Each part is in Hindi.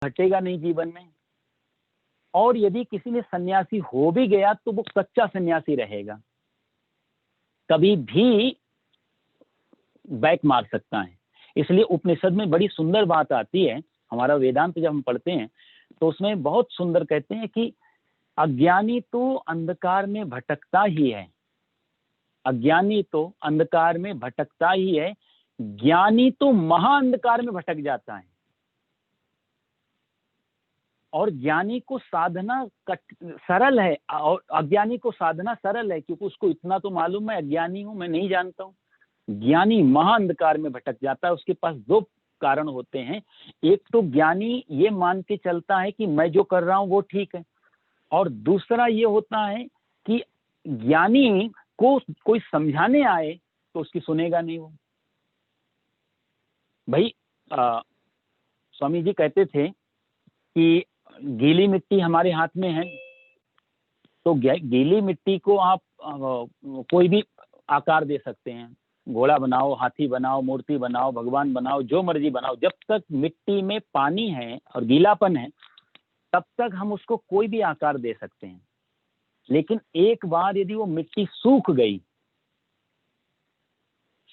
घटेगा नहीं जीवन में। और यदि किसी ने सन्यासी हो भी गया तो वो कच्चा सन्यासी रहेगा, कभी भी बैक मार सकता है। इसलिए उपनिषद में बड़ी सुंदर बात आती है, हमारा वेदांत जब हम पढ़ते हैं तो उसमें बहुत सुंदर कहते हैं कि अज्ञानी तो अंधकार में भटकता ही है, अज्ञानी तो अंधकार में भटकता ही है, ज्ञानी तो महाअंधकार में भटक जाता है। और ज्ञानी को साधना सरल है और अज्ञानी को साधना सरल है, क्योंकि उसको इतना तो मालूम है अज्ञानी हूं, मैं नहीं जानता हूं। ज्ञानी महाअंधकार में भटक जाता है। उसके पास दो कारण होते हैं, एक तो ज्ञानी ये मान के चलता है कि मैं जो कर रहा हूं वो ठीक है, और दूसरा ये होता है कि ज्ञानी को कोई समझाने आए तो उसकी सुनेगा नहीं वो। भाई स्वामी जी कहते थे कि गीली मिट्टी हमारे हाथ में है, तो गीली मिट्टी को आप कोई भी आकार दे सकते हैं, घोड़ा बनाओ, हाथी बनाओ, मूर्ति बनाओ, भगवान बनाओ, जो मर्जी बनाओ। जब तक मिट्टी में पानी है और गीलापन है तब तक हम उसको कोई भी आकार दे सकते हैं। लेकिन एक बार यदि वो मिट्टी सूख गई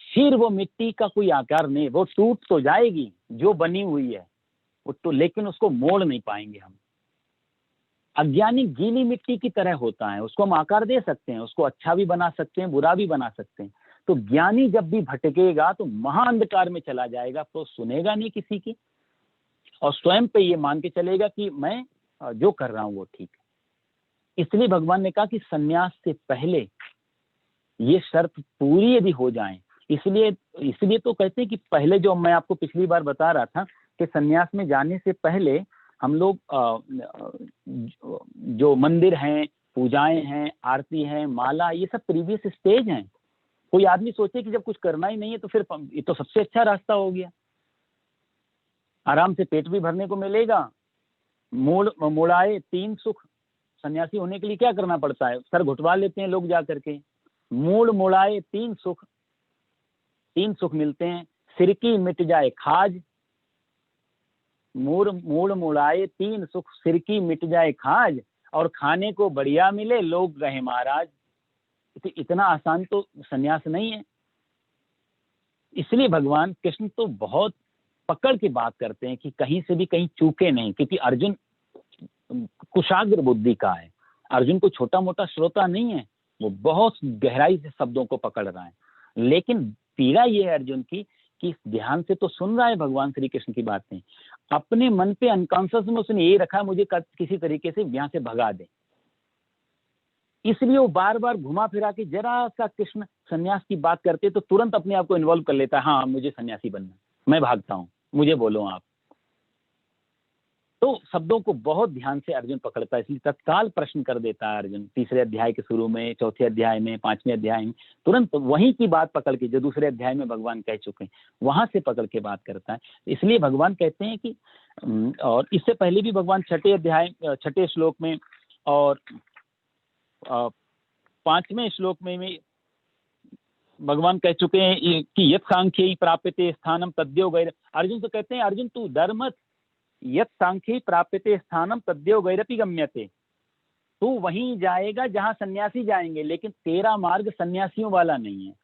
फिर वो मिट्टी का कोई आकार नहीं, वो टूट तो जाएगी जो बनी हुई है वो तो, लेकिन उसको मोड़ नहीं पाएंगे हम। अज्ञानी गीली मिट्टी की तरह होता है, उसको हम आकार दे सकते हैं, उसको अच्छा भी बना सकते हैं, बुरा भी बना सकते हैं। तो ज्ञानी जब भी भटकेगा तो महाअंधकार में चला जाएगा, तो सुनेगा नहीं किसी की, और स्वयं पे ये मान के चलेगा कि मैं जो कर रहा हूं वो ठीक है। इसलिए भगवान ने कहा कि सन्यास से पहले ये शर्त पूरी यदि हो जाए, इसलिए तो कहते हैं कि पहले, जो मैं आपको पिछली बार बता रहा था कि सन्यास में जाने से पहले हम लोग जो मंदिर हैं, पूजाएं हैं, आरती है, माला, ये सब प्रीवियस स्टेज हैं। कोई आदमी सोचे कि जब कुछ करना ही नहीं है तो फिर ये तो सबसे अच्छा रास्ता हो गया, आराम से पेट भी भरने को मिलेगा, मुड़ाए तीन सुख। सन्यासी होने के लिए क्या करना पड़ता है? सर घुटवा लेते हैं लोग जा करके, मूड़ मुड़ाए तीन सुख, तीन सुख मिलते हैं, सिर की मिट जाए खाज, मूड़ मुड़ाए तीन सुख, सिर की मिट जाए खाज, और खाने को बढ़िया मिले लोग रहे महाराज। इतना आसान तो सन्यास नहीं है। इसलिए भगवान कृष्ण तो बहुत पकड़ के बात करते हैं कि कहीं से भी कहीं चूके नहीं, क्योंकि अर्जुन कुशाग्र बुद्धि का है, अर्जुन को छोटा मोटा श्रोता नहीं है, वो बहुत गहराई से शब्दों को पकड़ रहा है। लेकिन पीड़ा ये है अर्जुन की कि ध्यान से तो सुन रहा है भगवान श्री कृष्ण की बातें, अपने मन पे अनकॉन्शियस में उसने ये रखा मुझे किसी तरीके से यहाँ से भगा दे, इसलिए वो बार बार घुमा फिरा के जरा सा कृष्ण सन्यास की बात करते तो तुरंत अपने आप को इन्वॉल्व कर लेता है, हाँ मुझे सन्यासी बनना, मैं भागता हूँ, मुझे बोलो आप। तो शब्दों को बहुत ध्यान से अर्जुन पकड़ता है, इसलिए तत्काल प्रश्न कर देता है अर्जुन, तीसरे अध्याय के शुरू में, चौथे अध्याय में, पांचवें अध्याय में, तुरंत वहीं की बात पकड़ के जो दूसरे अध्याय में भगवान कह चुके हैं वहां से पकड़ के बात करता है। इसलिए भगवान कहते हैं कि, और इससे पहले भी भगवान छठे श्लोक में और पांचवें श्लोक में भगवान कह चुके हैं कि यत् सांख्ये प्राप्यते स्थानम तद्यो गैर। अर्जुन से कहते हैं अर्जुन तू डर मत, यत् सांख्ये प्राप्यते स्थानम तद्यो गैरपि गम्यते, तू वहीं जाएगा जहां सन्यासी जाएंगे, लेकिन तेरा मार्ग सन्यासियों वाला नहीं है।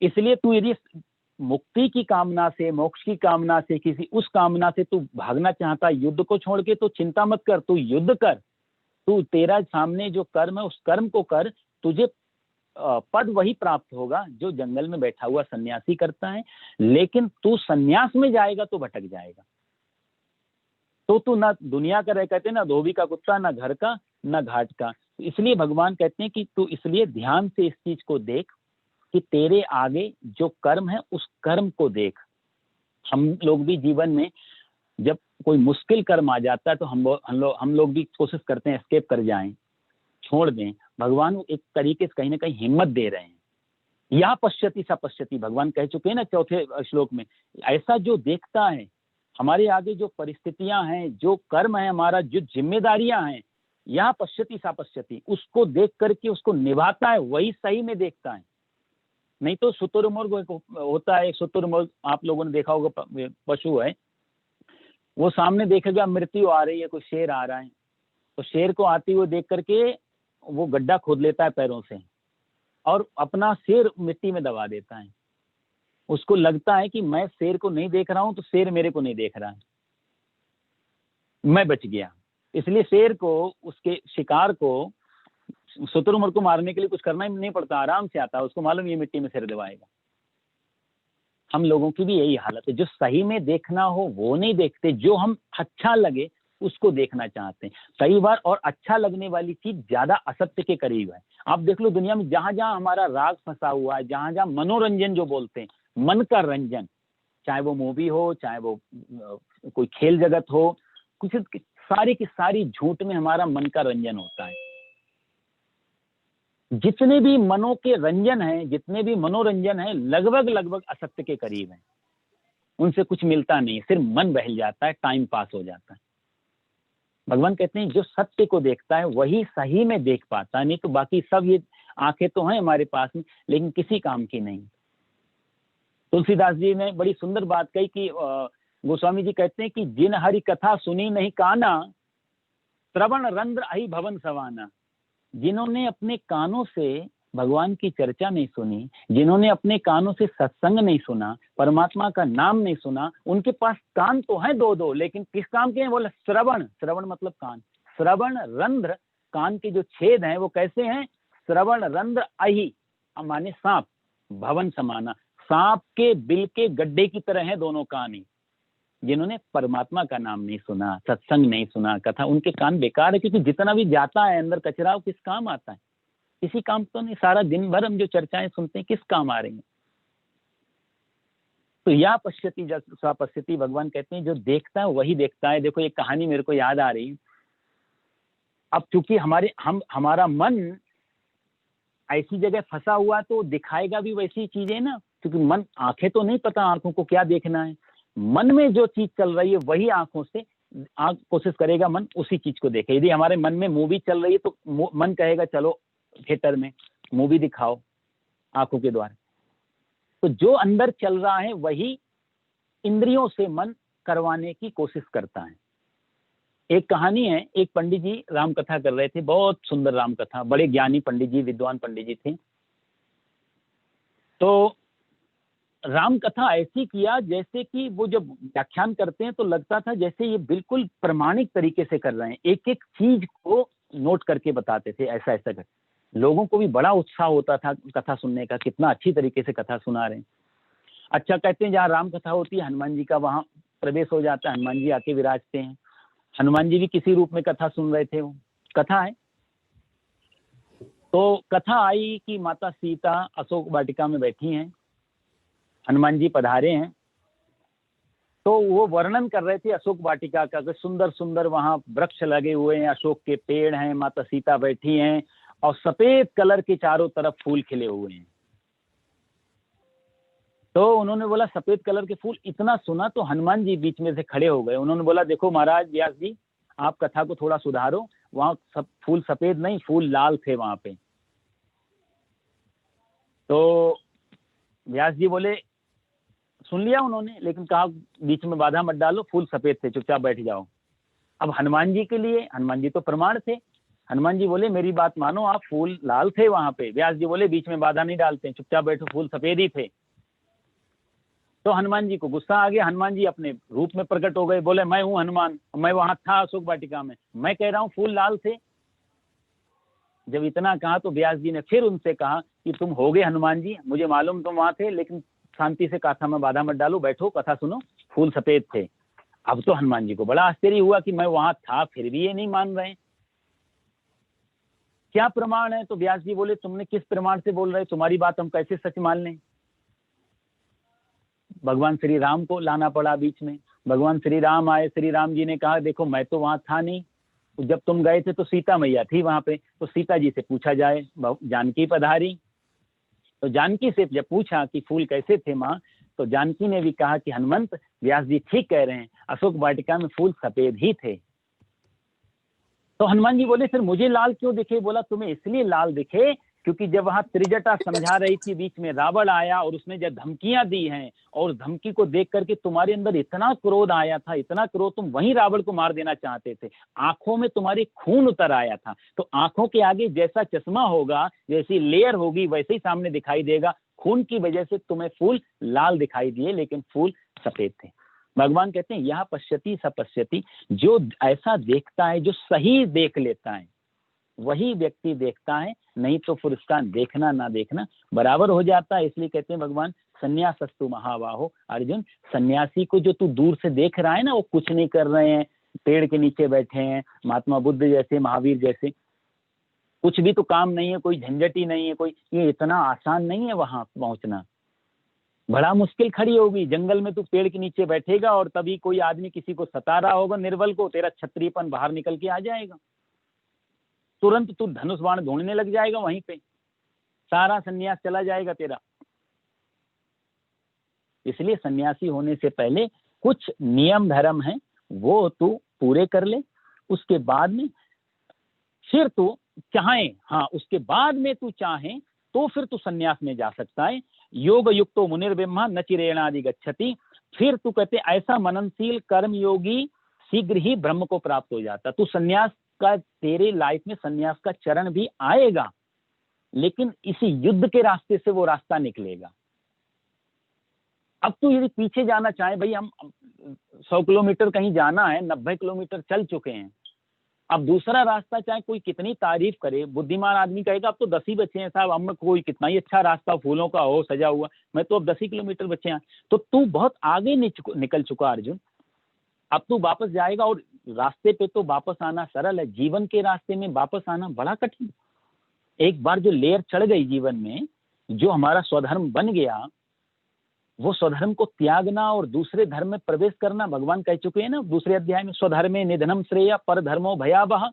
इसलिए तू यदि मुक्ति की कामना से, मोक्ष की कामना से, किसी उस कामना से तू भागना चाहता युद्ध को छोड़ के, तो चिंता मत कर, तू युद्ध कर, तू तेरा सामने जो कर्म है उस कर्म को कर, तुझे पद वही प्राप्त होगा जो जंगल में बैठा हुआ सन्यासी करता है। लेकिन तू सन्यास में जाएगा तो भटक जाएगा, तो तू ना दुनिया का रह, कहते ना धोबी का कुत्ता, ना घर का ना घाट का। इसलिए भगवान कहते हैं कि तू इसलिए ध्यान से इस चीज को देख कि तेरे आगे जो कर्म है उस कर्म को देख। हम लोग भी जीवन में जब कोई मुश्किल कर्म आ जाता है तो हम लोग भी कोशिश करते हैं एस्केप कर जाएं, छोड़ दें। भगवान एक तरीके से कहीं ना कहीं हिम्मत दे रहे हैं। या पश्यति सा पश्यति, भगवान कह चुके हैं ना चौथे श्लोक में, ऐसा जो देखता है हमारे आगे जो परिस्थितियां हैं, जो कर्म है हमारा, जो जिम्मेदारियां हैं, या पश्यति सा पश्यति, उसको देख करके उसको निभाता है, वही सही में देखता है। नहीं तो शुतुरमुर्ग होता है, शुतुरमुर्ग आप लोगों ने देखा होगा, पशु है, वो सामने देखेगा मृत्यु आ रही है, कोई शेर आ रहा है, तो शेर को आती हुए देख करके वो गड्ढा खोद लेता है पैरों से और अपना सिर मिट्टी में दबा देता है। उसको लगता है कि मैं शेर को नहीं देख रहा हूं तो शेर मेरे को नहीं देख रहा है, मैं बच गया। इसलिए शेर को, उसके शिकार को, शुतुरमुर्ग को मारने के लिए कुछ करना ही नहीं पड़ता, आराम से आता है, उसको मालूम ये मिट्टी में सिर दबाएगा। हम लोगों की भी यही हालत है, जो सही में देखना हो वो नहीं देखते, जो हम अच्छा लगे उसको देखना चाहते हैं कई बार, और अच्छा लगने वाली चीज ज्यादा असत्य के करीब है। आप देख लो दुनिया में जहां जहां हमारा राग फंसा हुआ है, जहां जहां मनोरंजन जो बोलते हैं, मन का रंजन, चाहे वो मूवी हो, चाहे वो कोई खेल जगत हो, कुछ सारी की सारी झूठ में हमारा मन का रंजन होता है। जितने भी मनों के रंजन हैं, जितने भी मनोरंजन हैं, लगभग लगभग असत्य के करीब हैं, उनसे कुछ मिलता नहीं, सिर्फ मन बहल जाता है, टाइम पास हो जाता है। भगवान कहते हैं जो सत्य को देखता है वही सही में देख पाता है, नहीं तो बाकी सब ये आंखें तो हैं हमारे पास में लेकिन किसी काम की नहीं। तुलसीदास जी ने बड़ी सुंदर बात कही कि गोस्वामी जी कहते हैं कि जिन हरि कथा सुनी नहीं काना, श्रवण रंध्र अहि भवन सवाना। जिन्होंने अपने कानों से भगवान की चर्चा नहीं सुनी, जिन्होंने अपने कानों से सत्संग नहीं सुना, परमात्मा का नाम नहीं सुना, उनके पास कान तो है दो दो, लेकिन किस काम के हैं? बोले श्रवण, श्रवण मतलब कान, श्रवण रंध्र, कान के जो छेद हैं वो कैसे हैं? श्रवण रंध्र अहि माने सांप, भवन समाना, सांप के बिल के गड्ढे की तरह है दोनों कान ही। जिन्होंने परमात्मा का नाम नहीं सुना, सत्संग नहीं सुना, कथा, उनके कान बेकार है, क्योंकि जितना भी जाता है अंदर कचरा वो किस काम आता है? किसी काम तो नहीं। सारा दिन भर हम जो चर्चाएं सुनते हैं किस काम आ रही हैं? तो या पश्यति सा पश्यति, भगवान कहते हैं जो देखता है वही देखता है। देखो एक कहानी मेरे को याद आ रही है। अब चूंकि हमारा मन ऐसी जगह फंसा हुआ तो दिखाएगा भी वैसी चीजें ना, क्योंकि मन, आंखें तो नहीं पता आंखों को क्या देखना है, मन में जो चीज चल रही है वही आंखों से कोशिश करेगा मन उसी चीज को देखे। यदि हमारे मन में मूवी चल रही है तो मन कहेगा चलो थिएटर में मूवी दिखाओ आंखों के द्वारा। तो जो अंदर चल रहा है वही इंद्रियों से मन करवाने की कोशिश करता है। एक कहानी है, एक पंडित जी राम कथा कर रहे थे, बहुत सुंदर राम कथा, बड़े ज्ञानी पंडित जी, विद्वान पंडित जी थे। तो राम कथा ऐसी किया जैसे कि वो जब व्याख्यान करते हैं तो लगता था जैसे ये बिल्कुल प्रमाणिक तरीके से कर रहे हैं, एक एक चीज को नोट करके बताते थे, ऐसा ऐसा कर। लोगों को भी बड़ा उत्साह होता था कथा सुनने का, कितना अच्छी तरीके से कथा सुना रहे हैं। अच्छा, कहते हैं जहाँ राम कथा होती है हनुमान जी का वहां प्रवेश हो जाता है, हनुमान जी आके विराजते हैं। हनुमान जी भी किसी रूप में कथा सुन रहे थे, वो कथा है। तो कथा आई कि माता सीता अशोक वाटिका में बैठी हैं, हनुमान जी पधारे हैं। तो वो वर्णन कर रहे थे अशोक वाटिका का, सुंदर सुंदर वहां वृक्ष लगे हुए हैं, अशोक के पेड़ हैं, माता सीता बैठी हैं और सफेद कलर के चारों तरफ फूल खिले हुए हैं। तो उन्होंने बोला सफेद कलर के फूल, इतना सुना तो हनुमान जी बीच में से खड़े हो गए। उन्होंने बोला देखो महाराज व्यास जी, आप कथा को थोड़ा सुधारो, वहां सब फूल सफेद नहीं, फूल लाल थे वहां पे। तो व्यास जी बोले, सुन लिया उन्होंने, लेकिन कहा बीच में बाधा मत डालो, फूल सफेद थे, चुपचाप बैठ जाओ। अब हनुमान जी के लिए, हनुमान जी तो प्रमाण थे, हनुमान जी बोले मेरी बात मानो, आप फूल लाल थे वहां पे। व्यास जी बोले बीच में बाधा नहीं डालते, चुपचाप बैठो, फूल सफेद ही थे। तो हनुमान जी को गुस्सा आ गया, हनुमान जी अपने रूप में प्रकट हो गए, बोले मैं हूं हनुमान, मैं वहां था अशोक वाटिका में, मैं कह रहा हूं फूल लाल थे। जब इतना कहा तो व्यास जी ने फिर उनसे कहा कि तुम हो गए हनुमान जी, मुझे मालूम तुम वहां थे, लेकिन शांति से कथा में बाधा मत डालो, बैठो कथा सुनो, फूल सफेद थे। अब तो हनुमान जी को बड़ा आश्चर्य हुआ कि मैं वहां था फिर भी ये नहीं मान रहे, क्या प्रमाण है? तो व्यास जी बोले तुमने किस प्रमाण से बोल रहे, तुम्हारी बात हम कैसे सच मान लें? भगवान श्री राम को लाना पड़ा बीच में। भगवान श्री राम आए, श्री राम जी ने कहा देखो मैं तो वहां था नहीं, तो जब तुम गए थे तो सीता मैया थी वहां पे, तो सीता जी से पूछा जाए। जानकी पधारी, तो जानकी से जब पूछा कि फूल कैसे थे माँ, तो जानकी ने भी कहा कि हनुमंत व्यास जी ठीक कह रहे हैं, अशोक वाटिका में फूल सफेद ही थे। तो हनुमान जी बोले फिर मुझे लाल क्यों दिखे? बोला तुम्हें इसलिए लाल दिखे क्योंकि जब वहां त्रिजटा समझा रही थी, बीच में रावण आया और उसने जब धमकियां दी हैं, और धमकी को देख करके तुम्हारे अंदर इतना क्रोध आया था, इतना क्रोध, तुम वहीं रावण को मार देना चाहते थे। आंखों में तुम्हारी खून उतर आया था। तो आंखों के आगे जैसा चश्मा होगा, जैसी लेयर होगी, वैसे ही सामने दिखाई देगा। खून की वजह से तुम्हें फूल लाल दिखाई दिए, लेकिन फूल सफेद थे। भगवान कहते हैं यह पश्यति स पश्यति, जो ऐसा देखता है, जो सही देख लेता है, वही व्यक्ति देखता है, नहीं तो फिर उसका देखना ना देखना बराबर हो जाता है। इसलिए कहते हैं भगवान संन्यासस्तु महाबाहो, अर्जुन सन्यासी को जो तू दूर से देख रहा है ना, वो कुछ नहीं कर रहे हैं, पेड़ के नीचे बैठे हैं, महात्मा बुद्ध जैसे, महावीर जैसे, कुछ भी तो काम नहीं है, कोई झंझट ही नहीं है, कोई, ये इतना आसान नहीं है वहां पहुंचना, बड़ा मुश्किल खड़ी होगी। जंगल में तू पेड़ के नीचे बैठेगा और तभी कोई आदमी किसी को सता रहा होगा निर्बल को, तेरा क्षत्रियपन बाहर निकल के आ जाएगा, तुरंत तू धनुष बाण ढूंढने लग जाएगा, वहीं पे सारा सन्यास चला जाएगा तेरा। इसलिए सन्यासी होने से पहले कुछ नियम धर्म है, वो तू पूरे कर ले, उसके बाद में फिर तू चाहे, हाँ उसके बाद में तू चाहे तो फिर तू सन्यास में जा सकता है। योग युक्तो मुनिर्ब्रह्मा न चिरेणादि गच्छति, फिर तू कहते ऐसा मननशील कर्म योगी शीघ्र ही ब्रह्म को प्राप्त हो जाता। तू सन्यास का, तेरे लाइफ में सन्यास का चरण भी आएगा, लेकिन इसी युद्ध के रास्ते से वो रास्ता निकलेगा। अब तू यदि पीछे जाना चाहे, भाई हम 100 किलोमीटर कहीं जाना है, 90 किलोमीटर चल चुके हैं, अब दूसरा रास्ता चाहे कोई कितनी तारीफ करे, बुद्धिमान आदमी कहेगा अब तो 10 ही बचे हैं साहब, हम कोई कितना ही अच्छा रास्ता फूलों का हो सजा हुआ, मैं तो अब 10 ही किलोमीटर बचे हैं। तो तू बहुत आगे निकल चुका अर्जुन, अब तू वापस जाएगा, और रास्ते पे तो वापस आना सरल है, जीवन के रास्ते में वापस आना बड़ा कठिन। एक बार जो लेयर चढ़ गई जीवन में, जो हमारा स्वधर्म बन गया, वो स्वधर्म को त्यागना और दूसरे धर्म में प्रवेश करना, भगवान कह चुके हैं ना दूसरे अध्याय में, स्वधर्मे निधनम श्रेय पर धर्मो भयावह।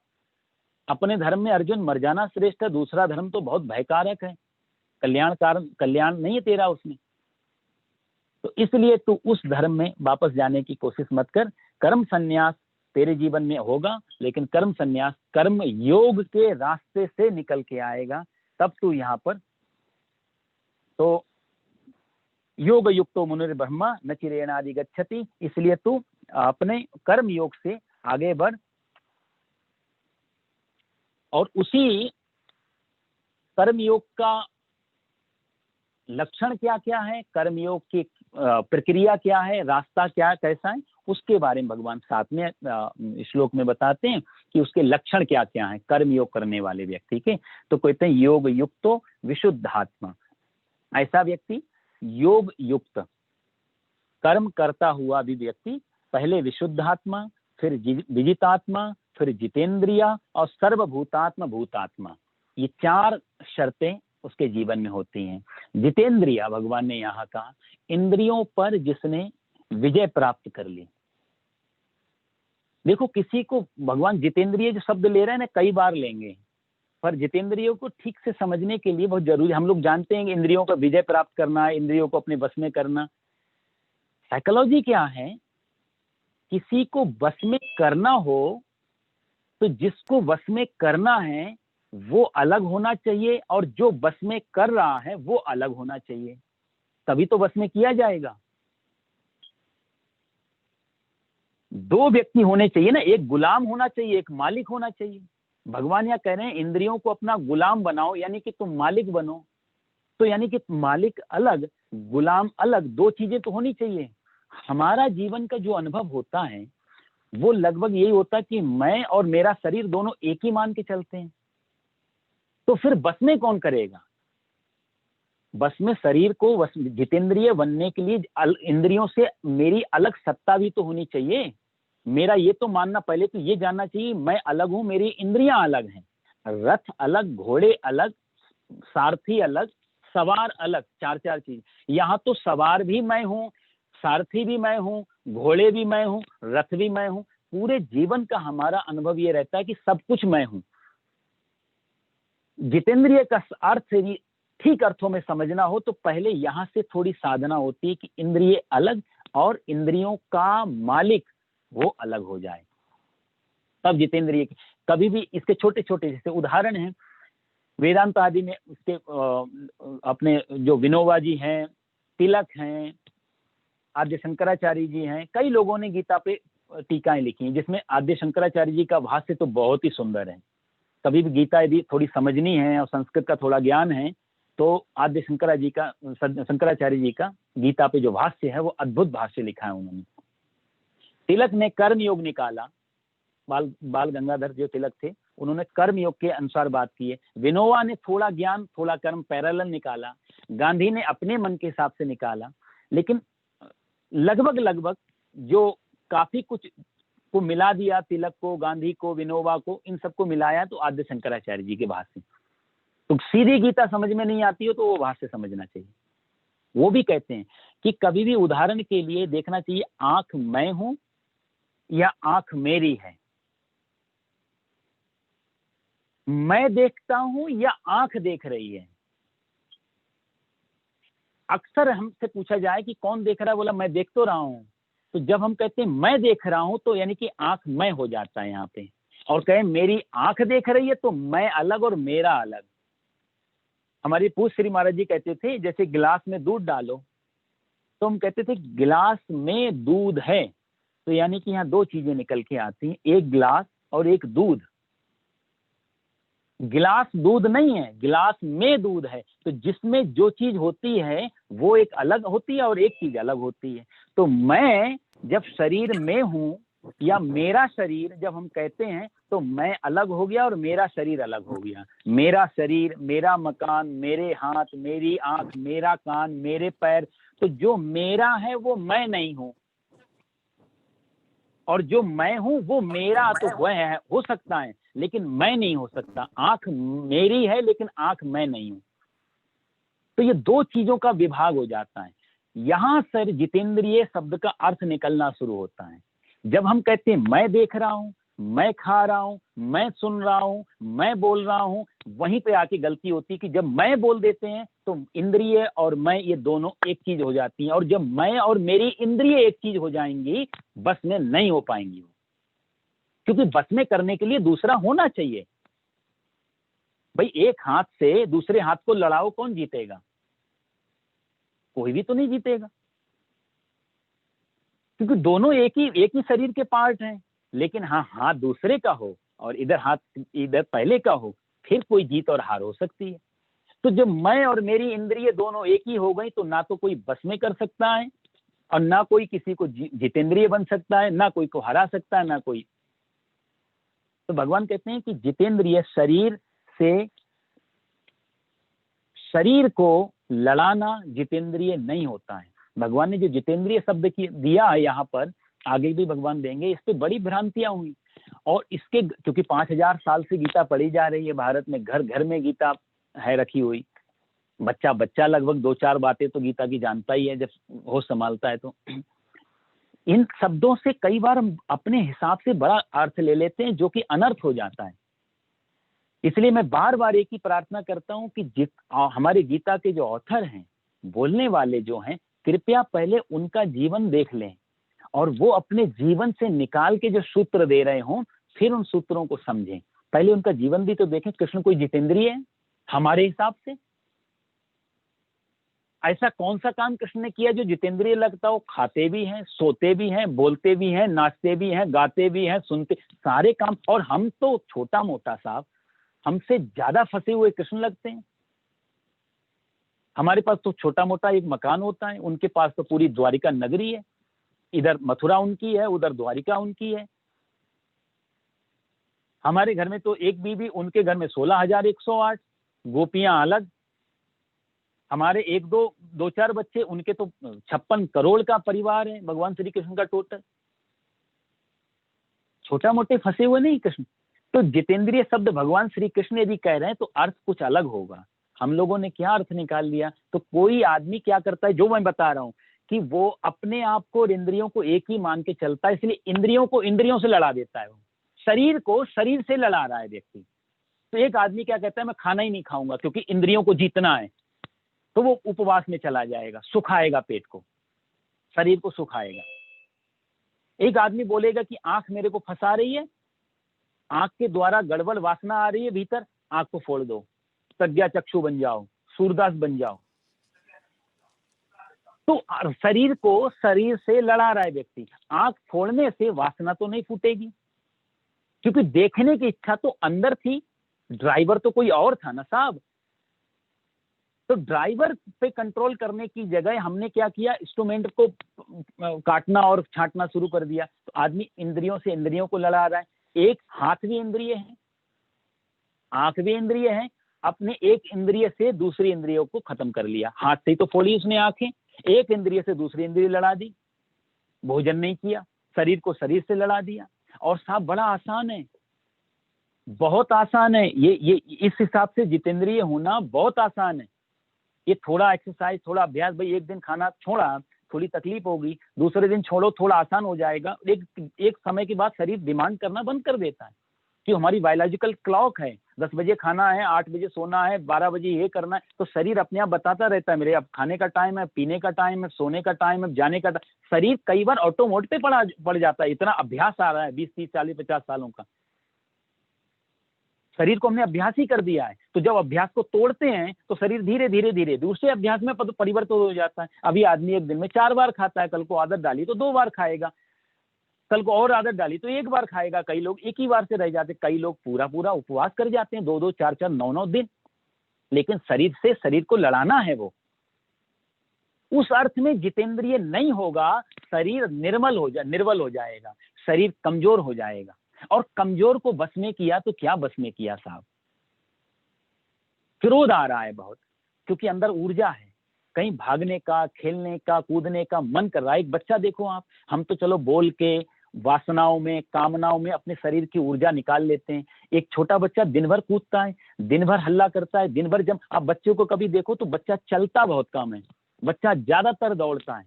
अपने धर्म में अर्जुन मर जाना श्रेष्ठ है, दूसरा धर्म तो बहुत भयकारक है, कल्याण नहीं है तेरा उसमें। तो इसलिए तू उस धर्म में वापस जाने की कोशिश मत कर। कर्म संन्यास तेरे जीवन में होगा, लेकिन कर्म संन्यास कर्म योग के रास्ते से निकल के आएगा, तब तू यहाँ पर। तो योग युक्तो मुनिर्ब्रह्मा न चिरेणादि गच्छति, इसलिए तू अपने कर्म योग से आगे बढ़। और उसी कर्म योग का लक्षण क्या क्या है, कर्म योग की प्रक्रिया क्या है, रास्ता क्या कैसा है, उसके बारे में भगवान साथ में श्लोक में बताते हैं कि उसके लक्षण क्या क्या है कर्म योग करने वाले व्यक्ति के। तो कहते हैं योग युक्तो विशुद्धात्मा, ऐसा व्यक्ति योग युक्त कर्म करता हुआ भी व्यक्ति पहले विशुद्धात्मा, फिर विजितात्मा, फिर जितेंद्रिया और सर्वभूतात्मा भूतात्मा, ये 4 शर्तें उसके जीवन में होती हैं। जितेंद्रिया भगवान ने यहाँ कहा, इंद्रियों पर जिसने विजय प्राप्त कर ली। देखो किसी को भगवान जितेंद्रिय जो शब्द ले रहे हैं ना, कई बार लेंगे, पर जितेंद्रियों को ठीक से समझने के लिए बहुत जरूरी, हम लोग जानते हैं कि इंद्रियों का विजय प्राप्त करना, इंद्रियों को अपने वश में करना। साइकोलॉजी क्या है, किसी को वश में करना हो तो जिसको वश में करना है वो अलग होना चाहिए, और जो वश में कर रहा है वो अलग होना चाहिए, तभी तो वश में किया जाएगा। 2 व्यक्ति होने चाहिए ना, एक गुलाम होना चाहिए, एक मालिक होना चाहिए। भगवान यहाँ कह रहे हैं इंद्रियों को अपना गुलाम बनाओ, यानी कि तुम मालिक बनो। तो यानी कि मालिक अलग गुलाम अलग, 2 चीजें तो होनी चाहिए। हमारा जीवन का जो अनुभव होता है वो लगभग यही होता है कि मैं और मेरा शरीर दोनों एक ही मान के चलते हैं। तो फिर बस में कौन करेगा? बस में शरीर को जितेंद्रिय बनने के लिए इंद्रियों से मेरी अलग सत्ता भी तो होनी चाहिए। मेरा ये तो मानना, पहले तो ये जानना चाहिए मैं अलग हूं, मेरी इंद्रियां अलग हैं। रथ अलग, घोड़े अलग, सारथी अलग, सवार अलग, 4 चीज। यहाँ तो सवार भी मैं हूँ, सारथी भी मैं हूँ, घोड़े भी मैं हूँ, रथ भी मैं हूँ। पूरे जीवन का हमारा अनुभव ये रहता है कि सब कुछ मैं हूँ। जितेंद्रिय का अर्थ यदि ठीक अर्थों में समझना हो तो पहले यहाँ से थोड़ी साधना होती है कि इंद्रिय अलग और इंद्रियों का मालिक वो अलग हो जाए, तब जितेंद्रिय। कभी भी इसके छोटे छोटे जैसे उदाहरण हैं, वेदांत आदि में उसके अपने जो विनोबा जी हैं, तिलक हैं, आद्य शंकराचार्य जी हैं, कई लोगों ने गीता पे टीकाएं लिखी हैं, जिसमें आद्य शंकराचार्य जी का भाष्य तो बहुत ही सुंदर है। कभी भी गीता यदि थोड़ी समझनी है और संस्कृत का थोड़ा ज्ञान है तो आद्य शंकराचार्य जी का गीता पे जो भाष्य है वो अद्भुत भाष्य लिखा है उन्होंने। तिलक ने कर्म योग निकाला, बाल गंगाधर जो तिलक थे उन्होंने कर्म योग के अनुसार बात की है। विनोबा ने थोड़ा ज्ञान थोड़ा कर्म पैरेलल निकाला, गांधी ने अपने मन के हिसाब से निकाला, लेकिन लगभग जो काफी कुछ को मिला दिया, तिलक को, गांधी को, विनोबा को, इन सबको मिलाया तो आद्य शंकराचार्य जी के भाष्य। तो सीधी गीता समझ में नहीं आती हो तो वो भाष्य समझना चाहिए। वो भी कहते हैं कि कभी भी उदाहरण के लिए देखना चाहिए आंख मैं हूं या आंख मेरी है, मैं देखता हूं या आंख देख रही है। अक्सर हमसे पूछा जाए कि कौन देख रहा है, बोला मैं देख तो रहा हूं। तो जब हम कहते हैं मैं देख रहा हूं तो यानी कि आंख मैं हो जाता है यहाँ पे, और कहें मेरी आंख देख रही है तो मैं अलग और मेरा अलग। हमारी पूज्य श्री महाराज जी कहते थे जैसे गिलास में दूध डालो, तो हम कहते थे गिलास में दूध है, तो यानी कि यहाँ दो चीजें निकल के आती हैं, एक गिलास और एक दूध। गिलास दूध नहीं है, गिलास में दूध है। तो जिसमें जो चीज होती है वो एक अलग होती है और एक चीज अलग होती है। तो मैं जब शरीर में हूं या मेरा शरीर जब हम कहते हैं तो मैं अलग हो गया और मेरा शरीर अलग हो गया। मेरा शरीर, मेरा मकान, मेरे हाथ, मेरी आंख, मेरा कान, मेरे पैर, तो जो मेरा है वो मैं नहीं हूं, और जो मैं हूं वो मेरा तो वह है, हो सकता है, लेकिन मैं नहीं हो सकता। आंख मेरी है लेकिन आंख मैं नहीं हूं। तो ये दो चीजों का विभाग हो जाता है। यहां सर जितेंद्रिय शब्द का अर्थ निकलना शुरू होता है। जब हम कहते हैं मैं देख रहा हूं, मैं खा रहा हूं, मैं सुन रहा हूं, मैं बोल रहा हूं, वहीं पे आके गलती होती है कि जब मैं बोल देते हैं तो इंद्रिय और मैं ये दोनों एक चीज हो जाती हैं, और जब मैं और मेरी इंद्रिय एक चीज हो जाएंगी बस में नहीं हो पाएंगी, क्योंकि बस में करने के लिए दूसरा होना चाहिए। भाई एक हाथ से दूसरे हाथ को लड़ाओ, कौन जीतेगा? कोई भी तो नहीं जीतेगा, क्योंकि दोनों एक ही शरीर के पार्ट हैं। लेकिन हाँ, हाथ दूसरे का हो और इधर हाथ इधर पहले का हो, फिर कोई जीत और हार हो सकती है। तो जब मैं और मेरी इंद्रिय दोनों एक ही हो गई तो ना तो कोई बस में कर सकता है और ना कोई किसी को जितेंद्रिय बन सकता है, ना कोई को हरा सकता है, ना कोई। तो भगवान कहते हैं कि जितेंद्रिय शरीर से, शरीर को लड़ाना जितेंद्रिय नहीं होता है। भगवान ने जो जितेंद्रिय शब्द दिया है यहाँ पर, आगे भी भगवान देंगे, इस पे बड़ी भ्रांतियां हुई। और इसके क्योंकि 5000 साल से गीता पढ़ी जा रही है भारत में, घर घर में गीता है रखी हुई। बच्चा बच्चा लगभग 2-4 बातें तो गीता की जानता ही है जब होश संभालता है। तो इन शब्दों से कई बार हम अपने हिसाब से बड़ा अर्थ ले लेते हैं जो कि अनर्थ हो जाता है। इसलिए मैं बार बार एक ही प्रार्थना करता हूं कि हमारे गीता के जो ऑथर हैं, बोलने वाले जो हैं, कृपया पहले उनका जीवन देख लें और वो अपने जीवन से निकाल के जो सूत्र दे रहे हों फिर उन सूत्रों को समझें। पहले उनका जीवन भी तो देखें। कृष्ण कोई जितेंद्रिय है हमारे हिसाब से? ऐसा कौन सा काम कृष्ण ने किया जो जितेंद्रिय लगता हो? खाते भी हैं, सोते भी हैं, बोलते भी हैं, नाचते भी हैं, गाते भी हैं, सुनते, सारे काम। और हम तो छोटा मोटा साहब, हमसे ज्यादा फंसे हुए कृष्ण लगते हैं। हमारे पास तो छोटा मोटा एक मकान होता है, उनके पास तो पूरी द्वारिका नगरी है। इधर मथुरा उनकी है, उधर द्वारिका उनकी है। हमारे घर में तो एक बीबी, उनके घर में 16,108 गोपियां अलग। हमारे एक दो चार बच्चे, उनके तो 56 करोड़ का परिवार है भगवान श्री कृष्ण का टोटल। छोटा मोटे फंसे हुए नहीं कृष्ण। तो जितेंद्रिय शब्द भगवान श्री कृष्ण यदि कह रहे हैं तो अर्थ कुछ अलग होगा। हम लोगों ने क्या अर्थ निकाल लिया? तो कोई आदमी क्या करता है, जो मैं बता रहा हूं कि वो अपने आप को और इंद्रियों को एक ही मान के चलता है, इसलिए इंद्रियों को इंद्रियों से लड़ा देता है। वो शरीर को शरीर से लड़ा रहा है व्यक्ति। तो एक आदमी क्या कहता है, मैं खाना ही नहीं खाऊंगा क्योंकि इंद्रियों को जीतना है, तो वो उपवास में चला जाएगा, सुखाएगा पेट को, शरीर को सुखाएगा। एक आदमी बोलेगा कि आंख मेरे को फंसा रही है, आंख के द्वारा गड़बड़ वासना आ रही है भीतर, आंख को फोड़ दो। प्रज्ञा चक्षु बन जाओ, सूरदास बन जाओ। तो शरीर को शरीर से लड़ा रहा है व्यक्ति। आंख फोड़ने से वासना तो नहीं फूटेगी, क्योंकि देखने की इच्छा तो अंदर थी, ड्राइवर तो कोई और था ना साहब। तो ड्राइवर पे कंट्रोल करने की जगह हमने क्या किया, इंस्ट्रूमेंट को काटना और छांटना शुरू कर दिया। तो आदमी इंद्रियों से इंद्रियों को लड़ा रहा है। एक हाथ भी इंद्रिय है, आंख भी इंद्रिय है, अपने एक इंद्रिय से दूसरी इंद्रियों को खत्म कर लिया। हाथ से ही तो फोड़ी उसने आंखें, एक इंद्रिय से दूसरी इंद्रिय लड़ा दी। भोजन नहीं किया, शरीर को शरीर से लड़ा दिया। और साहब बड़ा आसान है, बहुत आसान है ये इस हिसाब से जितेंद्रिय होना बहुत आसान है। ये थोड़ा एक्सरसाइज, थोड़ा अभ्यास, भाई एक दिन खाना छोड़ा, थोड़ी तकलीफ होगी, दूसरे दिन छोड़ो, थोड़ा आसान हो जाएगा। एक समय के बाद शरीर डिमांड करना बंद कर देता है कि हमारी बायोलॉजिकल क्लॉक है, 10 बजे खाना है, 8 बजे सोना है, 12 बजे ये करना है। तो शरीर अपने आप बताता रहता है मेरे अब खाने का टाइम है, पीने का टाइम है, सोने का टाइम है, जाने का टाइम। शरीर कई बार ऑटो मोड पे पड़ जाता है, इतना अभ्यास आ रहा है 20, 30, 40, 50 सालों का। शरीर को हमने अभ्यास ही कर दिया है। तो जब अभ्यास को तोड़ते हैं तो शरीर धीरे धीरे धीरे दूसरे अभ्यास में परिवर्तन हो जाता है। अभी आदमी एक दिन में 4 बार खाता है, कल को आदत डाली तो 2 बार खाएगा, कल को और आदत डाली तो 1 बार खाएगा। कई लोग एक ही बार से रह जाते, कई लोग पूरा पूरा उपवास कर जाते हैं, 2-2, 4-4, 9-9 दिन। लेकिन शरीर से शरीर को लड़ाना है वो। उस अर्थ में जितेंद्रिय नहीं होगा, शरीर निर्मल हो जाएगा, शरीर कमजोर हो जाएगा। और कमजोर को बस में किया तो क्या बस में किया साहब, क्रोध आ रहा है बहुत, क्योंकि अंदर ऊर्जा है, कहीं भागने का, खेलने का, कूदने का मन कर रहा है। एक बच्चा देखो आप, हम तो चलो बोल के वासनाओं में, कामनाओं में अपने शरीर की ऊर्जा निकाल लेते हैं। एक छोटा बच्चा दिन भर कूदता है, दिन भर हल्ला करता है, दिन भर। जब आप बच्चों को कभी देखो तो बच्चा चलता बहुत कम है, बच्चा ज्यादातर दौड़ता है।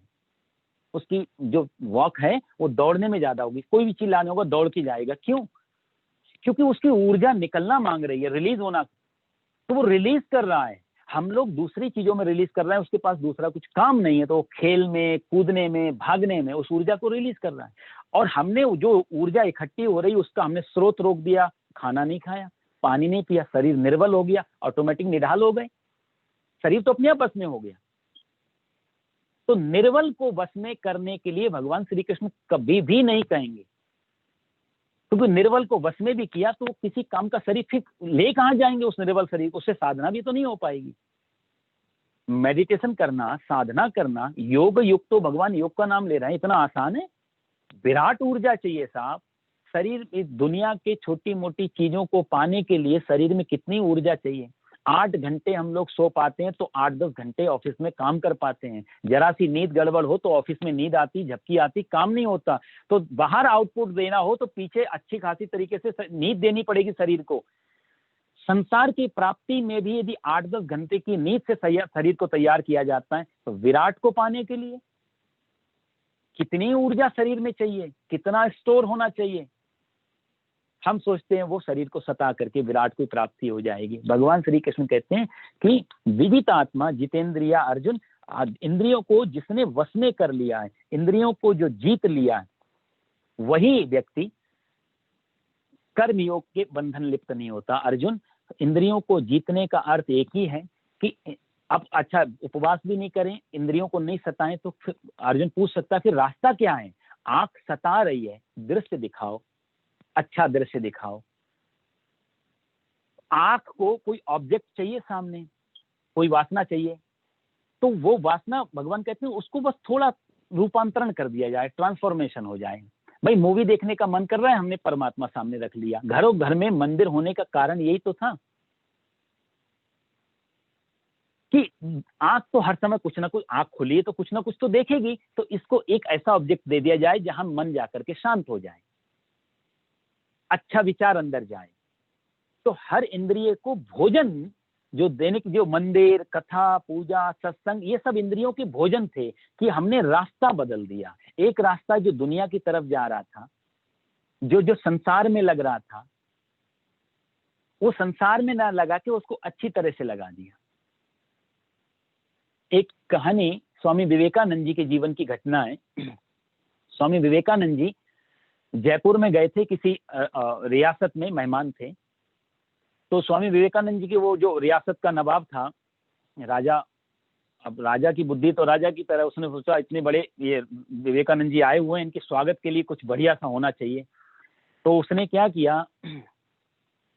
उसकी जो वॉक है वो दौड़ने में ज्यादा होगी। कोई भी चीज लाने होगा दौड़ के जाएगा, क्यों? क्योंकि उसकी ऊर्जा निकलना मांग रही है, रिलीज होना, तो वो रिलीज कर रहा है। हम लोग दूसरी चीजों में रिलीज कर रहे हैं, उसके पास दूसरा कुछ काम नहीं है, तो वो खेल में, कूदने में, भागने में उस ऊर्जा को रिलीज कर रहा है। और हमने जो ऊर्जा इकट्ठी हो रही उसका हमने स्रोत रोक दिया, खाना नहीं खाया, पानी नहीं पिया, शरीर निर्बल हो गया, ऑटोमेटिक निढाल हो गए, शरीर तो अपने आप बस में हो गया। तो निर्बल को बस में करने के लिए भगवान श्री कृष्ण कभी भी नहीं कहेंगे, क्योंकि निर्बल को वश में भी किया तो किसी काम का शरीर फिर ले कहां जाएंगे उस निर्बल शरीर को, उससे साधना भी तो नहीं हो पाएगी। मेडिटेशन करना, साधना करना, योग युक्त, तो भगवान योग का नाम ले रहे हैं, इतना आसान है। विराट ऊर्जा चाहिए साहब। शरीर, इस दुनिया के छोटी मोटी चीजों को पाने के लिए शरीर में कितनी ऊर्जा चाहिए। 8 घंटे हम लोग सो पाते हैं तो 8-10 घंटे ऑफिस में काम कर पाते हैं। जरा सी नींद गड़बड़ हो तो ऑफिस में नींद आती, झपकी आती, काम नहीं होता। तो बाहर आउटपुट देना हो तो पीछे अच्छी खासी तरीके से नींद देनी पड़ेगी शरीर को। संसार की प्राप्ति में भी यदि 8-10 घंटे की नींद से शरीर को तैयार किया जाता है, तो विराट को पाने के लिए कितनी ऊर्जा शरीर में चाहिए, कितना स्टोर होना चाहिए। हम सोचते हैं वो शरीर को सता करके विराट की प्राप्ति हो जाएगी। भगवान श्री कृष्ण कहते हैं कि विदित आत्मा जितेंद्रिया अर्जुन, इंद्रियों को जिसने वश में कर लिया है, इंद्रियों को जो जीत लिया है, वही व्यक्ति कर्मयोग के बंधन लिप्त नहीं होता। अर्जुन, इंद्रियों को जीतने का अर्थ एक ही है कि अब अच्छा उपवास भी नहीं करें, इंद्रियों को नहीं सताएं, तो फिर अर्जुन पूछ सकता है फिर रास्ता क्या है। आंख सता रही है, दृश्य दिखाओ, अच्छा दृश्य दिखाओ। आंख को कोई ऑब्जेक्ट चाहिए सामने, कोई वासना चाहिए, तो वो वासना भगवान कहते हैं उसको बस थोड़ा रूपांतरण कर दिया जाए, ट्रांसफॉर्मेशन हो जाए। भाई मूवी देखने का मन कर रहा है, हमने परमात्मा सामने रख लिया। घरों घर में मंदिर होने का कारण यही तो था कि आंख तो हर समय कुछ ना कुछ, आंख खुली है तो कुछ ना कुछ तो देखेगी, तो इसको एक ऐसा ऑब्जेक्ट दे दिया जाए जहां मन जाकर के शांत हो जाए, अच्छा विचार अंदर जाए। तो हर इंद्रिय को भोजन जो देने की, जो मंदिर, कथा, पूजा, सत्संग, ये सब इंद्रियों के भोजन थे कि हमने रास्ता बदल दिया। एक रास्ता जो दुनिया की तरफ जा रहा था, जो जो संसार में लग रहा था, वो संसार में ना लगा के उसको अच्छी तरह से लगा दिया। एक कहानी स्वामी विवेकानंद जी के जीवन की घटना है। स्वामी विवेकानंद जी जयपुर में गए थे, किसी रियासत में मेहमान थे। तो स्वामी विवेकानंद जी की वो जो रियासत का नवाब था, राजा, अब राजा की बुद्धि तो राजा की तरह, उसने सोचा इतने बड़े ये विवेकानंद जी आए हुए हैं, इनके स्वागत के लिए कुछ बढ़िया सा होना चाहिए। तो उसने क्या किया,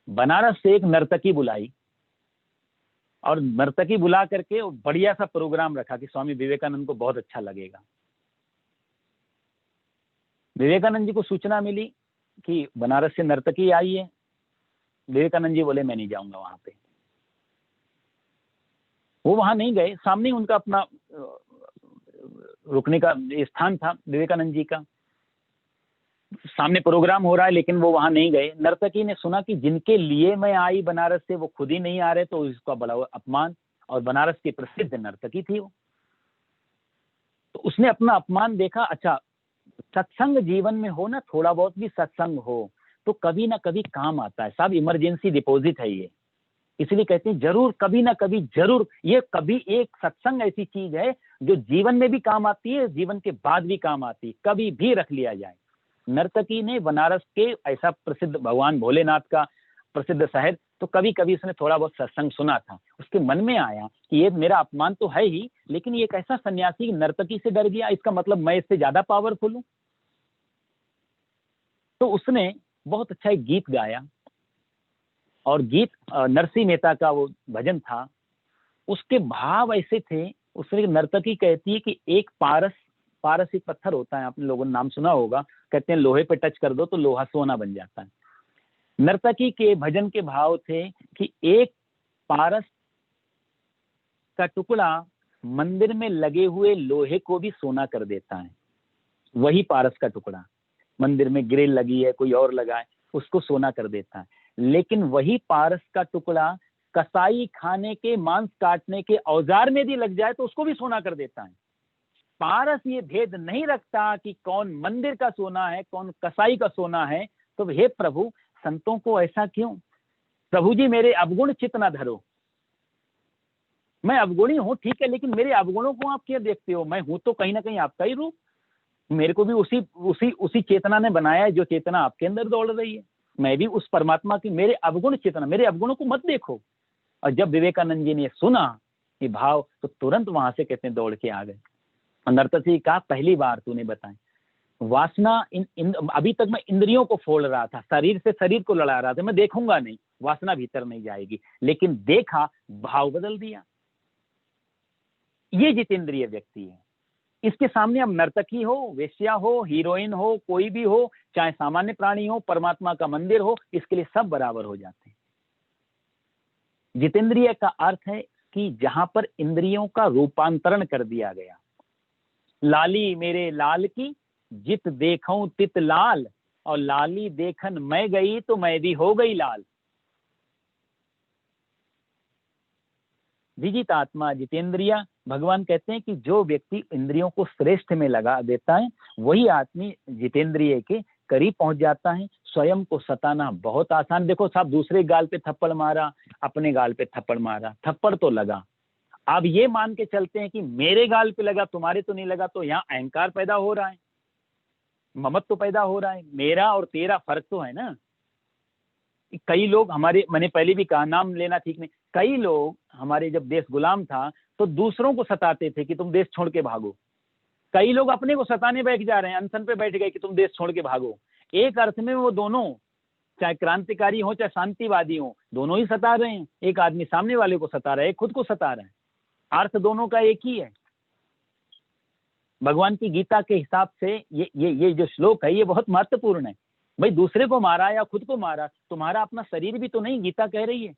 बनारस से एक नर्तकी बुलाई और नर्तकी बुला करके बढ़िया सा प्रोग्राम रखा कि स्वामी विवेकानंद को बहुत अच्छा लगेगा। विवेकानंद जी को सूचना मिली कि बनारस से नर्तकी आई है। विवेकानंद जी बोले मैं नहीं जाऊंगा वहां पे। वो वहां नहीं गए, सामने उनका अपना रुकने का स्थान था विवेकानंद जी का, सामने प्रोग्राम हो रहा है, लेकिन वो वहां नहीं गए। नर्तकी ने सुना कि जिनके लिए मैं आई बनारस से वो खुद ही नहीं आ रहे, तो इसका बड़ा अपमान, और बनारस की प्रसिद्ध नर्तकी थी वो, तो उसने अपना अपमान देखा। अच्छा, सत्संग जीवन में हो ना, थोड़ा बहुत भी सत्संग हो तो कभी ना कभी काम आता है साहब, इमरजेंसी डिपॉजिट है ये, इसलिए कहते हैं जरूर कभी ना कभी जरूर, ये कभी एक सत्संग ऐसी चीज है जो जीवन में भी काम आती है, जीवन के बाद भी काम आती है, कभी भी रख लिया जाए। नर्तकी ने बनारस के ऐसा प्रसिद्ध भगवान भोलेनाथ का प्रसिद्ध शहर, तो कभी कभी उसने थोड़ा बहुत सत्संग सुना था, उसके मन में आया कि ये मेरा अपमान तो है ही, लेकिन ये एक ऐसा सन्यासी नर्तकी से डर गया, इसका मतलब मैं इससे ज्यादा पावरफुल हूं। तो उसने बहुत अच्छा एक गीत गाया, और गीत नरसिंह मेहता का वो भजन था, उसके भाव ऐसे थे। उसने नर्तकी कहती है कि एक पारस, पारस एक पत्थर होता है, आपने लोगों ने नाम सुना होगा, कहते हैं लोहे पे टच कर दो तो लोहा सोना बन जाता है। नर्तकी के भजन के भाव थे कि एक पारस का टुकड़ा मंदिर में लगे हुए लोहे को भी सोना कर देता है। वही पारस का टुकड़ा, मंदिर में ग्रिल लगी है, कोई और लगा है, उसको सोना कर देता है। लेकिन वही पारस का टुकड़ा कसाई खाने के, मांस काटने के औजार में भी लग जाए तो उसको भी सोना कर देता है। पारस ये भेद नहीं रखता कि कौन मंदिर का सोना है, कौन कसाई का सोना है। तो हे प्रभु, संतों को ऐसा क्यों? प्रभु जी मेरे अवगुण चित्त न धरो, मैं अवगुणी हूं ठीक है, लेकिन मेरे अवगुणों को आप क्या देखते हो? मैं हूं तो कहीं ना कहीं आपका ही रूप, मेरे को भी उसी उसी उसी चेतना ने बनाया है जो चेतना आपके अंदर दौड़ रही है। मैं भी उस परमात्मा की, मेरे अवगुण चेतना, मेरे अवगुणों को मत देखो। और जब विवेकानंद जी ने सुना कि भाव, तो तुरंत वहां से कहते हैं दौड़ के आ गए। नर्तकी का पहली बार तूने बताया वासना, अभी तक मैं इंद्रियों को फोड़ रहा था, शरीर से शरीर को लड़ा रहा था, मैं देखूंगा नहीं, वासना भीतर नहीं जाएगी, लेकिन देखा, भाव बदल दिया। ये जितेंद्रिय व्यक्ति है। इसके सामने अब नर्तकी हो, वेश्या हो, हीरोइन हो, कोई भी हो, चाहे सामान्य प्राणी हो, परमात्मा का मंदिर हो, इसके लिए सब बराबर हो जाते हैं। जितेंद्रिय का अर्थ है कि जहां पर इंद्रियों का रूपांतरण कर दिया गया। लाली मेरे लाल की, जित देखूं तित लाल, और लाली देखन मैं गई तो मैं भी हो गई लाल। विजित आत्मा जितेंद्रिय, भगवान कहते हैं कि जो व्यक्ति इंद्रियों को श्रेष्ठ में लगा देता है, वही आदमी जितेंद्रिय के करीब पहुंच जाता है। स्वयं को सताना बहुत आसान। देखो साहब, दूसरे गाल पे थप्पड़ मारा, अपने गाल पे थप्पड़ मारा, थप्पड़ तो लगा। अब ये मान के चलते हैं कि मेरे गाल पे लगा, तुम्हारे तो नहीं लगा, तो यहाँ अहंकार पैदा हो रहा है, ममत्व तो पैदा हो रहा है। मेरा और तेरा फर्क तो है ना। कई लोग हमारे, मैंने पहले भी कहा, नाम लेना ठीक नहीं, कई लोग हमारे जब देश गुलाम था तो दूसरों को सताते थे कि तुम देश छोड़ के भागो। कई लोग अपने को सताने बैठ जा रहे हैं, अनशन पे बैठ गए कि तुम देश छोड़ के भागो। एक अर्थ में वो दोनों, चाहे क्रांतिकारी हो चाहे शांतिवादी हो, दोनों ही सता रहे हैं। एक आदमी सामने वाले को सता रहा है, खुद को सता रहा है, अर्थ दोनों का एक ही है। भगवान की गीता के हिसाब से ये जो श्लोक है ये बहुत महत्वपूर्ण है। भाई, दूसरे को मारा या खुद को मारा, तुम्हारा अपना शरीर भी तो नहीं, गीता कह रही है।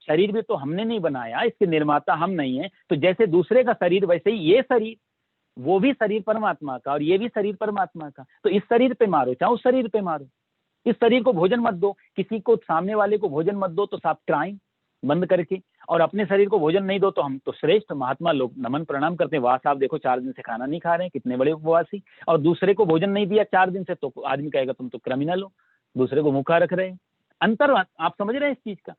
शरीर भी तो हमने नहीं बनाया, इसके निर्माता हम नहीं है। तो जैसे दूसरे का शरीर, वैसे ही ये शरीर, वो भी शरीर परमात्मा का और ये भी शरीर परमात्मा का। तो इस शरीर पे मारो चाहे उस शरीर पे मारो, इस शरीर को भोजन मत दो, किसी को, सामने वाले को भोजन मत दो तो साफ क्राइम बंद करके, और अपने शरीर को भोजन नहीं दो तो हम तो श्रेष्ठ महात्मा लोग नमन प्रणाम करते हैं, वाह साहब देखो 4 दिन से खाना नहीं खा रहे हैं, कितने बड़े उपवासी। और दूसरे को भोजन नहीं दिया 4 दिन से तो आदमी कहेगा तुम तो क्रिमिनल हो, दूसरे को भूखा रख रहे हैं। अंतर आप समझ रहे हैं इस चीज का?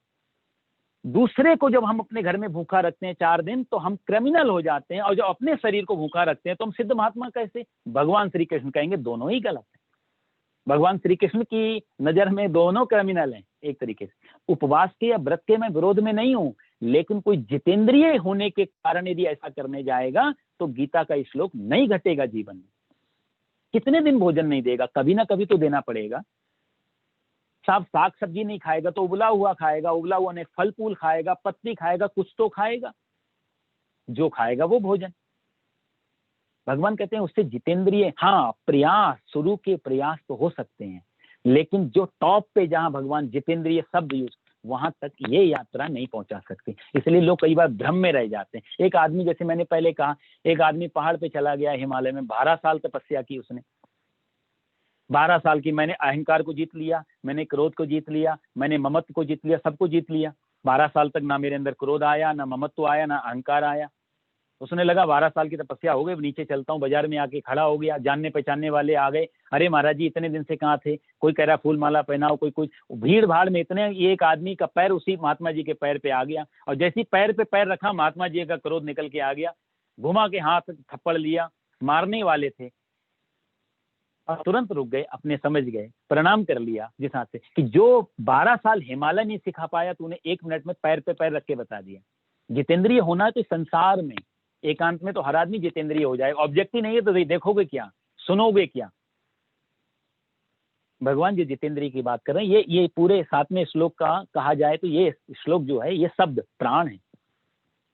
दूसरे को जब हम अपने घर में भूखा रखते हैं 4 दिन तो हम क्रिमिनल हो जाते हैं, और जब अपने शरीर को भूखा रखते हैं तो हम सिद्ध महात्मा कैसे? भगवान श्री कृष्ण कहेंगे दोनों ही गलत है। भगवान श्री कृष्ण की नजर में दोनों क्रिमिनल हैं एक तरीके से। उपवास के या व्रत के मैं विरोध में नहीं हूं, लेकिन कोई जितेंद्रिय होने के कारण यदि ऐसा करने जाएगा तो गीता का श्लोक नहीं घटेगा जीवन में। कितने दिन भोजन नहीं देगा, कभी ना कभी तो देना पड़ेगा। साफ साग सब्जी नहीं खाएगा तो उबला हुआ खाएगा, उबला हुआ नहीं फल फूल खाएगा, पत्ती खाएगा, कुछ तो खाएगा, जो खाएगा वो भोजन। भगवान कहते हैं उससे जितेंद्रिय, हाँ प्रयास, शुरू के प्रयास तो हो सकते हैं, लेकिन जो टॉप पे जहां भगवान जितेंद्रिय शब्द यूज, वहां तक ये यात्रा नहीं पहुंचा सकती। इसलिए लोग कई बार भ्रम में रह जाते हैं। एक आदमी, जैसे मैंने पहले कहा, एक आदमी पहाड़ पे चला गया हिमालय में, 12 साल तपस्या की उसने, 12 साल की। मैंने अहंकार को जीत लिया, मैंने क्रोध को जीत लिया, मैंने ममत्व को जीत लिया, सबको जीत लिया। 12 साल तक ना मेरे अंदर क्रोध आया, ना ममत्व आया, ना अहंकार आया। उसने लगा 12 साल की तपस्या हो गई, नीचे चलता हूँ। बाजार में आके खड़ा हो गया, जानने पहचानने वाले आ गए, अरे महाराज जी इतने दिन से कहाँ थे? कोई कह रहा फूल माला पहनाओ, कोई कुछ। भीड़ भाड़ में इतने, एक आदमी का पैर उसी महात्मा जी के पैर पे आ गया, और जैसे ही पैर पे पैर रखा, महात्मा जी का क्रोध निकल के आ गया, घुमा के हाथ थप्पड़ लिया। मारने वाले थे और तुरंत रुक गए, अपने समझ गए, प्रणाम कर लिया जिस हाथ से, कि जो 12 साल हिमालय नहीं सिखा पाया, तूने 1 मिनट में पैर पे पैर रख के बता दिया। जितेंद्रिय होना है तो संसार में, एकांत में तो हर आदमी जितेंद्रिय हो जाएगा। ऑब्जेक्ट ही नहीं है तो देखोगे क्या, सुनोगे क्या? भगवान जो जितेंद्रिय की बात कर रहे हैं, ये पूरे 7वें श्लोक का कहा जाए तो ये श्लोक जो है, ये शब्द प्राण है।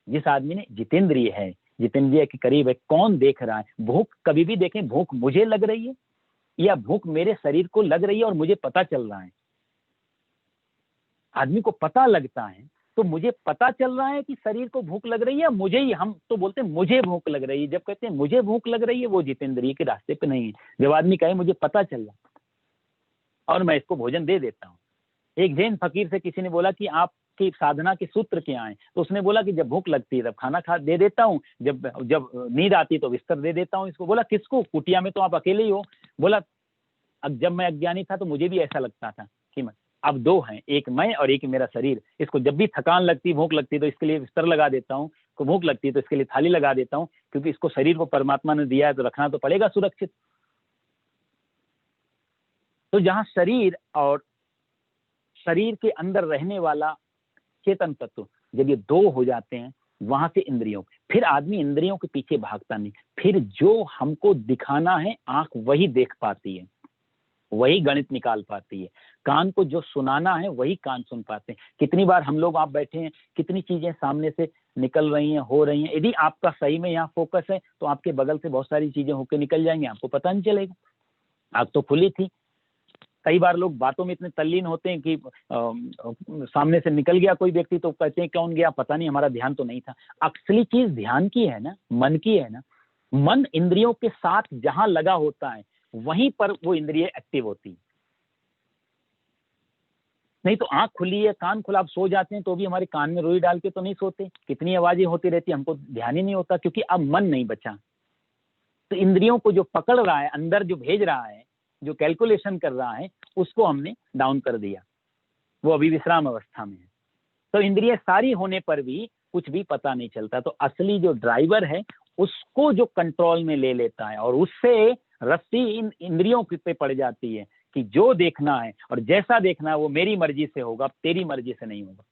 जिस आदमी ने जितेंद्रिय है, जितेंद्रिय के करीब है, कौन देख रहा है? भूख कभी भी देखें, भूख मुझे लग रही है या भूख मेरे शरीर को लग रही है और मुझे पता चल रहा है। आदमी को पता लगता है तो मुझे पता चल रहा है कि शरीर को भूख लग रही है, मुझे ही, हम तो बोलते हैं मुझे भूख लग रही है। जब कहते हैं मुझे भूख लग रही है, वो जितेंद्रिय के रास्ते पे नहीं है। जब आदमी कहे मुझे पता चल रहा और मैं इसको भोजन दे देता हूँ। एक जैन फकीर से किसी ने बोला कि आपकी साधना के सूत्र क्या है? तो उसने बोला कि जब भूख लगती है तब खाना खा दे देता हूँ, जब नींद आती है तो बिस्तर दे देता हूँ इसको। बोला किसको? कुटिया में तो आप अकेले ही हो। बोला अब जब मैं अज्ञानी था तो मुझे भी ऐसा लगता था कि मैं, अब 2 हैं, एक मैं और एक मेरा शरीर। इसको जब भी थकान लगती, भूख लगती तो इसके लिए बिस्तर लगा देता हूँ, को भूख लगती है तो इसके लिए थाली लगा देता हूँ, क्योंकि इसको शरीर को परमात्मा ने दिया है तो रखना तो पड़ेगा सुरक्षित। तो जहां शरीर और शरीर के अंदर रहने वाला चेतन तत्व, जब ये 2 हो जाते हैं, वहां से इंद्रियों, फिर आदमी इंद्रियों के पीछे भागता नहीं। फिर जो हमको दिखाना है आंख वही देख पाती है, वही गणित निकाल पाती है। कान को जो सुनाना है वही कान सुन पाते हैं। कितनी बार हम लोग, आप बैठे हैं, कितनी चीजें सामने से निकल रही हैं, हो रही हैं। यदि आपका सही में यहाँ फोकस है तो आपके बगल से बहुत सारी चीजें होकर निकल जाएंगी, आपको पता नहीं चलेगा। आग तो खुली थी। कई बार लोग बातों में इतने तल्लीन होते हैं कि सामने से निकल गया कोई व्यक्ति तो कहते हैं कौन गया, पता नहीं, हमारा ध्यान तो नहीं था। असली चीज ध्यान की है ना, मन की है ना। मन इंद्रियों के साथ जहां लगा होता है वहीं पर वो इंद्रिय एक्टिव होती है। नहीं तो आंख खुली है, कान खुला, आप सो जाते हैं तो भी हमारे कान में रुई डाल के तो नहीं सोते, कितनी आवाजें होती रहती, हमको ध्यान ही नहीं होता, क्योंकि अब मन नहीं बचा। तो इंद्रियों को जो पकड़ रहा है, अंदर जो भेज रहा है, जो कैलकुलेशन कर रहा है, उसको हमने डाउन कर दिया, वो अभी विश्राम अवस्था में है। तो इंद्रिय सारी होने पर भी कुछ भी पता नहीं चलता। तो असली जो ड्राइवर है उसको जो कंट्रोल में ले लेता है, और उससे रस्सी इन इंद्रियों पे पड़ जाती है कि जो देखना है और जैसा देखना है वो मेरी मर्जी से होगा, तेरी मर्जी से नहीं होगा।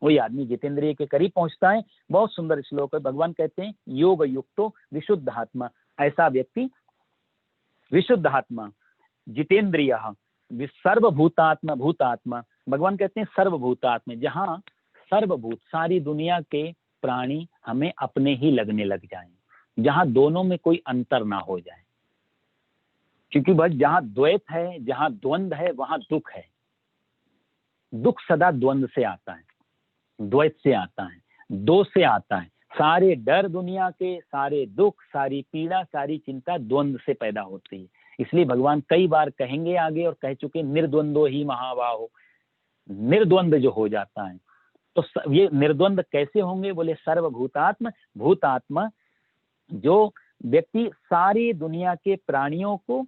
वही आदमी जितेंद्रिय के करीब पहुंचता है। बहुत सुंदर श्लोक है, भगवान कहते हैं योग युक्तो विशुद्ध आत्मा, ऐसा व्यक्ति विशुद्ध आत्मा, जितेंद्रिय, सर्वभूतात्मा, भूतात्मा। भगवान कहते हैं सर्वभूतात्मा, जहां सर्वभूत, सारी दुनिया के प्राणी हमें अपने ही लगने लग जाएं, जहां दोनों में कोई अंतर ना हो जाए। क्योंकि बस जहां द्वैत है, जहां द्वंद्व है, वहां दुख है। दुख सदा द्वंद्व से आता है, द्वैत से आता है, दो से आता है। सारे डर दुनिया के, सारे दुख, सारी पीड़ा, सारी चिंता द्वंद्व से पैदा होती है। इसलिए भगवान कई बार कहेंगे आगे, और कह चुके, निर्द्वंद्व ही महाबाहो। निर्द्वंद्व जो हो जाता है, तो ये निर्द्वंद्व कैसे होंगे? बोले सर्वभूतात्म, भूतात्मा, जो व्यक्ति सारी दुनिया के प्राणियों को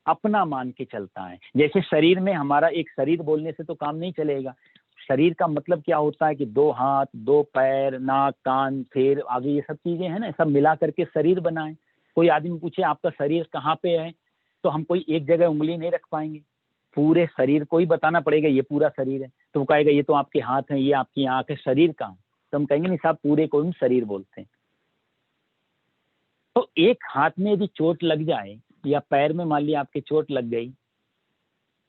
अपना मान के चलता है। जैसे शरीर में, हमारा एक शरीर बोलने से तो काम नहीं चलेगा। शरीर का मतलब क्या होता है कि 2 हाथ, 2 पैर, नाक, कान, फेर, आगे, ये सब चीजें हैं ना, सब मिला करके शरीर बनाए। कोई आदमी पूछे आपका शरीर कहाँ पे है, तो हम कोई एक जगह उंगली नहीं रख पाएंगे, पूरे शरीर को ही बताना पड़ेगा ये पूरा शरीर है, तो वो कहेगा ये तो आपके हाथ है, ये आपकी आंख है, शरीर कहाँ? तो हम कहेंगे नहीं साहब, पूरे को हम शरीर बोलते हैं। तो एक हाथ में यदि चोट लग जाए या पैर में मान लिया आपके चोट लग गई,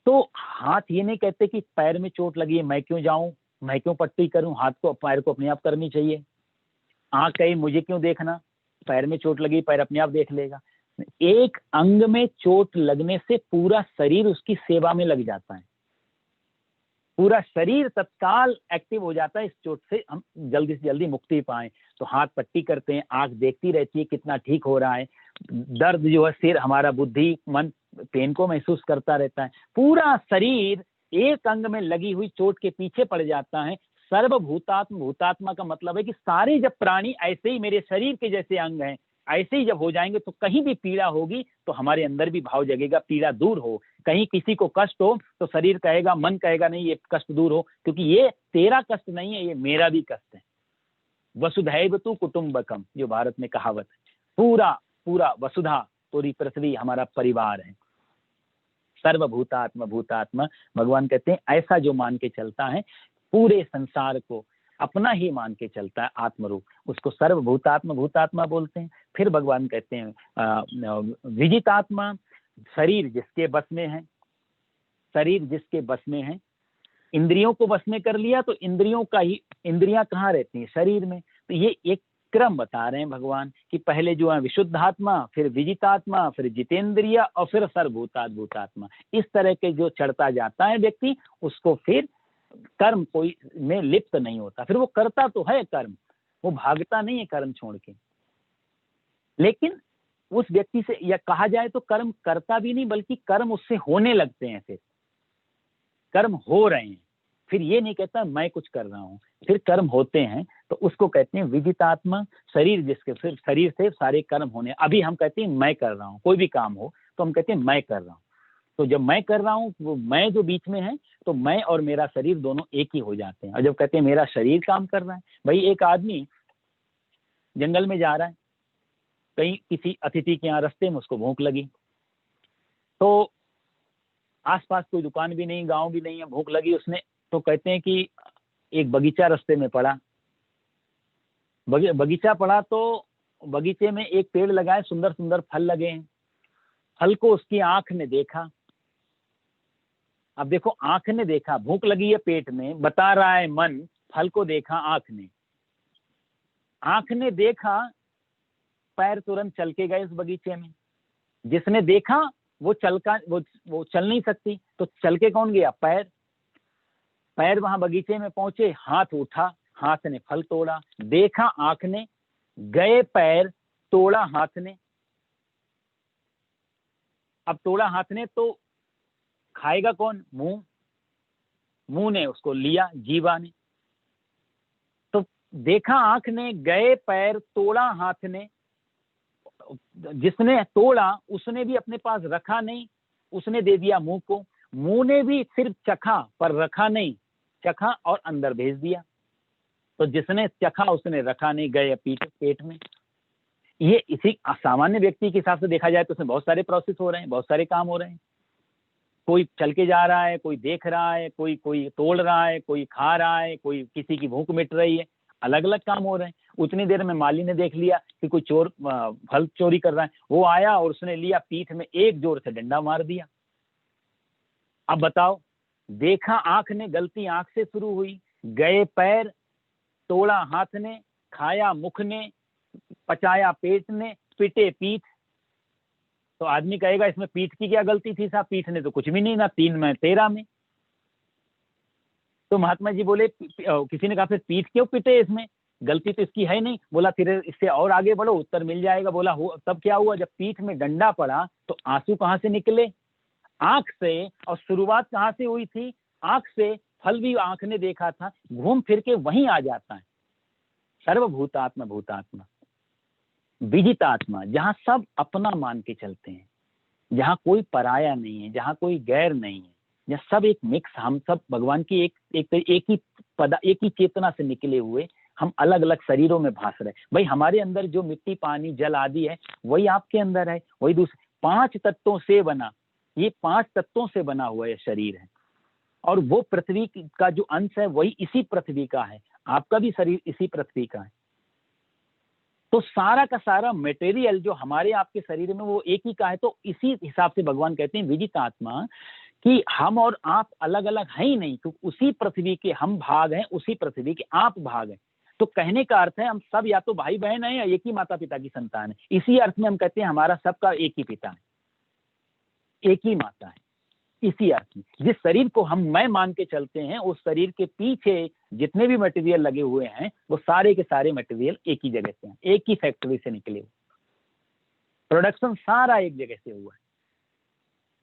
तो हाथ ये नहीं कहते कि पैर में चोट लगी है मैं क्यों जाऊं, मैं क्यों पट्टी करूं, हाथ को पैर को अपने आप करनी चाहिए। आंख कहे मुझे क्यों देखना, पैर में चोट लगी पैर अपने आप देख लेगा। एक अंग में चोट लगने से पूरा शरीर उसकी सेवा में लग जाता है, पूरा शरीर तत्काल एक्टिव हो जाता है इस चोट से हम जल्दी से जल्दी मुक्ति पाएं। तो हाथ पट्टी करते हैं, आंख देखती रहती है कितना ठीक हो रहा है, दर्द जो है सिर हमारा बुद्धि मन पेन को महसूस करता रहता है, पूरा शरीर एक अंग में लगी हुई चोट के पीछे पड़ जाता है। सर्वभूतात्म, भूतात्मा का मतलब है कि सारे जब प्राणी ऐसे ही मेरे शरीर के जैसे अंग हैं, ऐसे ही जब हो जाएंगे तो कहीं भी पीड़ा होगी तो हमारे अंदर भी भाव जगेगा पीड़ा दूर हो। कहीं किसी को कष्ट हो तो शरीर कहेगा, मन कहेगा नहीं ये कष्ट दूर हो, क्योंकि ये तेरा कष्ट नहीं है, ये मेरा भी कष्ट है। वसुधैव तु कुटुंबकम, जो भारत में कहावत है, पूरा पूरा वसुधा पूरी पृथ्वी हमारा परिवार है। सर्वभूतात्म भूतात्मा, भगवान कहते हैं ऐसा जो मान के चलता है पूरे संसार को अपना ही मान के चलता है आत्मरूप, उसको सर्वभूतात्म भूतात्मा बोलते हैं। फिर भगवान कहते हैं विजितात्मा, शरीर जिसके बस में है, शरीर जिसके बस में है, इंद्रियों को बस में कर लिया तो इंद्रियों का ही, इंद्रियां कहाँ रहती हैं? शरीर में। तो ये एक क्रम बता रहे हैं भगवान कि पहले जो है विशुद्धात्मा, फिर विजितात्मा, फिर जितेंद्रिय और फिर सर्वभूतात् भूतात्मा। इस तरह के जो चढ़ता जाता है व्यक्ति, उसको फिर कर्म कोई में लिप्त नहीं होता, फिर वो करता तो है कर्म, वो भागता नहीं है कर्म छोड़ के, लेकिन उस व्यक्ति से या कहा जाए तो कर्म करता भी नहीं, बल्कि कर्म उससे होने लगते हैं, फिर कर्म हो रहे हैं, फिर ये नहीं कहता मैं कुछ कर रहा हूं, फिर कर्म होते हैं, तो उसको कहते हैं विजितात्मा। शरीर जिसके, फिर शरीर से सारे कर्म होने, अभी हम कहते हैं मैं कर रहा हूं, कोई भी काम हो तो हम कहते हैं मैं कर रहा हूं, तो जब मैं कर रहा हूं वो मैं जो बीच में है, तो मैं और मेरा शरीर दोनों एक ही हो जाते हैं। और जब कहते हैं मेरा शरीर काम कर रहा है, भाई एक आदमी जंगल में जा रहा है, कहीं किसी अतिथि के यहाँ रास्ते में उसको भूख लगी, तो आसपास कोई दुकान भी नहीं, गांव भी नहीं है, भूख लगी उसने, तो कहते हैं कि एक बगीचा रास्ते में पड़ा, बगीचा पड़ा, तो बगीचे में एक पेड़ लगा है, सुंदर सुंदर फल लगे हैं, फल को उसकी आंख ने देखा। अब देखो, आंख ने देखा, भूख लगी है पेट में, बता रहा है मन, फल को देखा आंख ने, आंख ने देखा, पैर तुरंत चल के गए उस बगीचे में। जिसने देखा वो वो चल नहीं सकती, तो चल के कौन गया? पैर। पैर वहां बगीचे में पहुंचे, हाथ उठा, हाथ ने फल तोड़ा, देखा आंख ने, गए पैर, तोड़ा हाथ ने। अब तोड़ा हाथ ने तो खाएगा कौन? मुंह। मुंह ने उसको लिया, जीवा ने। तो देखा आंख ने, गए पैर, तोड़ा हाथ ने। जिसने तोड़ा उसने भी अपने पास रखा नहीं, उसने दे दिया मुंह को। मुंह ने भी सिर्फ चखा पर रखा नहीं, चखा और अंदर भेज दिया। तो जिसने चखा उसने रखा नहीं, गए पेट में। ये इसी सामान्य व्यक्ति के हिसाब से देखा जाए तो उसमें बहुत सारे प्रोसेस हो रहे हैं, बहुत सारे काम हो रहे हैं। कोई चल के जा रहा है, कोई देख रहा है, कोई कोई तोड़ रहा है, कोई खा रहा है, कोई किसी की भूख मिट रही है, अलग अलग काम हो रहे हैं। उतनी देर में माली ने देख लिया कि कोई चोर फल चोरी कर रहा है, वो आया और उसने लिया, पीठ में एक जोर से डंडा मार दिया। अब बताओ, देखा आंख ने, गलती आंख से शुरू हुई, गए पैर, तोड़ा हाथ ने, खाया मुख ने, पचाया पेट ने, पिटे पीठ। तो आदमी कहेगा इसमें पीठ की क्या गलती थी साहब, पीठ ने तो कुछ भी नहीं, ना 3 में 13 में। तो महात्मा जी बोले, किसी ने कहा फिर पीठ क्यों पिटे, इसमें गलती तो इसकी है नहीं। बोला फिर इससे और आगे बढ़ो, उत्तर मिल जाएगा। बोला हो, तब क्या हुआ, जब पीठ में डंडा पड़ा तो आंसू कहां से निकले? आंख से। और शुरुआत कहां से हुई थी? आंख से। फल भी आंख ने देखा था, घूम फिर के वहीं आ जाता है। सर्वभूतात्मा भूतात्मा, विजितात्मा, जहां सब अपना मान के चलते हैं, जहां कोई पराया नहीं है, जहां कोई गैर नहीं है, जहां सब एक मिक्स, हम सब भगवान की एक ही चेतना से निकले हुए, हम अलग अलग शरीरों में भास रहे। भाई हमारे अंदर जो मिट्टी पानी जल आदि है वही आपके अंदर है, वही दूसरे 5 तत्वों से बना। ये 5 तत्वों से बना हुआ ये शरीर है, और वो पृथ्वी का जो अंश है वही इसी पृथ्वी का है, आपका भी शरीर इसी पृथ्वी का है। तो सारा का सारा मटेरियल जो हमारे आपके शरीर में वो एक ही का है। तो इसी हिसाब से भगवान कहते हैं विजित आत्मा कि हम और आप अलग अलग हैं ही नहीं, क्योंकि उसी पृथ्वी के हम भाग हैं, उसी पृथ्वी के आप भाग हैं। तो कहने का अर्थ है हम सब या तो भाई बहन है या एक ही माता पिता की संतान है। इसी अर्थ में हम कहते हैं हमारा सबका एक ही पिता है, एक ही माता है। इसी अर्थ में जिस शरीर को हम मैं मान के चलते हैं, उस शरीर के पीछे जितने भी मटेरियल लगे हुए हैं वो सारे के सारे मटेरियल एक ही जगह से हैं, एक ही फैक्ट्री से निकले हुए, प्रोडक्शन सारा एक जगह से हुआ है।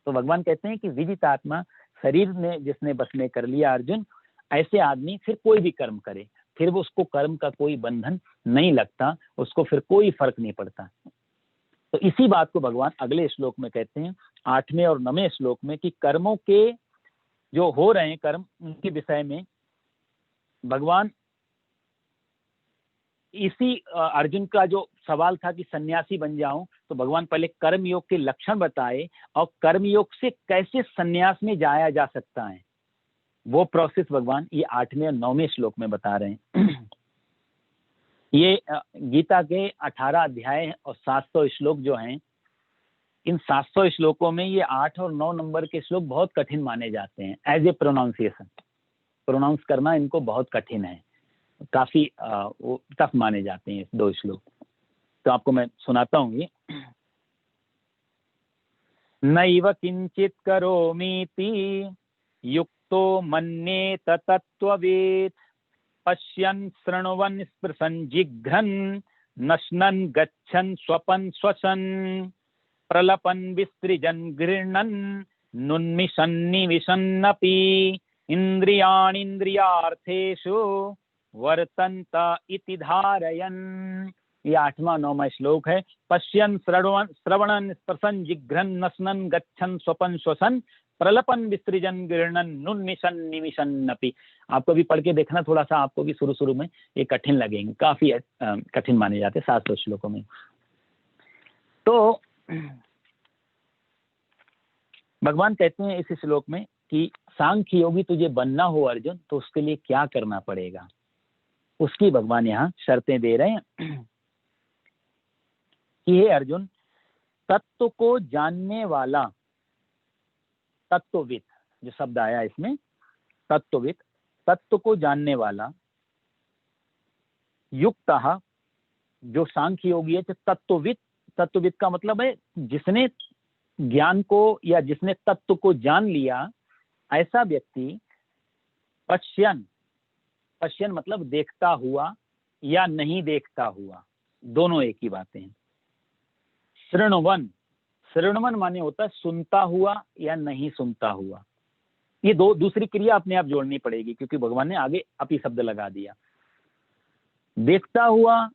तो भगवान कहते हैं कि विजित आत्मा, शरीर ने जिसने बस में कर लिया अर्जुन, ऐसे आदमी फिर कोई भी कर्म करे, फिर वो उसको कर्म का कोई बंधन नहीं लगता, उसको फिर कोई फर्क नहीं पड़ता। तो इसी बात को भगवान अगले श्लोक में कहते हैं, 8वें और 9वें श्लोक में, कि कर्मों के जो हो रहे हैं कर्म, उनके विषय में भगवान इसी अर्जुन का जो सवाल था कि सन्यासी बन जाऊं, तो भगवान पहले कर्म योग के लक्षण बताए और कर्म योग से कैसे सन्यास में जाया जा सकता है, वो प्रोसेस भगवान ये 8वें और 9वें श्लोक में बता रहे हैं। ये गीता के 18 अध्याय और 700 श्लोक जो हैं, इन 700 श्लोकों में ये 8 और 9 नंबर के श्लोक बहुत कठिन माने जाते हैं एज ए प्रोनाउंसिएशन। प्रोनाउंस करना इनको बहुत कठिन है, काफी वो टफ माने जाते हैं 2 श्लोक। तो आपको मैं सुनाता हूँ ये। नैव किंचित करोमीति युक्तो मन्येत तत्त्ववेत् पश्यन् शृण्वन् स्पृशन् जिघ्रन् नश्नन् गच्छन् स्वपन् श्वसन् प्रलपन् विसृजन् गृह्णन् नुन्मिषन् निविशन्नपि इन्द्रियाणीन्द्रियार्थेषु वर्तन्त इति धारयन्। ये 8वां 9वां श्लोक है। पश्यन् श्रवणन् स्पर्शन् जिघ्रन् नश्नन् गच्छन् स्वपन् श्वसन् प्रलपन विसृजन गृह्णन् नुन्मिषन् निमिषन्नपि। आपको भी पढ़ के देखना, थोड़ा सा आपको भी शुरू शुरू में ये कठिन लगेंगे, काफी कठिन माने जाते हैं 700 श्लोकों में। तो भगवान कहते हैं इस श्लोक में कि सांख्य योगी तुझे बनना हो अर्जुन, तो उसके लिए क्या करना पड़ेगा, उसकी भगवान यहाँ शर्तें दे रहे हैं कि हे अर्जुन, तत्व को जानने वाला, तत्वविद जो शब्द आया इसमें, तत्वविद, तत्व को जानने वाला, युक्तः जो सांख्य योगी है, तत्वविद, तत्वविद का मतलब है जिसने ज्ञान को या जिसने तत्व को जान लिया, ऐसा व्यक्ति पश्यन, पश्यन मतलब देखता हुआ या नहीं देखता हुआ, दोनों एक ही बातें हैं। शृण्वन, शृण्वन माने होता है सुनता हुआ या नहीं सुनता हुआ। ये दूसरी क्रिया अपने आप जोड़नी पड़ेगी क्योंकि भगवान ने आगे अपी शब्द लगा दिया। देखता हुआ,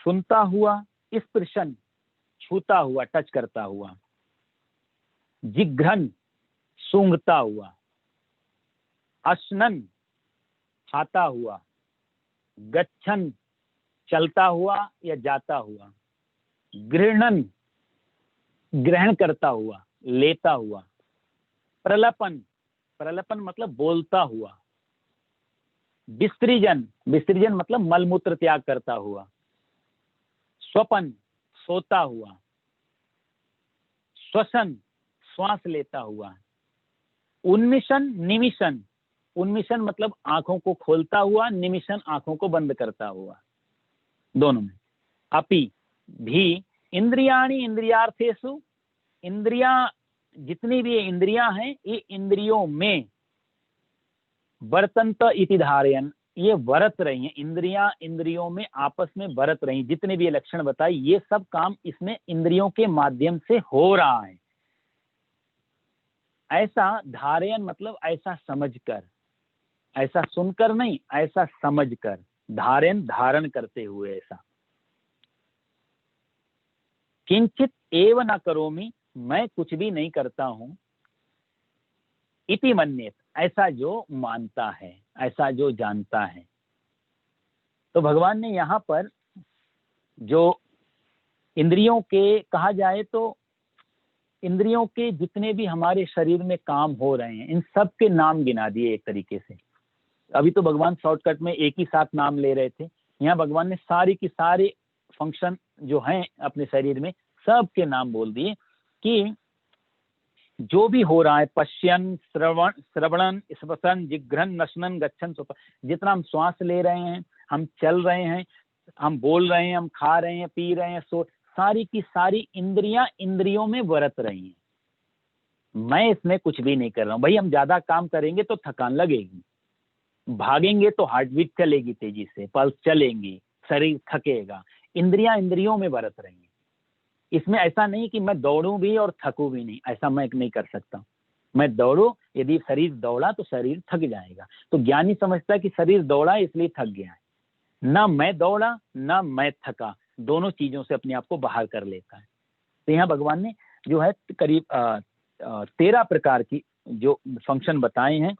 सुनता हुआ, स्पर्शन छूता हुआ, टच करता हुआ, जिघ्रन सूंघता हुआ, अश्नन खाता हुआ, गच्छन चलता हुआ या जाता हुआ, गृह्णन ग्रहण करता हुआ, लेता हुआ, प्रलपन, प्रलपन मतलब बोलता हुआ, विसृजन, विसर्जन मतलब मलमूत्र त्याग करता हुआ, स्वपन सोता हुआ, श्वसन श्वास लेता हुआ, उन्मिशन निमिशन, उन्मिशन मतलब आंखों को खोलता हुआ, निमिशन आंखों को बंद करता हुआ, दोनों में। अपि भी इंद्रियाणि इंद्रियार्थेषु, इंद्रियां जितनी भी इंद्रियां हैं ये इंद्रियों में, वर्तन्त इति धारयन्, ये बरत रही हैं, इंद्रियां इंद्रियों में आपस में बरत रही, जितने भी ये लक्षण बताए ये सब काम इसमें इंद्रियों के माध्यम से हो रहा है। ऐसा धारयन मतलब ऐसा समझकर, ऐसा सुनकर नहीं, ऐसा समझकर, धारयन धारण करते हुए ऐसा। किंचित एव न करोमि, मैं कुछ भी नहीं करता हूं, इति मन्येत, ऐसा जो मानता है, ऐसा जो जानता है। तो भगवान ने यहाँ पर जो इंद्रियों के कहा जाए तो इंद्रियों के जितने भी हमारे शरीर में काम हो रहे हैं, इन सब के नाम गिना दिए एक तरीके से। अभी तो भगवान शॉर्टकट में एक ही साथ नाम ले रहे थे, यहाँ भगवान ने सारी की सारी फंक्शन जो हैं अपने शरीर में सब के नाम बोल दिए कि जो भी हो रहा है, पश्यन, श्रवणन, स्पसन, जिघ्रन, नशनन, गच्छन, जितना हम श्वास ले रहे हैं, हम चल रहे हैं, हम बोल रहे हैं, हम खा रहे हैं, पी रहे हैं, सारी की सारी इंद्रियां इंद्रियों में बरत रही हैं। मैं इसमें कुछ भी नहीं कर रहा हूं भाई। हम ज्यादा काम करेंगे तो थकान लगेगी, भागेंगे तो हार्ट बीट चलेगी तेजी से, पल्स चलेंगी, शरीर थकेगा, इंद्रियां इंद्रियों में बरत रही हैं। इसमें ऐसा नहीं कि मैं दौड़ूं भी और थकूं भी नहीं, ऐसा मैं नहीं कर सकता। मैं दौड़ू, यदि शरीर दौड़ा तो शरीर थक जाएगा। तो ज्ञानी समझता है कि शरीर दौड़ा इसलिए थक गया है, ना मैं दौड़ा ना मैं थका, दोनों चीजों से अपने आप को बाहर कर लेता है। तो यहाँ भगवान ने जो है करीब 13 प्रकार की जो फंक्शन बताए हैं,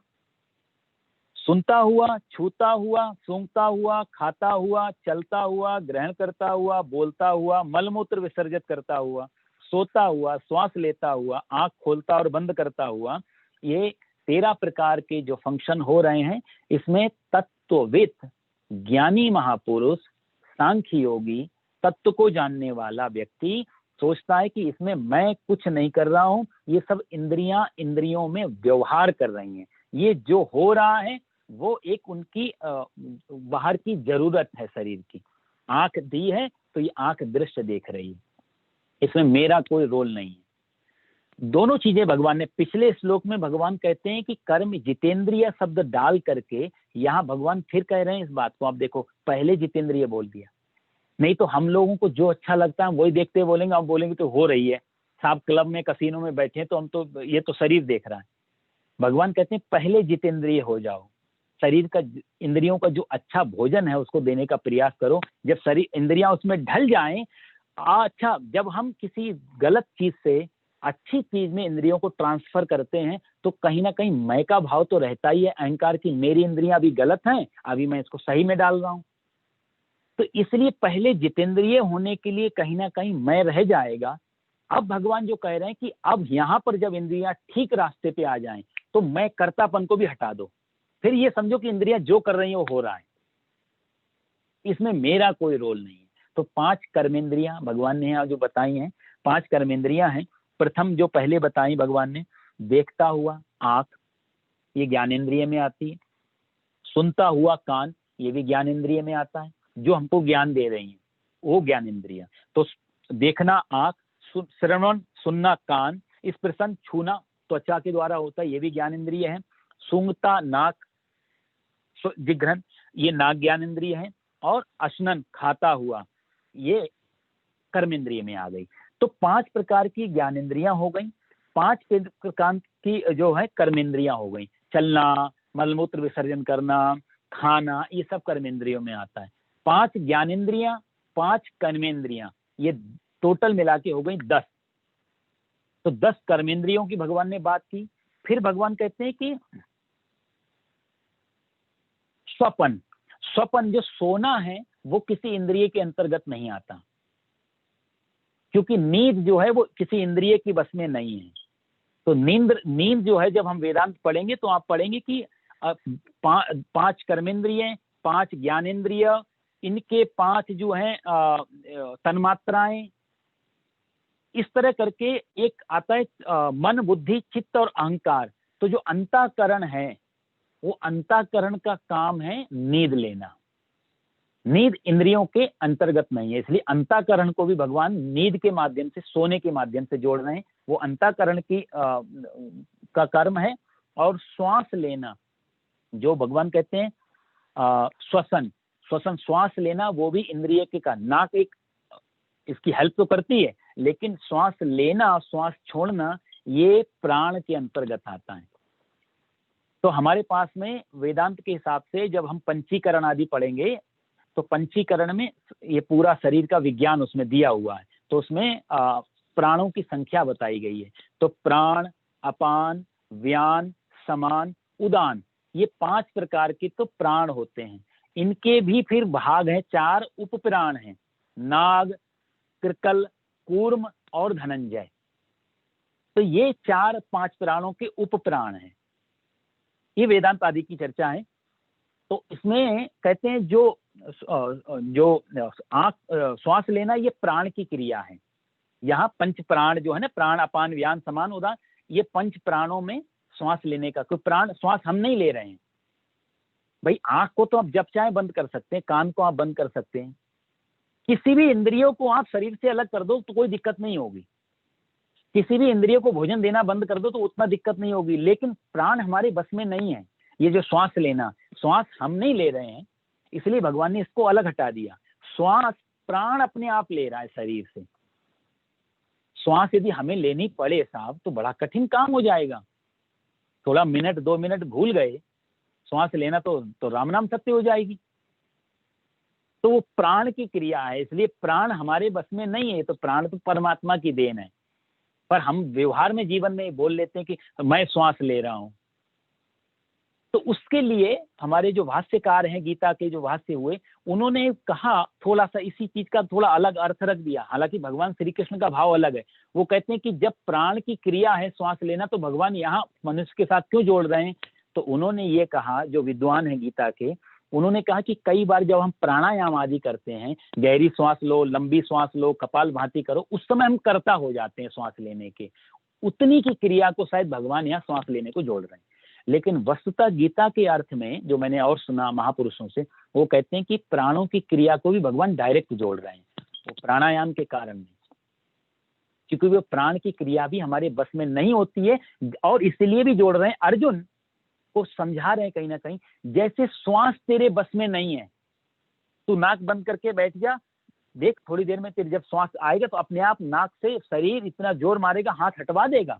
सुनता हुआ, छूता हुआ, सूंघता हुआ, खाता हुआ, चलता हुआ, ग्रहण करता हुआ, बोलता हुआ, मलमूत्र विसर्जित करता हुआ, सोता हुआ, श्वास लेता हुआ, आंख खोलता और बंद करता हुआ, ये 13 प्रकार के जो फंक्शन हो रहे हैं, इसमें तत्वविद, ज्ञानी महापुरुष, सांख्य योगी, तत्व को जानने वाला व्यक्ति सोचता है कि इसमें मैं कुछ नहीं कर रहा हूं, ये सब इंद्रियां इंद्रियों में व्यवहार कर रही हैं। ये जो हो रहा है वो एक उनकी बाहर की जरूरत है शरीर की। आंख दी है तो ये आंख दृश्य देख रही है, इसमें मेरा कोई रोल नहीं है। दोनों चीजें भगवान ने पिछले श्लोक में भगवान कहते हैं कि कर्म जितेंद्रिय शब्द डाल करके यहाँ भगवान फिर कह रहे हैं इस बात को। आप देखो, पहले जितेंद्रिय बोल दिया, नहीं तो हम लोगों को जो अच्छा लगता है वही देखते बोलेंगे। हम बोलेंगे तो हो रही है, साहब क्लब में कसीनो में बैठे हैं तो हम तो ये तो शरीर देख रहा है। भगवान कहते हैं पहले जितेंद्रिय हो जाओ, शरीर का, इंद्रियों का जो अच्छा भोजन है उसको देने का प्रयास करो। जब शरीर इंद्रियां उसमें ढल जाएं, अच्छा, जब हम किसी गलत चीज से अच्छी चीज में इंद्रियों को ट्रांसफर करते हैं तो कहीं ना कहीं मैं का भाव तो रहता ही है, अहंकार की, मेरी इंद्रियां अभी गलत हैं, अभी मैं इसको सही में डाल रहा हूं। तो इसलिए पहले जितेंद्रिय होने के लिए कहीं ना कहीं मैं रह जाएगा। अब भगवान जो कह रहे हैं कि अब यहां पर जब इंद्रियां ठीक रास्ते पे आ जाएं तो मैं कर्तापन को भी हटा दो, फिर ये समझो कि इंद्रियां जो कर रही है वो हो रहा है, इसमें मेरा कोई रोल नहीं है। तो 5 कर्मेंद्रियां भगवान ने यहाँ जो बताई हैं, 5 कर्मेंद्रियां हैं। प्रथम जो पहले बताई भगवान ने, देखता हुआ आंख, ये ज्ञानेंद्रिय में आती है। सुनता हुआ कान, ये भी ज्ञानेंद्रिय में आता है, जो हमको ज्ञान दे रही है वो ज्ञानेंद्रिय। तो देखना आंख, श्रवण सुनना कान, स्पर्शन छूना त्वचा के द्वारा होता है, ये भी ज्ञानेंद्रिय है। सूंघता नाक, जिघ्रन, ये नाक ज्ञानेंद्रिय है। और अश्नन खाता हुआ, ये कर्मेंद्रिय में आ गई। तो 5 प्रकार की ज्ञानेंद्रियां हो गई, 5 प्रकार की जो है कर्मेंद्रियां हो गई। चलना, मलमूत्र विसर्जन करना, खाना, ये सब कर्मेंद्रियों में आता है। 5 ज्ञानेंद्रियां, 5 कर्मेंद्रियां, ये टोटल मिला के हो गई 10। तो 10 कर्मेंद्रियों की भगवान ने बात की। फिर भगवान कहते हैं कि स्वपन, स्वपन जो सोना है वो किसी इंद्रिय के अंतर्गत नहीं आता, क्योंककि नींद जो है वो किसी इंद्रिय की बस में नहीं है। तो नींद जो है, जब हम वेदांत पढ़ेंगे तो आप पढ़ेंगे कि 5 कर्मेंद्रिय, 5 ज्ञानेंद्रिय, इनके 5 जो हैं तन्मात्राएं, इस तरह करके एक आता है मन, बुद्धि, चित्त और अहंकार। तो जो अंतःकरण है वो अंतःकरण का काम है नींद लेना, नींद इंद्रियों के अंतर्गत नहीं है। इसलिए अंतःकरण को भी भगवान नींद के माध्यम से, सोने के माध्यम से जोड़ रहे हैं, वो अंतःकरण की का कर्म है। और श्वास लेना, जो भगवान कहते हैं श्वसन, श्वसन श्वास लेना, वो भी इंद्रिय के का, नाक एक इसकी हेल्प तो करती है, लेकिन श्वास लेना, श्वास छोड़ना, ये प्राण के अंतर्गत आता है। तो हमारे पास में वेदांत के हिसाब से जब हम पंचीकरण आदि पढ़ेंगे तो पंचीकरण में ये पूरा शरीर का विज्ञान उसमें दिया हुआ है। तो उसमें प्राणों की संख्या बताई गई है। तो प्राण, अपान, व्यान, समान, उदान, ये 5 प्रकार के तो प्राण होते हैं। इनके भी फिर भाग हैं, 4 उप प्राण हैं, नाग, कृकल, कूर्म और धनंजय। तो ये 4-5 प्राणों के उप प्राण हैं। ये वेदांत आदि की चर्चा है। तो इसमें कहते हैं जो श्वास लेना ये प्राण की क्रिया है। यहाँ पंच प्राण जो है ना, प्राण अपान व्यान समान उदान, ये पंच प्राणों में श्वास लेने का, कोई प्राण श्वास हम नहीं ले रहे हैं भाई। आंख को तो आप जब चाहे बंद कर सकते हैं, कान को आप बंद कर सकते हैं, किसी भी इंद्रियों को आप शरीर से अलग कर दो तो कोई दिक्कत नहीं होगी। किसी भी इंद्रियों को भोजन देना बंद कर दो तो उतना दिक्कत नहीं होगी। लेकिन प्राण हमारे बस में नहीं है। ये जो श्वास लेना, श्वास हम नहीं ले रहे हैं, इसलिए भगवान ने इसको अलग हटा दिया। श्वास प्राण अपने आप ले रहा है शरीर से। श्वास यदि हमें लेनी पड़े साहब तो बड़ा कठिन काम हो जाएगा। थोड़ा मिनट 2 मिनट भूल गए श्वास लेना तो राम नाम सत्य हो जाएगी। तो वो प्राण की क्रिया है, इसलिए प्राण हमारे बस में नहीं है। तो प्राण तो परमात्मा की देन है, पर हम व्यवहार में जीवन में बोल लेते हैं कि मैं श्वास ले रहा हूं। तो उसके लिए हमारे जो भाष्यकार हैं, गीता के जो भाष्य हुए, उन्होंने कहा थोड़ा सा इसी चीज का थोड़ा अलग अर्थ रख दिया। हालांकि भगवान श्री कृष्ण का भाव अलग है। वो कहते हैं कि जब प्राण की क्रिया है श्वास लेना, तो भगवान यहाँ मनुष्य के साथ क्यों जोड़ रहे हैं। तो उन्होंने ये कहा, जो विद्वान है गीता के, उन्होंने कहा कि कई बार जब हम प्राणायाम आदि करते हैं, गहरी श्वास लो, लंबी श्वास लो, कपाल भाती करो, उस समय हम कर्ता हो जाते हैं श्वास लेने के। उतनी की क्रिया को शायद भगवान यहाँ श्वास लेने को जोड़ रहे हैं। लेकिन वस्तुतः गीता के अर्थ में जो मैंने और सुना महापुरुषों से, वो कहते हैं कि प्राणों की क्रिया को भी भगवान डायरेक्ट जोड़ रहे हैं, वो प्राणायाम के कारण नहीं, क्योंकि वो प्राण की क्रिया भी हमारे बस में नहीं होती है। और इसलिए भी जोड़ रहे हैं, अर्जुन को समझा रहे हैं कहीं ना कहीं, जैसे श्वास तेरे बस में नहीं है, तू नाक बंद करके बैठ जा, देख थोड़ी देर में तेरे जब श्वास आएगा तो अपने आप नाक से शरीर इतना जोर मारेगा, हाथ हटवा देगा।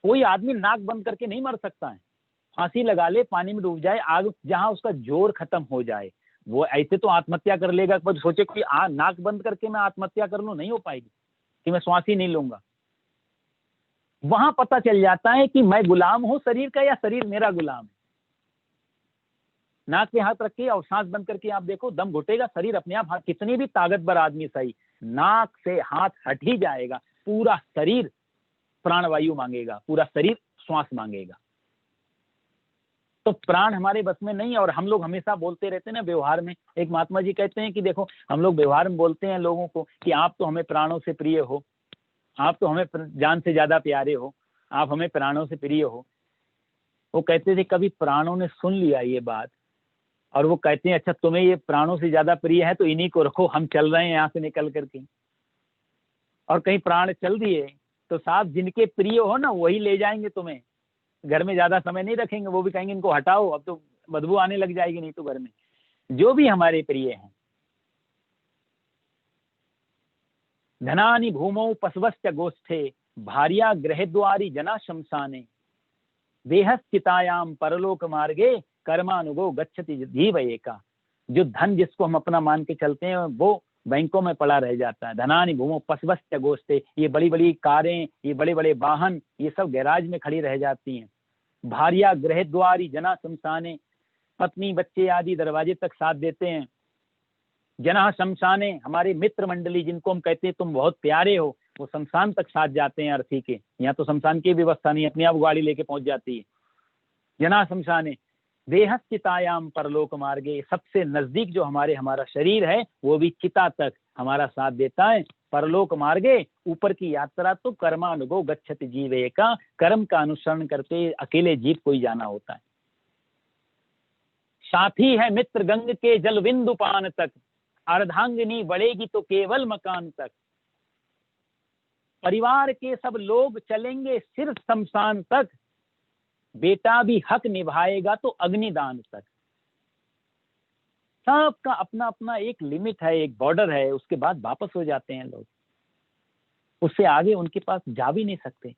कोई आदमी नाक बंद करके नहीं मर सकता है। फांसी लगा ले, पानी में डूब जाए, आग जहां उसका जोर खत्म हो जाए, वो ऐसे तो आत्महत्या कर लेगा। पर सोचे कि नाक बंद करके मैं आत्महत्या कर लूं, नहीं हो पाएगी कि मैं श्वास ही नहीं लूंगा। वहां पता चल जाता है कि मैं गुलाम हूं शरीर का या शरीर मेरा गुलाम है। नाक पे हाथ रखिए और सांस बंद करके आप देखो, दम घुटेगा, शरीर अपने आप, कितनी भी ताकतवर आदमी सही, नाक से हाथ हट ही जाएगा, पूरा शरीर प्राणवायु मांगेगा, पूरा शरीर श्वास मांगेगा। तो प्राण हमारे बस में नहीं है। और हम लोग हमेशा बोलते रहते हैं ना व्यवहार में, एक महात्मा जी कहते हैं कि देखो, हम लोग व्यवहार में बोलते हैं लोगों को कि आप तो हमें प्राणों से प्रिय हो, आप तो हमें जान से ज्यादा प्यारे हो, आप हमें प्राणों से प्रिय हो। वो कहते थे कभी प्राणों ने सुन लिया ये बात और वो कहते हैं अच्छा तुम्हें ये प्राणों से ज्यादा प्रिय है तो इन्हीं को रखो, हम चल रहे हैं यहाँ से निकल करके। और कहीं प्राण चल दिए तो साहब जिनके प्रिय हो ना वही ले जाएंगे तुम्हें, घर में ज्यादा समय नहीं रखेंगे, वो भी कहेंगे इनको हटाओ, अब तो बदबू आने लग जाएगी नहीं तो घर में। जो भी हमारे प्रिय हैं, धनानि भूमौ पशवश्च गोष्ठे भार्या गृहद्वारी जना शमशाने देहस्थितायाम परलोक मार्गे कर्मानुगो गच्छति जीव एका। जो धन जिसको हम अपना मान के चलते हैं वो बैंकों में पड़ा रह जाता है। धनानि भूमौ पशवश्च गोष्ठे, ये बड़ी बड़ी कारें, ये बड़े बड़े वाहन, ये सब गैराज में खड़ी रह जाती हैं। भार्या गृहद्वारी जना शमशाने, पत्नी बच्चे आदि दरवाजे तक साथ देते हैं। जना शमशाने, हमारे मित्र मंडली जिनको हम कहते हैं तुम बहुत प्यारे हो, वो शमशान तक साथ जाते हैं अर्थी के। यहाँ तो शमशान की व्यवस्था नहीं, अपने आप गाड़ी लेके पहुंच जाती है। जना शमशाने देहस्थितायाम परलोक मार्गे, सबसे नजदीक जो हमारा शरीर है वो भी चिता तक हमारा साथ देता है। परलोक मार्गे, ऊपर की यात्रा तो कर्मानुगो गच्छति जीवे का, कर्म का अनुसरण करते अकेले जीव को ही जाना होता है। साथी है मित्र गंग के जल बिंदु पान तक, अर्धांगिनी बढ़ेगी तो केवल मकान तक। परिवार के सब लोग चलेंगे सिर्फ शमशान तक, बेटा भी हक निभाएगा तो अग्निदान तक। सबका अपना अपना एक लिमिट है, एक बॉर्डर है, उसके बाद वापस हो जाते हैं लोग, उससे आगे उनके पास जा भी नहीं सकते।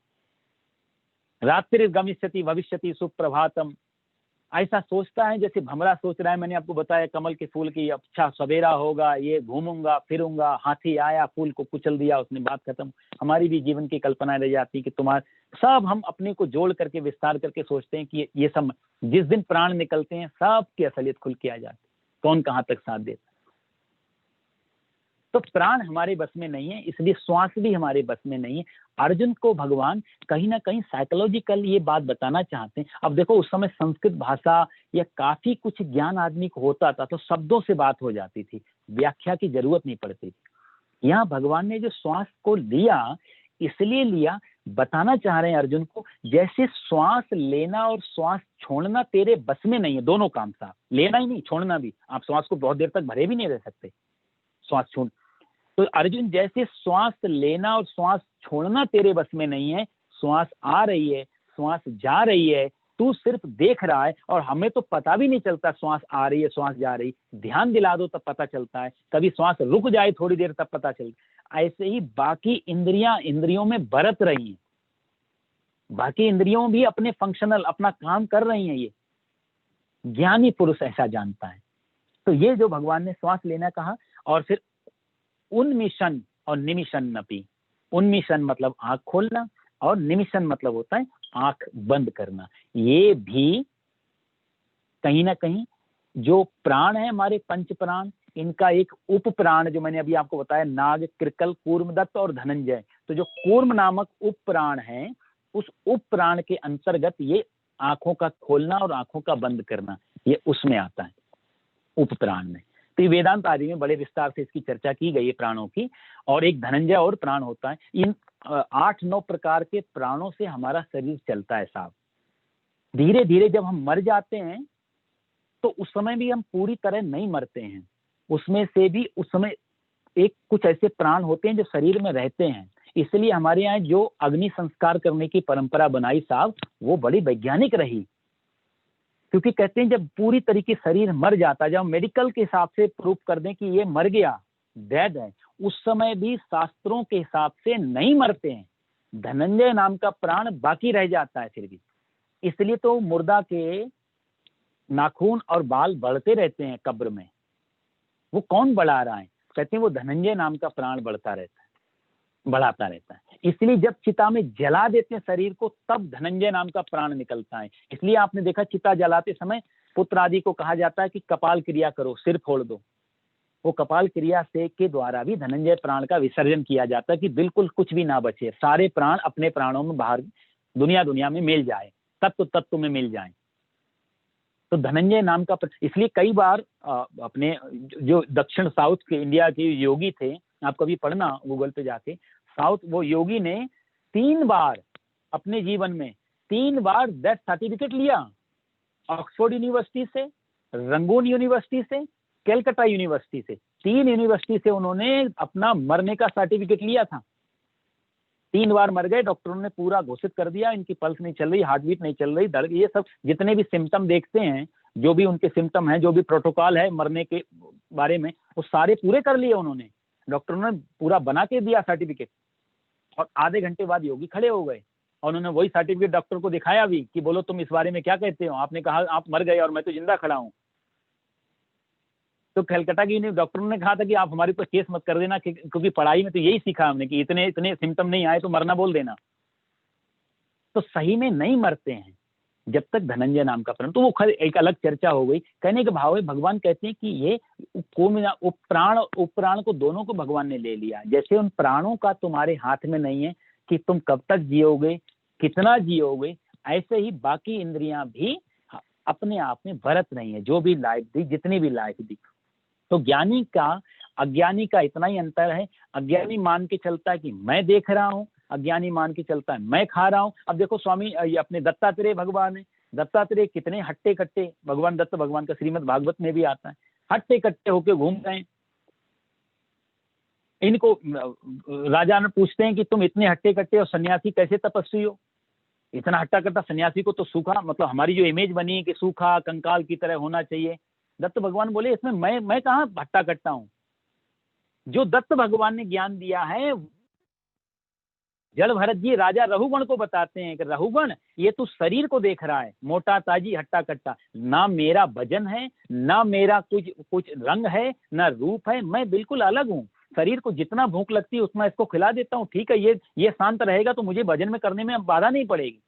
रात्रि गमिष्यति भविष्यति सुप्रभातम, ऐसा सोचता है जैसे भमरा सोच रहा है। मैंने आपको बताया कमल के फूल की, अच्छा सवेरा होगा, ये घूमूंगा फिरूंगा, हाथी आया फूल को कुचल दिया, उसने बात खत्म। हमारी भी जीवन की कल्पना रह जाती कि सब हम अपने को जोड़ करके विस्तार करके सोचते हैं कि ये सब जिस दिन प्राण निकलते हैं सब की असलियत खुल के आ जाती, कौन कहाँ तक साथ देता। तो प्राण हमारे बस में नहीं है, इसलिए श्वास भी हमारे बस में नहीं है। अर्जुन को भगवान कहीं ना कहीं साइकोलॉजिकल ये बात बताना चाहते हैं। अब देखो उस समय संस्कृत भाषा या काफी कुछ ज्ञान आदमी को होता था, तो शब्दों से बात हो जाती थी, व्याख्या की जरूरत नहीं पड़ती थी। यहाँ भगवान ने जो श्वास को लिया, इसलिए लिया, बताना चाह रहे हैं अर्जुन को, जैसे श्वास लेना और श्वास छोड़ना तेरे बस में नहीं है, दोनों काम साथ, लेना ही नहीं छोड़ना भी। आप श्वास को बहुत देर तक भरे भी नहीं रह सकते, श्वास छोड़। तो अर्जुन जैसे श्वास लेना और श्वास छोड़ना तेरे बस में नहीं है, श्वास आ रही है, श्वास जा रही है, तू सिर्फ देख रहा है, और हमें तो पता भी नहीं चलता श्वास आ रही है श्वास जा रही, ध्यान दिला दो तब पता चलता है, कभी श्वास रुक जाए थोड़ी देर तब पता चलता। ऐसे ही बाकी इंद्रियों में बरत रही हैं, बाकी इंद्रियों भी अपने फंक्शनल अपना काम कर रही हैं। ये ज्ञानी पुरुष ऐसा जानता है। तो ये जो भगवान ने श्वास लेना कहा, और फिर उन्मिशन और निमिशन नपी। उन्मिशन मतलब आंख खोलना, और निमिशन मतलब होता है आंख बंद करना। ये भी कहीं ना कहीं जो प्राण है हमारे पंच प्राण, इनका एक उप प्राण, जो मैंने अभी आपको बताया, नाग, कृकल, कूर्मदत्त और धनंजय। तो जो कूर्म नामक उप प्राण है, उस उप प्राण के अंतर्गत ये आंखों का खोलना और आंखों का बंद करना, ये उसमें आता है, उप प्राण में। तो ये वेदांत आदि में बड़े विस्तार से इसकी चर्चा की गई है प्राणों की। और एक धनंजय और प्राण होता है। इन 8-9 प्रकार के प्राणों से हमारा शरीर चलता है साहब। धीरे धीरे जब हम मर जाते हैं, तो उस समय भी हम पूरी तरह नहीं मरते हैं, उसमें से भी उस समय एक कुछ ऐसे प्राण होते हैं जो शरीर में रहते हैं। इसलिए हमारे यहाँ जो अग्नि संस्कार करने की परंपरा बनाई साहब, वो बड़ी वैज्ञानिक रही। क्योंकि कहते हैं जब पूरी तरीके शरीर मर जाता है, जब मेडिकल के हिसाब से प्रूफ कर दें कि ये मर गया, डेड है, उस समय भी शास्त्रों के हिसाब से नहीं मरते हैं, धनंजय नाम का प्राण बाकी रह जाता है फिर भी। इसलिए तो मुर्दा के नाखून और बाल बढ़ते रहते हैं कब्र में। वो कौन बढ़ा रहा है? कहते हैं वो धनंजय नाम का प्राण बढ़ता रहता है, बढ़ाता रहता है। इसलिए जब चिता में जला देते हैं शरीर को, तब धनंजय नाम का प्राण निकलता है। इसलिए आपने देखा चिता जलाते समय पुत्र आदि को कहा जाता है कि कपाल क्रिया करो, सिर फोड़ दो। वो कपाल क्रिया से के द्वारा भी धनंजय प्राण का विसर्जन किया जाता है कि बिल्कुल कुछ भी ना बचे, सारे प्राण अपने प्राणों में बाहर दुनिया में मिल जाए, तत्व में मिल जाए। तो धनंजय नाम का, इसलिए कई बार अपने जो दक्षिण साउथ के इंडिया के योगी थे, आप कभी पढ़ना गूगल पे जाके, साउथ वो योगी ने 3 बार अपने जीवन में 3 बार डेथ सर्टिफिकेट लिया, ऑक्सफोर्ड यूनिवर्सिटी से, रंगून यूनिवर्सिटी से, कलकत्ता यूनिवर्सिटी से। 3 यूनिवर्सिटी से उन्होंने अपना मरने का सर्टिफिकेट लिया था। 3 बार मर गए, डॉक्टरों ने पूरा घोषित कर दिया इनकी पल्स नहीं चल रही, हार्ट बीट नहीं चल रही, दर्द, ये सब जितने भी सिम्टम देखते हैं, जो भी उनके सिम्टम हैं, जो भी प्रोटोकॉल है मरने के बारे में, वो सारे पूरे कर लिए उन्होंने। डॉक्टरों ने पूरा बना के दिया सर्टिफिकेट, और आधे घंटे बाद योगी खड़े हो गए और उन्होंने वही सर्टिफिकेट डॉक्टर को दिखाया भी कि बोलो तुम इस बारे में क्या कहते हो। आपने कहा आप मर गए और मैं तो जिंदा खड़ा हूँ। तो कलकत्ता की डॉक्टरों ने कहा था कि आप हमारे ऊपर केस मत कर देना, क्योंकि पढ़ाई में तो यही सीखा हमने कि इतने इतने सिम्टम नहीं आए तो मरना बोल देना। तो सही में नहीं मरते हैं जब तक धनंजय नाम का प्राण। तो वो एक अलग चर्चा हो गई। कहने के भाव है भगवान कहते हैं कि ये उपप्राण को दोनों को भगवान ने ले लिया। जैसे उन प्राणों का तुम्हारे हाथ में नहीं है कि तुम कब तक जियोगे, कितना जियोगे, ऐसे ही बाकी इंद्रियां भी अपने आप में बरत रही है, जो भी लाइफ दी, जितनी भी लाइफ दी। तो ज्ञानी का अज्ञानी का इतना ही अंतर है। अज्ञानी मान के चलता है कि मैं देख रहा हूं, अज्ञानी मान के चलता है मैं खा रहा हूं। अब देखो स्वामी ये अपने दत्तात्रेय भगवान है, दत्तात्रेय कितने हट्टे कट्टे, भगवान दत्त भगवान का श्रीमद् भागवत में भी आता है, हट्टे कट्टे होके घूम गए। इनको राजा ने पूछते हैं कि तुम इतने हट्टे कट्टे और सन्यासी कैसे तपस्वी हो? इतना हट्टा कट्टा सन्यासी को तो सूखा, मतलब हमारी जो इमेज बनी है कि सूखा कंकाल की तरह होना चाहिए। दत्त भगवान बोले इसमें मैं कहाँ हट्टा कट्टा हूं। जो दत्त भगवान ने ज्ञान दिया है, जल भरत जी राजा रघुगण को बताते हैं कि रघुगण ये तू शरीर को देख रहा है, मोटा ताजी हट्टा कट्टा, ना मेरा वजन है, ना मेरा कुछ रंग है, ना रूप है, मैं बिल्कुल अलग हूँ। शरीर को जितना भूख लगती है उतना इसको खिला देता हूँ, ठीक है, ये शांत रहेगा तो मुझे भजन में करने में बाधा नहीं पड़ेगी।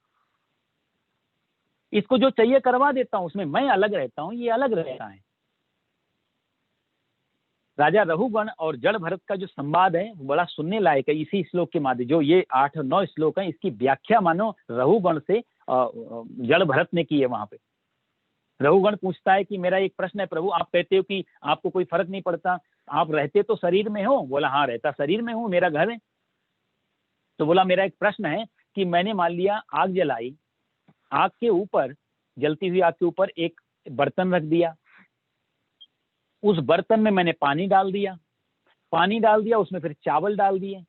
इसको जो चाहिए करवा देता हूँ, उसमें मैं अलग रहता हूँ, ये अलग रहता है। राजा रहुगण और जड़ भरत का जो संवाद है वो बड़ा सुनने लायक है। इसी श्लोक के माध्यम, जो ये 8 और 9 श्लोक हैं, इसकी व्याख्या मानो रहुगण से जड़ भरत ने की है। वहां पे रहुगण पूछता है कि मेरा एक प्रश्न है प्रभु, आप कहते हो कि आपको कोई फर्क नहीं पड़ता, आप रहते तो शरीर में हो। बोला हाँ रहता शरीर में हूँ, मेरा घर है। तो बोला मेरा एक प्रश्न है कि मैंने मान लिया आग जलाई, आग के ऊपर, जलती हुई आग के ऊपर एक बर्तन रख दिया, उस बर्तन में मैंने पानी डाल दिया, उसमें फिर चावल डाल दिए।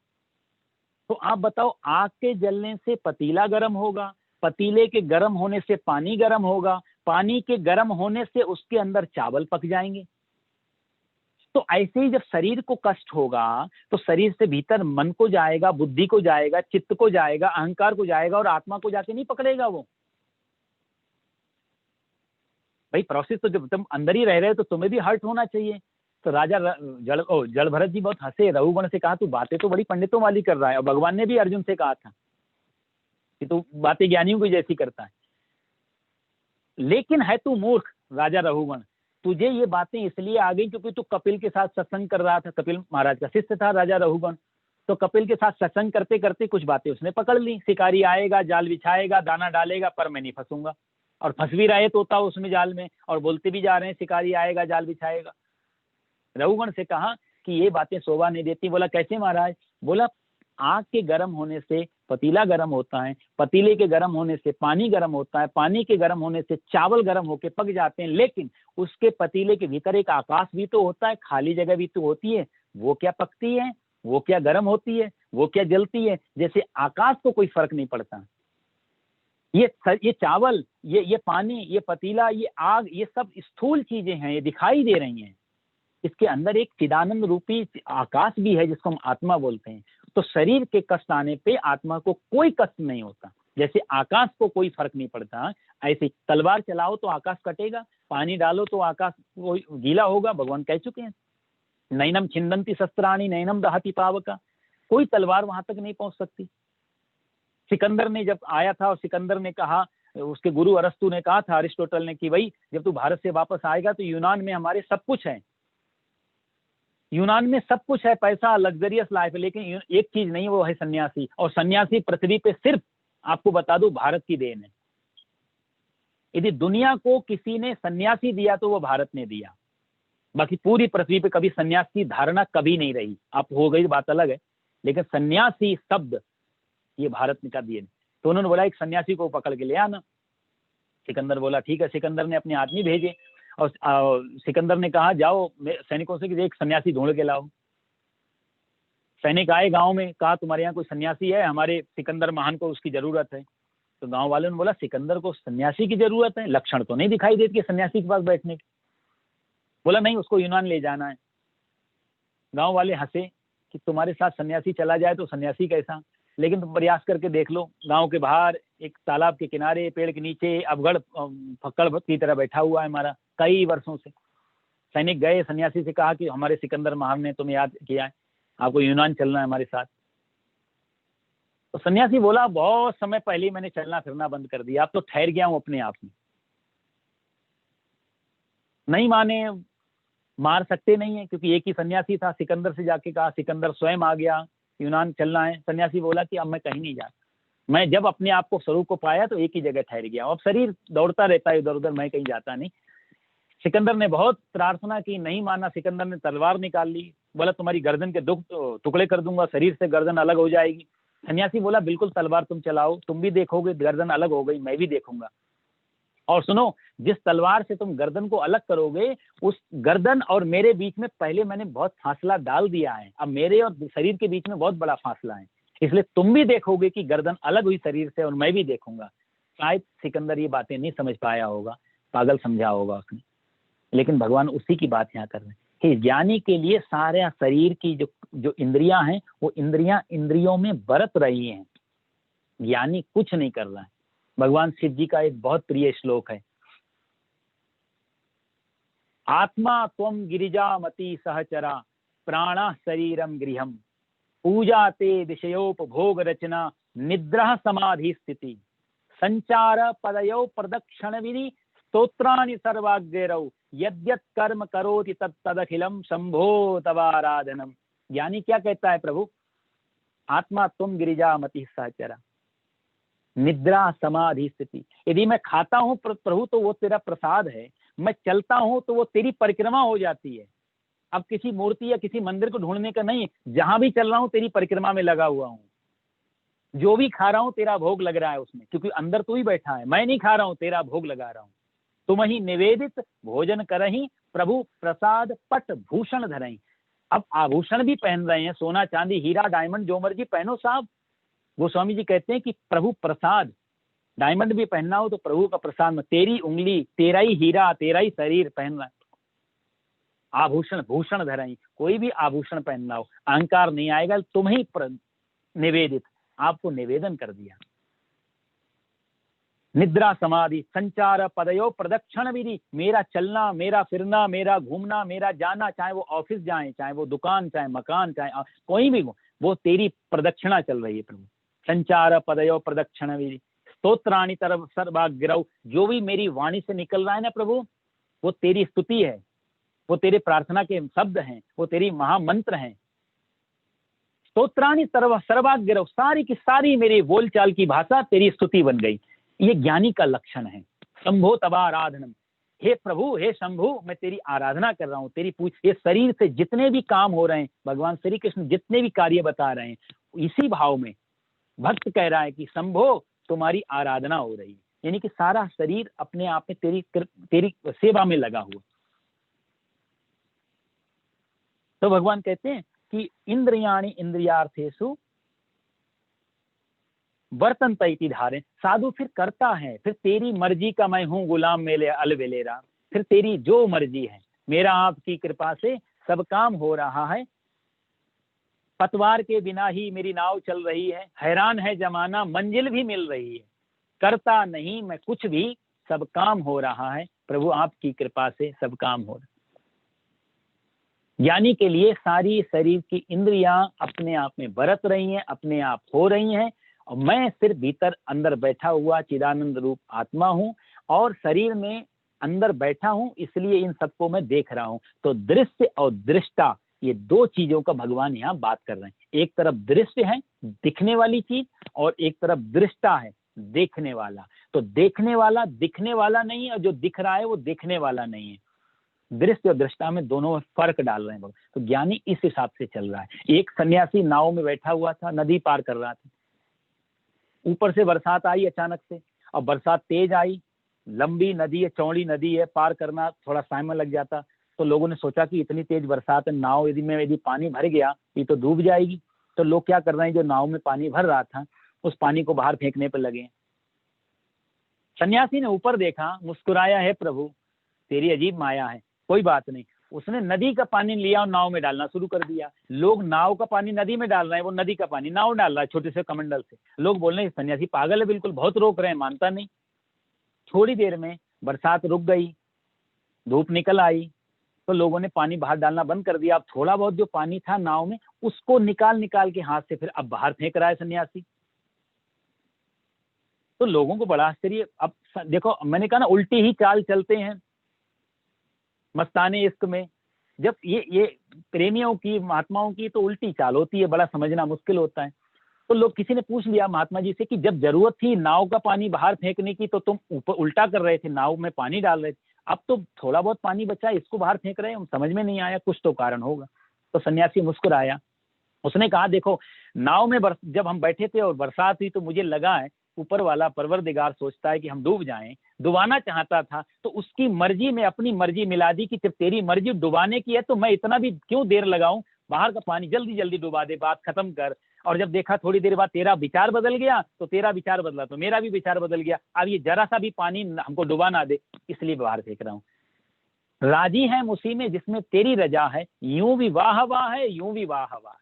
तो आप बताओ, आग के जलने से पतीला गर्म होगा, पतीले के गर्म होने से पानी गर्म होगा, पानी के गर्म होने से उसके अंदर चावल पक जाएंगे। तो ऐसे ही जब शरीर को कष्ट होगा तो शरीर से भीतर मन को जाएगा, बुद्धि को जाएगा, चित्त को जाएगा, अहंकार को जाएगा, और आत्मा को जाके नहीं पकड़ेगा वो। भाई प्रोसेस तो जब तुम अंदर ही रह रहे हो तो तुम्हें भी हर्ट होना चाहिए। तो राजा जड़ भरत जी बहुत हंसे, रघुगण से कहा तू बातें तो बड़ी पंडितों वाली कर रहा है। और भगवान ने भी अर्जुन से कहा था कि तू बातें ज्ञानियों की जैसी करता है, लेकिन है तू मूर्ख राजा रघुगण। तुझे ये बातें इसलिए आ गई क्योंकि तू कपिल के साथ सत्संग कर रहा था। कपिल महाराज का शिष्य था राजा रघुगण। तो कपिल के साथ सत्संग करते करते कुछ बातें उसने पकड़ ली। शिकारी आएगा, जाल बिछाएगा, दाना डालेगा, पर मैं नहीं फंसूंगा। और फंस भी रहे तोता उसमें जाल में, और बोलते भी जा रहे हैं शिकारी आएगा, जाल बिछाएगा। रघुगण से कहा कि ये बातें शोभा नहीं देती। बोला कैसे महाराज? बोला आग के गर्म होने से पतीला गर्म होता है, पतीले के गर्म होने से पानी गर्म होता है, पानी के गर्म होने से चावल गर्म होके पक जाते हैं, लेकिन उसके पतीले के भीतर एक आकाश भी तो होता है, खाली जगह भी तो होती है। वो क्या पकती है, वो क्या गर्म होती है, वो क्या जलती है? जैसे आकाश को कोई फर्क नहीं पड़ता। ये चावल, ये पानी, ये पतीला, ये आग, ये सब स्थूल चीजें हैं, ये दिखाई दे रही हैं। इसके अंदर एक चिदानंद रूपी आकाश भी है जिसको हम आत्मा बोलते हैं। तो शरीर के कष्ट आने पे आत्मा को कोई कष्ट नहीं होता। जैसे आकाश को कोई फर्क नहीं पड़ता, ऐसे तलवार चलाओ तो आकाश कटेगा, पानी डालो तो आकाश गीला होगा। भगवान कह चुके हैं नैनम छिंदंती शस्त्राणी नैनम दहति पावका। कोई तलवार वहां तक नहीं पहुंच सकती। सिकंदर ने जब आया था और सिकंदर ने कहा, उसके गुरु अरस्तु ने कहा था अरिस्टोटल ने कि भाई जब तू भारत से वापस आएगा तो यूनान में हमारे सब कुछ है, यूनान में सब कुछ है, पैसा, लग्जरियस लाइफ है, लेकिन एक चीज नहीं, वो है सन्यासी। और सन्यासी पृथ्वी पे सिर्फ आपको बता दूं भारत की देन है। यदि दुनिया को किसी ने सन्यासी दिया तो वो भारत ने दिया। बाकी पूरी पृथ्वी पे कभी सन्यास की धारणा कभी नहीं रही। आप हो गई बात अलग है, लेकिन सन्यासी शब्द ये भारत ने का दिए। तो उन्होंने बोला एक सन्यासी को पकड़ के ले आना। सिकंदर बोला ठीक है। सिकंदर ने अपने आदमी भेजे और सिकंदर ने कहा जाओ सैनिकों से कि एक सन्यासी ढूंढ के लाओ। सैनिक आए गांव में, कहा तुम्हारे यहाँ कोई सन्यासी है, हमारे सिकंदर महान को उसकी जरूरत है। तो गांव वालों ने बोला सिकंदर को सन्यासी की जरूरत है, लक्षण तो नहीं दिखाई देती कि सन्यासी के पास बैठने की। बोला नहीं, उसको यूनान ले जाना है। गांव वाले हंसे कि तुम्हारे साथ सन्यासी चला जाए तो सन्यासी कैसा, लेकिन तुम प्रयास करके देख लो। गांव के बाहर एक तालाब के किनारे पेड़ के नीचे अवगढ़ फक्कड़ की तरह बैठा हुआ है हमारा कई वर्षों से। सैनिक गए, सन्यासी से कहा कि हमारे सिकंदर महान ने तुम्हें याद किया है, आपको यूनान चलना है हमारे साथ। तो सन्यासी बोला बहुत समय पहले ही मैंने चलना फिरना बंद कर दिया, अब तो ठहर गया हूं अपने आप में। नहीं माने, मार सकते नहीं है क्योंकि एक ही सन्यासी था। सिकंदर से जाके कहा, सिकंदर स्वयं आ गया, यूनान चलना है। सन्यासी बोला कि अब मैं कहीं नहीं जाता, मैं जब अपने आप को स्वरूप को पाया तो एक ही जगह ठहर गया। अब शरीर दौड़ता रहता है इधर उधर, मैं कहीं जाता नहीं। सिकंदर ने बहुत प्रार्थना की, नहीं माना। सिकंदर ने तलवार निकाल ली, बोला तुम्हारी गर्दन के टुकड़े कर दूंगा, शरीर से गर्दन अलग हो जाएगी। सन्यासी बोला बिल्कुल तलवार तुम चलाओ, तुम भी देखोगे गर्दन अलग हो गई, मैं भी देखूंगा। और सुनो, जिस तलवार से तुम गर्दन को अलग करोगे, उस गर्दन और मेरे बीच में पहले मैंने बहुत फासला डाल दिया है। अब मेरे और शरीर के बीच में बहुत बड़ा फासला है, इसलिए तुम भी देखोगे कि गर्दन अलग हुई शरीर से, और मैं भी देखूंगा। शायद सिकंदर ये बातें नहीं समझ पाया होगा, पागल समझा होगा उसने, लेकिन भगवान उसी की बात यहाँ कर रहे हैं कि ज्ञानी के लिए सारे शरीर की जो इंद्रियां हैं, वो इंद्रियों में बरत रही हैं। ज्ञानी कुछ नहीं कर रहा है। भगवान शिव जी का एक बहुत प्रिय श्लोक है, आत्मा त्वं गिरिजामति सहचरा प्राणः शरीरम गृहम पूजा ते विषयोपभोग रचना निद्रा समाधि स्थिति संचार पदयो प्रदक्षिण विधि स्तोत्राणि सर्वाग्रौ यद्यत् कर्म करोति तत्तदखिलम शंभो तवाराधनम। ज्ञानी क्या कहता है प्रभु, आत्मा तुम गिरिजा मति सहचरा, निद्रा समाधि स्थिति। यदि मैं खाता हूं प्रभु तो वो तेरा प्रसाद है, मैं चलता हूं तो वो तेरी परिक्रमा हो जाती है। अब किसी मूर्ति या किसी मंदिर को ढूंढने का नहीं, जहां भी चल रहा हूं तेरी परिक्रमा में लगा हुआ हूं, जो भी खा रहा हूं तेरा भोग लग रहा है उसमें, क्योंकि अंदर तू ही बैठा है, मैं नहीं खा रहा हूं, तेरा भोग लगा रहा हूं। तुम ही निवेदित भोजन करही, प्रभु प्रसाद पट भूषण धरही। अब आभूषण भी पहन रहे हैं, सोना चांदी हीरा डायमंड जो मर्जी पहनो साहब। गोस्वामी जी कहते हैं कि प्रभु प्रसाद, डायमंड भी पहनना हो तो प्रभु का प्रसाद में, तेरी उंगली, तेरा ही हीरा, तेरा ही शरीर पहनना। आभूषण भूषण धरही, कोई भी आभूषण पहनना हो, अहंकार नहीं आएगा, तुम ही निवेदित, आपको निवेदन कर दिया। निद्रा समाधि संचार पदयो प्रदक्षिण विधि, मेरा चलना, मेरा फिरना, मेरा घूमना, मेरा जाना, चाहे वो ऑफिस जाए, चाहे वो दुकान, चाहे मकान, चाहे कोई भी, वो तेरी प्रदक्षिणा चल रही है प्रभु। संचार पदयो प्रदक्षिण विधि, स्तोत्राणि तरफ सर्वाग्रह, जो भी मेरी वाणी से निकल रहा है ना प्रभु, वो तेरी स्तुति है, वो तेरे प्रार्थना के शब्द हैं, वो तेरी महामंत्र हैं। स्तोत्राणि सर्वाग्रह, सारी की सारी मेरी बोलचाल की भाषा तेरी स्तुति बन गई। ये ज्ञानी का लक्षण है। शंभो तवा आराधनम, हे प्रभु, हे शंभु, मैं तेरी आराधना कर रहा हूँ, तेरी ये शरीर से जितने भी काम हो रहे हैं, भगवान श्री कृष्ण जितने भी कार्य बता रहे हैं, इसी भाव में भक्त कह रहा है कि शंभो तुम्हारी आराधना हो रही है, यानी कि सारा शरीर अपने आप में तेरी सेवा में लगा हुआ। तो भगवान कहते हैं कि इंद्रियाणि इंद्रियार्थेषु वर्तन्त इति धारे, साधु फिर करता है, फिर तेरी मर्जी का मैं हूं गुलाम मेले अलवेलेरा, फिर तेरी जो मर्जी है, मेरा आपकी कृपा से सब काम हो रहा है, पतवार के बिना ही मेरी नाव चल रही है, हैरान है जमाना मंजिल भी मिल रही है, करता नहीं मैं कुछ भी, सब काम हो रहा है, प्रभु आपकी कृपा से सब काम हो रहा है। ज्ञानी के लिए सारी शरीर की इंद्रियां अपने आप में बरत रही हैं, अपने आप हो रही हैं, और मैं सिर्फ भीतर अंदर बैठा हुआ चिदानंद रूप आत्मा हूं, और शरीर में अंदर बैठा हूं, इसलिए इन सबको मैं देख रहा हूं। तो दृश्य और दृष्टा, ये दो चीजों का भगवान यहाँ बात कर रहे हैं। एक तरफ दृश्य है, दिखने वाली चीज, और एक तरफ दृष्टा है, देखने वाला। तो देखने वाला दिखने वाला नहीं है, और जो दिख रहा है वो देखने वाला नहीं है। दृश्य और दृष्टा में दोनों में फर्क डाल रहे हैं। तो ज्ञानी इस हिसाब से चल रहा है। एक सन्यासी नाव में बैठा हुआ था, नदी पार कर रहा था, ऊपर से बरसात आई अचानक से, और बरसात तेज आई, लंबी नदी है, चौड़ी नदी है, पार करना थोड़ा समय लग जाता। तो लोगों ने सोचा कि इतनी तेज बरसात है, नाव यदि पानी भर गया ये तो डूब जाएगी। तो लोग क्या कर रहे हैं, जो नाव में पानी भर रहा था उस पानी को बाहर फेंकने पर लगे। सन्यासी ने ऊपर देखा, मुस्कुराया, है प्रभु तेरी अजीब माया है, कोई बात नहीं। उसने नदी का पानी लिया और नाव में डालना शुरू कर दिया। लोग नाव का पानी नदी में डाल रहे हैं, वो नदी का पानी नाव डाल रहा है छोटे से कमंडल से। लोग बोल रहे हैं सन्यासी पागल है, बिल्कुल बहुत रोक रहे हैं, मानता नहीं। थोड़ी देर में बरसात रुक गई, धूप निकल आई, तो लोगों ने पानी बाहर डालना बंद कर दिया। अब थोड़ा बहुत जो पानी था नाव में, उसको निकाल निकाल के हाथ से फिर अब बाहर फेंक रहा है सन्यासी। तो लोगों को बड़ा आश्चर्य। अब देखो, मैंने कहा ना, उल्टी ही चाल चलते हैं मस्ताने इश्क में। जब ये प्रेमियों की, महात्माओं की तो उल्टी चाल होती है, बड़ा समझना मुश्किल होता है। तो लोग, किसी ने पूछ लिया महात्मा जी से कि जब जरूरत थी नाव का पानी बाहर फेंकने की तो तुम ऊपर उल्टा कर रहे थे, नाव में पानी डाल रहे थे, अब तो थोड़ा बहुत पानी बचा, इसको बाहर फेंक रहे हैं, हम समझ में नहीं आया, कुछ तो कारण होगा। तो सन्यासी मुस्कुराया, उसने कहा देखो, नाव में जब हम बैठे थे और बरसात हुई तो मुझे लगा है ऊपर वाला परवरदिगार सोचता है कि हम डूब जाएं, डुबाना चाहता था, तो उसकी मर्जी में अपनी मर्जी मिला दी कि जब तेरी मर्जी डुबाने की है तो मैं इतना भी क्यों देर लगाऊं, बाहर का पानी जल्दी जल्दी डुबा दे, बात खत्म कर। और जब देखा थोड़ी देर बाद तेरा विचार बदल गया, तो तेरा विचार बदला तो मेरा भी विचार बदल गया, अब ये जरा सा भी पानी हमको डुबा ना दे, इसलिए बाहर फेंक रहा हूँ। राजी है उसी में जिसमें तेरी रजा है, यूं भी वाह वाह है, यूं भी वाह वाह है।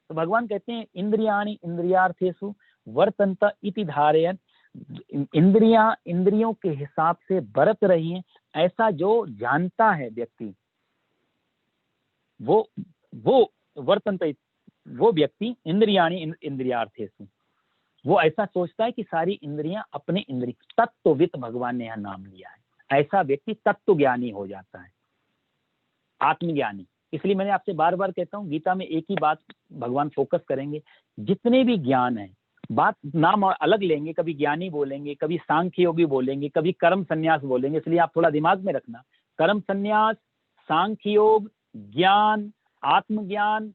तो भगवान कहते हैं इंद्रियाणि इंद्रियार्थेषु वर्तन्त इति धारयन्, इंद्रियां इंद्रियों के हिसाब से बरत रही हैं, ऐसा जो जानता है व्यक्ति, वो वर्तन्त, वो व्यक्ति इंद्रियाणि इंद्रियार्थेषु, वो ऐसा सोचता है कि सारी इंद्रियां अपने इंद्रिय, तत्ववित भगवान ने यह नाम लिया है। ऐसा व्यक्ति तत्वज्ञानी हो जाता है, आत्मज्ञानी। इसलिए मैंने आपसे बार बार कहता हूं, गीता में एक ही बात भगवान फोकस करेंगे, जितने भी ज्ञान है, बात नाम अलग लेंगे, कभी ज्ञानी बोलेंगे, कभी सांख्य योगी बोलेंगे, कभी कर्म संन्यास बोलेंगे। इसलिए आप थोड़ा दिमाग में रखना, कर्म संन्यास, सांख्य योग, ज्ञान, आत्मज्ञान,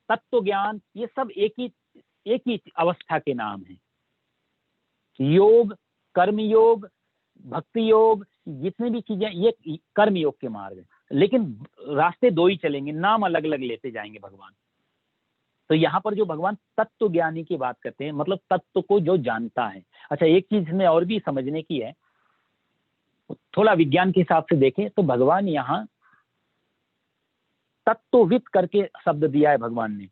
तत्व ज्ञान, ये सब एक ही अवस्था के नाम है। योग, कर्म योग, भक्ति योग, जितनी भी चीजें ये कर्म योग के मार्ग है, लेकिन रास्ते दो ही चलेंगे, नाम अलग अलग लेते जाएंगे भगवान। तो यहाँ पर जो भगवान तत्व ज्ञानी की बात करते हैं, मतलब तत्व को जो जानता है। अच्छा, एक चीज इसमें और भी समझने की है, थोड़ा विज्ञान के हिसाब से देखें तो भगवान यहाँ तत्वविद करके शब्द दिया है भगवान ने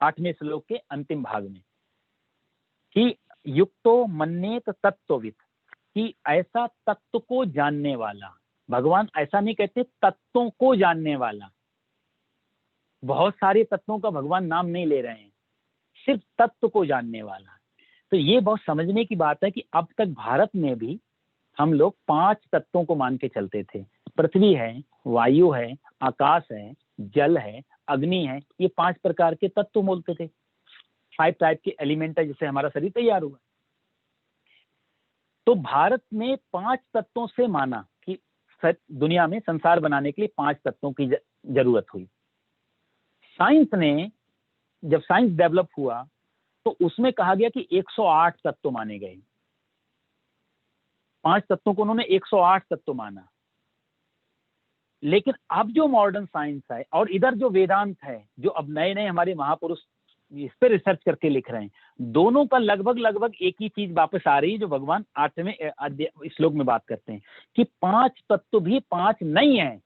8वें श्लोक के अंतिम भाग में, कि युक्तो मन्येत तत्वविद, कि ऐसा तत्व को जानने वाला। भगवान ऐसा नहीं कहते तत्वों को जानने वाला, बहुत सारे तत्वों का भगवान नाम नहीं ले रहे हैं, सिर्फ तत्व को जानने वाला। तो ये बहुत समझने की बात है कि अब तक भारत में भी हम लोग 5 तत्वों को मान के चलते थे। पृथ्वी है, वायु है, आकाश है, जल है, अग्नि है, ये 5 प्रकार के तत्व बोलते थे। 5 टाइप के एलिमेंट है जिससे हमारा शरीर तैयार हुआ। तो भारत ने 5 तत्वों से माना कि दुनिया में संसार बनाने के लिए 5 तत्वों की जरूरत हुई। साइंस ने, जब साइंस डेवलप हुआ तो उसमें कहा गया कि 108 तत्व माने गए। 5 तत्वों को उन्होंने 108 तत्व माना। लेकिन अब जो मॉडर्न साइंस है और इधर जो वेदांत है, जो अब नए नए हमारे महापुरुष इस पर रिसर्च करके लिख रहे हैं, दोनों का लगभग एक ही चीज वापस आ रही है, जो भगवान 8वें श्लोक में बात करते हैं कि 5 तत्व भी 5 नहीं है,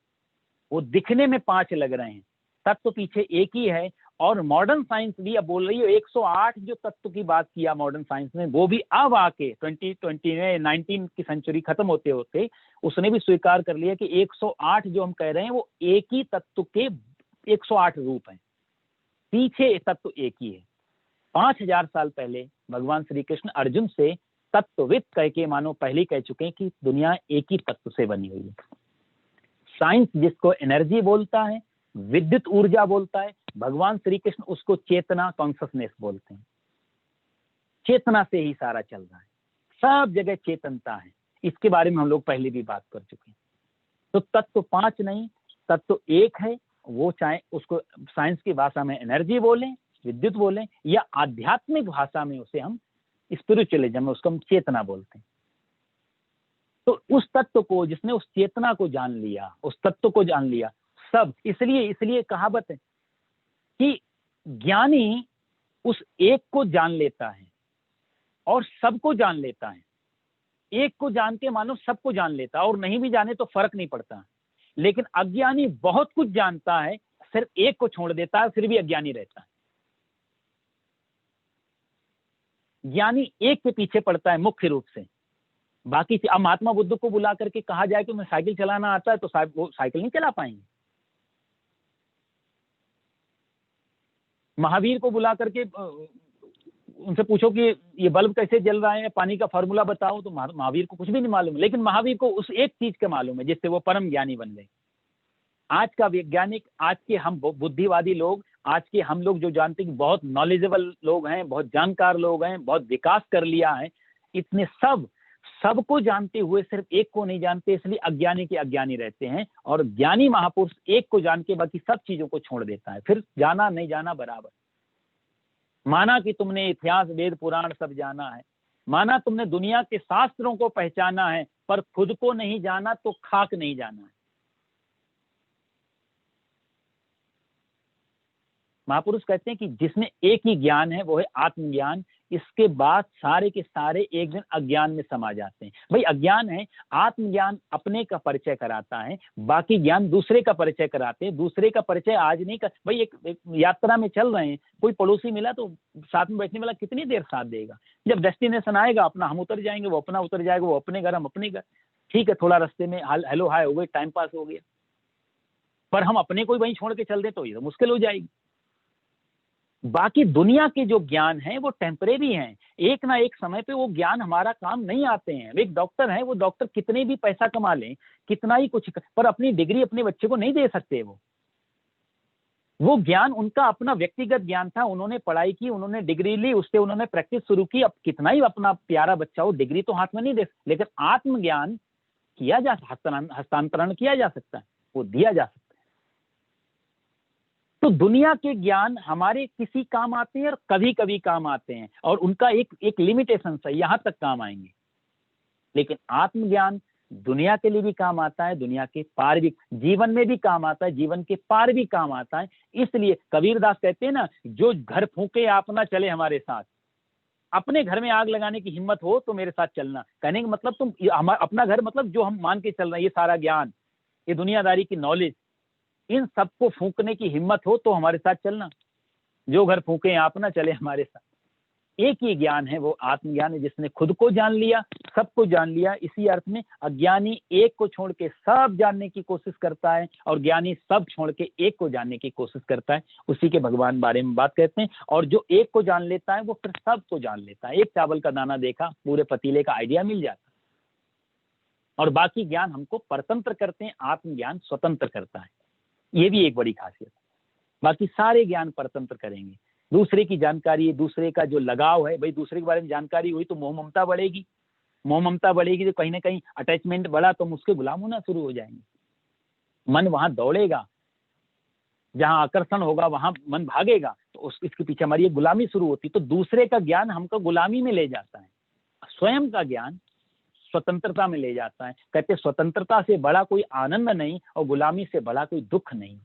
वो दिखने में 5 लग रहे हैं, तत्व पीछे एक ही है। और मॉडर्न साइंस भी अब बोल रही है 108 जो तत्व की बात किया मॉडर्न साइंस ने, वो भी अब आके 2020 में 19 की सेंचुरी खत्म होते होते उसने भी स्वीकार कर लिया कि 108 जो हम कह रहे हैं वो एक ही तत्व के 108 रूप हैं, पीछे तत्व एक ही है। 5000 साल पहले भगवान श्री कृष्ण अर्जुन से तत्वविद कह के मानो पहले कह चुके हैं कि दुनिया एक ही तत्व से बनी हुई है। साइंस जिसको एनर्जी बोलता है, विद्युत ऊर्जा बोलता है, भगवान श्री कृष्ण उसको चेतना, कॉन्शसनेस बोलते हैं। चेतना से ही सारा चल रहा है, सब जगह चेतनता है। इसके बारे में हम लोग पहले भी बात कर चुके हैं। तो तत्व 5 नहीं, तत्व एक है। वो चाहे उसको साइंस की भाषा में एनर्जी बोलें, विद्युत बोलें, या आध्यात्मिक भाषा में उसे हम स्पिरिचुअलिज्म में उसको हम चेतना बोलते हैं। तो उस तत्व को, जिसने उस चेतना को जान लिया, उस तत्व को जान लिया, सब, इसलिए कहावत है कि ज्ञानी उस एक को जान लेता है और सबको जान लेता है। एक को जान के मानो सबको जान लेता है, और नहीं भी जाने तो फर्क नहीं पड़ता। लेकिन अज्ञानी बहुत कुछ जानता है, सिर्फ एक को छोड़ देता है, फिर भी अज्ञानी रहता है। ज्ञानी एक के पीछे पड़ता है मुख्य रूप से। बाकी अब महात्मा बुद्ध को बुला करके कहा जाए कि उन्हें साइकिल चलाना आता है, तो वो साइकिल नहीं चला पाएंगे। महावीर को बुला करके उनसे पूछो कि ये बल्ब कैसे जल रहा है, पानी का फॉर्मूला बताओ, तो महावीर को कुछ भी नहीं मालूम है। लेकिन महावीर को उस एक चीज का मालूम है जिससे वो परम ज्ञानी बन गए। आज का वैज्ञानिक, आज के हम बुद्धिवादी लोग, आज के हम लोग जो जानते हैं कि बहुत नॉलेजेबल लोग हैं, बहुत जानकार लोग हैं, बहुत विकास कर लिया है, इतने सबको जानते हुए सिर्फ एक को नहीं जानते, इसलिए अज्ञानी के अज्ञानी रहते हैं। और ज्ञानी महापुरुष एक को जान के बाकी सब चीजों को छोड़ देता है, फिर जाना नहीं जाना बराबर। माना कि तुमने इतिहास, वेद, पुराण सब जाना है, माना तुमने दुनिया के शास्त्रों को पहचाना है, पर खुद को नहीं जाना तो खाक नहीं जाना है। महापुरुष कहते हैं कि जिसमें एक ही ज्ञान है वो है आत्मज्ञान। इसके बाद सारे के सारे एक दिन अज्ञान में समा जाते हैं। भाई अज्ञान है, आत्मज्ञान अपने का परिचय कराता है, बाकी ज्ञान दूसरे का परिचय कराते हैं। दूसरे का परिचय आज नहीं कर, भाई एक यात्रा में चल रहे हैं, कोई पड़ोसी मिला तो साथ में बैठने वाला कितनी देर साथ देगा। जब डेस्टिनेशन आएगा अपना हम उतर जाएंगे, वो अपना उतर जाएगा, वो अपने घर हम अपने घर। ठीक है, थोड़ा रास्ते में हेलो हाय हो गई, टाइम पास हो गया, पर हम अपने को वहीं छोड़ के चल दें तो ये मुश्किल हो जाएगी। बाकी दुनिया के जो ज्ञान है वो टेम्परेरी हैं, एक ना एक समय पे वो ज्ञान हमारा काम नहीं आते हैं। एक डॉक्टर है, वो डॉक्टर कितने भी पैसा कमा लें, कितना ही कुछ, पर अपनी डिग्री अपने बच्चे को नहीं दे सकते। वो ज्ञान उनका अपना व्यक्तिगत ज्ञान था, उन्होंने पढ़ाई की, उन्होंने डिग्री ली, उससे उन्होंने प्रैक्टिस शुरू की। अब कितना ही अपना प्यारा बच्चा हो, डिग्री तो हाथ में नहीं दे, लेकिन आत्मज्ञान किया जा, हस्तांतरण किया जा सकता है, वो दिया जा सकता है। तो दुनिया के ज्ञान हमारे किसी काम आते हैं और कभी कभी काम आते हैं, और उनका एक लिमिटेशन है, यहां तक काम आएंगे। लेकिन आत्मज्ञान दुनिया के लिए भी काम आता है, दुनिया के पार भी, जीवन में भी काम आता है, जीवन के पार भी काम आता है। इसलिए कबीरदास कहते हैं ना, जो घर फूके आप ना चले हमारे साथ। अपने घर में आग लगाने की हिम्मत हो तो मेरे साथ चलना। कहने का मतलब तुम अपना घर मतलब जो हम मान के चल रहे हैं, ये सारा ज्ञान, ये दुनियादारी की नॉलेज, इन सबको फूकने की हिम्मत हो तो हमारे साथ चलना। जो घर फूके आप ना चले हमारे साथ। एक ही ज्ञान है, वो आत्मज्ञान है, जिसने खुद को जान लिया, सबको जान लिया। इसी अर्थ में अज्ञानी एक को छोड़ के सब जानने की कोशिश करता है, और ज्ञानी सब छोड़ के एक को जानने की कोशिश करता है। उसी के भगवान बारे में बात करते हैं। और जो एक को जान लेता है वो फिर सबको जान लेता है। एक चावल का दाना देखा, पूरे पतीले का आइडिया मिल जाता है। और बाकी ज्ञान हमको परतंत्र करते हैं, आत्मज्ञान स्वतंत्र करता है। ये भी एक बड़ी खासियत है। बाकी सारे ज्ञान परतंत्र करेंगे। दूसरे की जानकारी, दूसरे का जो लगाव है, भाई दूसरे के बारे में जानकारी हुई तो मोह ममता बढ़ेगी, मोह ममता बढ़ेगी तो कहीं ना कहीं अटैचमेंट बढ़ा तो हम उसके गुलाम होना शुरू हो जाएंगे। मन वहां दौड़ेगा, जहां आकर्षण होगा वहां मन भागेगा, तो इसके पीछे हमारी एक गुलामी शुरू होती। तो दूसरे का ज्ञान हमको गुलामी में ले जाता है, स्वयं का ज्ञान स्वतंत्रता में ले जाता है। कहते स्वतंत्रता से बड़ा कोई आनंद नहीं, और गुलामी से बड़ा कोई दुख नहीं।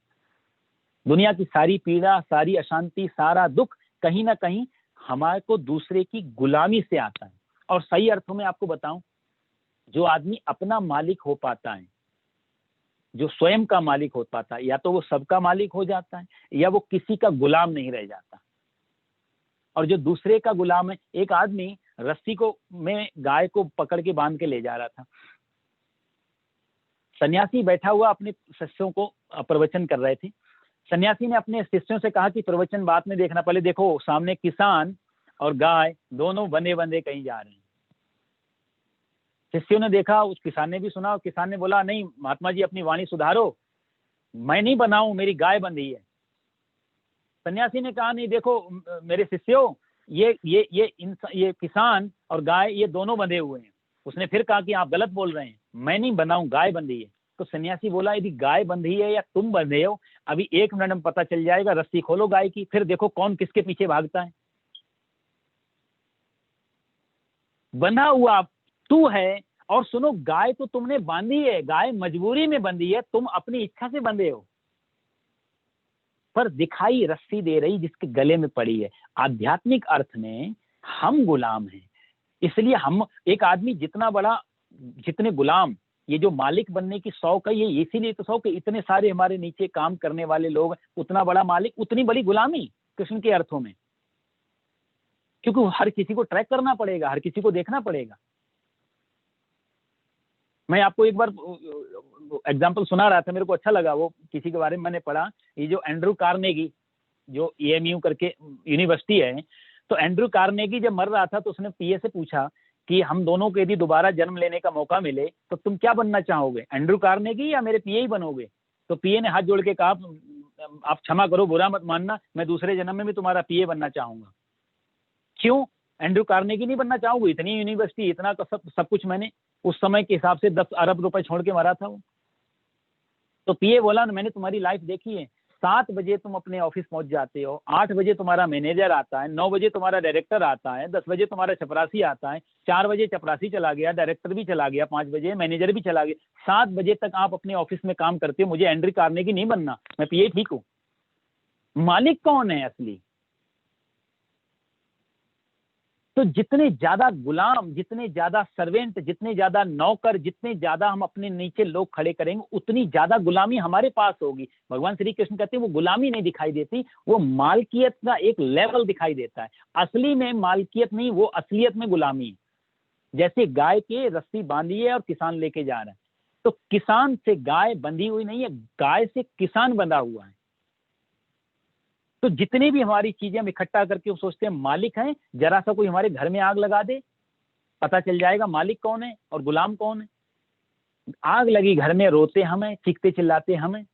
दुनिया की सारी पीड़ा, सारी अशांति, सारा दुख कहीं ना कहीं हमारे को दूसरे की गुलामी से आता है। और सही अर्थों में आपको बताऊं, जो आदमी अपना मालिक हो पाता है, जो स्वयं का मालिक हो पाता है, या तो वो सबका मालिक हो जाता है, या वो किसी का गुलाम नहीं रह जाता। और जो दूसरे का गुलाम है, एक आदमी रस्सी को में गाय को पकड़ के बांध के ले जा रहा था। सन्यासी बैठा हुआ अपने शिष्यों को प्रवचन कर रहे थे। सन्यासी ने अपने शिष्यों से कहा कि प्रवचन बाद में देखना, पहले देखो सामने किसान और गाय दोनों बंधे बंधे कहीं जा रहे हैं। शिष्यों ने देखा, उस किसान ने भी सुना, और किसान ने बोला, नहीं महात्मा जी अपनी वाणी सुधारो, मैं नहीं बनाऊं, मेरी गाय बंधी है। सन्यासी ने कहा, नहीं देखो मेरे शिष्यों, ये किसान और गाय ये दोनों बंधे हुए हैं। उसने फिर कहा कि आप गलत बोल रहे हैं, मैं नहीं बनाऊं, गाय बंधी है। तो सन्यासी बोला, यदि गाय बंधी है या तुम बंधे हो, अभी 1 मिनट में पता चल जाएगा। रस्सी खोलो गाय की, फिर देखो कौन किसके पीछे भागता है। बंधा हुआ तू है, और सुनो, गाय तो तुमने बांधी है, गाय मजबूरी में बंधी है, तुम अपनी इच्छा से बंधे हो, पर दिखाई रस्सी दे रही जिसके गले में पड़ी है। आध्यात्मिक अर्थ में हम गुलाम हैं। इसलिए हम, एक आदमी जितना बड़ा, जितने गुलाम, ये जो मालिक बनने की शौक है, ये इसीलिए तो शौक है, इतने सारे हमारे नीचे काम करने वाले लोग, उतना बड़ा मालिक उतनी बड़ी गुलामी कृष्ण के अर्थों में। क्योंकि हर किसी को ट्रैक करना पड़ेगा, हर किसी को देखना पड़ेगा। मैं आपको एक बार एग्जाम्पल सुना रहा था, मेरे को अच्छा लगा, वो किसी के बारे में मैंने पढ़ा। ये जो एंड्रू कार्नेगी, जो EMU करके यूनिवर्सिटी है, तो एंड्रू कार्नेगी जब मर रहा था तो उसने पीए से पूछा कि हम दोनों को यदि दोबारा जन्म लेने का मौका मिले तो तुम क्या बनना चाहोगे, एंड्रू कार्नेगी या मेरे पीए ही बनोगे? तो पीए ने हाथ जोड़ के कहा, आप क्षमा करो, बुरा मत मानना, मैं दूसरे जन्म में भी तुम्हारा पीए बनना चाहूंगा। क्यों एंड्रू कार्नेगी नहीं बनना चाहोगे? इतनी यूनिवर्सिटी, इतना सब कुछ मैंने उस समय के हिसाब से 10 अरब रुपए छोड़ के मरा था वो। तो पीए बोला, मैंने तुम्हारी लाइफ देखी है, 7 बजे तुम अपने ऑफिस पहुंच जाते हो, 8 बजे तुम्हारा मैनेजर आता है, 9 बजे तुम्हारा डायरेक्टर आता है, 10 बजे तुम्हारा चपरासी आता है, 4 बजे चपरासी चला गया, डायरेक्टर भी चला गया, 5 बजे मैनेजर भी चला गया, 7 बजे तक आप अपने ऑफिस में काम करते हो। मुझे एंड्रू कार्नेगी नहीं बनना, मैं पीए ठीक हूँ। मालिक कौन है असली? तो जितने ज्यादा गुलाम, जितने ज्यादा सर्वेंट, जितने ज्यादा नौकर, जितने ज्यादा हम अपने नीचे लोग खड़े करेंगे, उतनी ज्यादा गुलामी हमारे पास होगी। भगवान श्री कृष्ण कहते हैं वो गुलामी नहीं दिखाई देती, वो मालकियत का एक लेवल दिखाई देता है। असली में मालकियत नहीं, वो असलियत में गुलामी है। जैसे गाय के रस्सी बांधी है और किसान लेके जा रहा है, तो किसान से गाय बंधी हुई नहीं है, गाय से किसान बंधा हुआ है। तो जितनी भी हमारी चीजें हम इकट्ठा करके वो सोचते हैं मालिक हैं, जरा सा कोई हमारे घर में आग लगा दे, पता चल जाएगा मालिक कौन है और गुलाम कौन है। आग लगी घर में, रोते हमें, चीखते चिल्लाते हमें।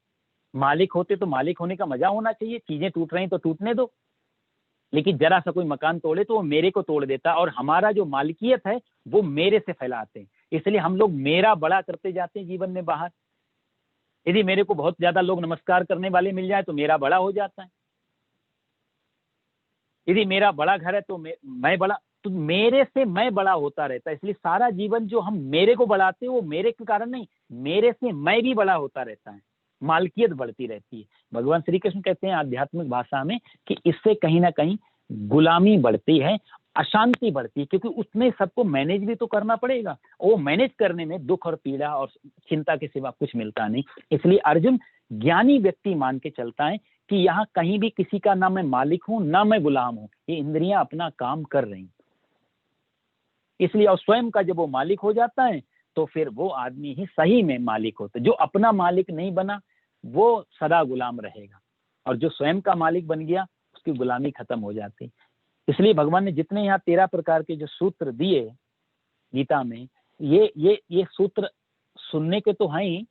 मालिक होते तो मालिक होने का मजा होना चाहिए, चीजें टूट रही तो टूटने दो। लेकिन जरा सा कोई मकान तोड़े तो वो मेरे को तोड़ देता, और हमारा जो मालिकियत है वो मेरे से फैलाते हैं। इसलिए हम लोग मेरा बड़ा करते जाते हैं जीवन में बाहर। यदि मेरे को बहुत ज्यादा लोग नमस्कार करने वाले मिल जाए तो मेरा बड़ा हो जाता है। यदि मेरा बड़ा घर है तो मैं बड़ा, तो मेरे से मैं बड़ा होता रहता है। इसलिए सारा जीवन जो हम मेरे को बढ़ाते हैं वो मेरे के कारण नहीं, मेरे से मैं भी बड़ा होता रहता है, मालकियत बढ़ती रहती है। भगवान श्री कृष्ण कहते हैं आध्यात्मिक भाषा में कि इससे कहीं ना कहीं गुलामी बढ़ती है, अशांति बढ़ती है, क्योंकि उसमें सबको मैनेज भी तो करना पड़ेगा। वो मैनेज करने में दुख और पीड़ा और चिंता के सिवा कुछ मिलता नहीं। इसलिए अर्जुन ज्ञानी व्यक्ति मान के चलता है कि यहाँ कहीं भी किसी का ना मैं मालिक हूं ना मैं गुलाम हूं, ये इंद्रियां अपना काम कर रही। इसलिए और स्वयं का जब वो मालिक हो जाता है तो फिर वो आदमी ही सही में मालिक होता है। जो अपना मालिक नहीं बना वो सदा गुलाम रहेगा, और जो स्वयं का मालिक बन गया उसकी गुलामी खत्म हो जाती। इसलिए भगवान ने जितने यहाँ 13 प्रकार के जो सूत्र दिए गीता में, ये सूत्र सुनने के तो हैं ही,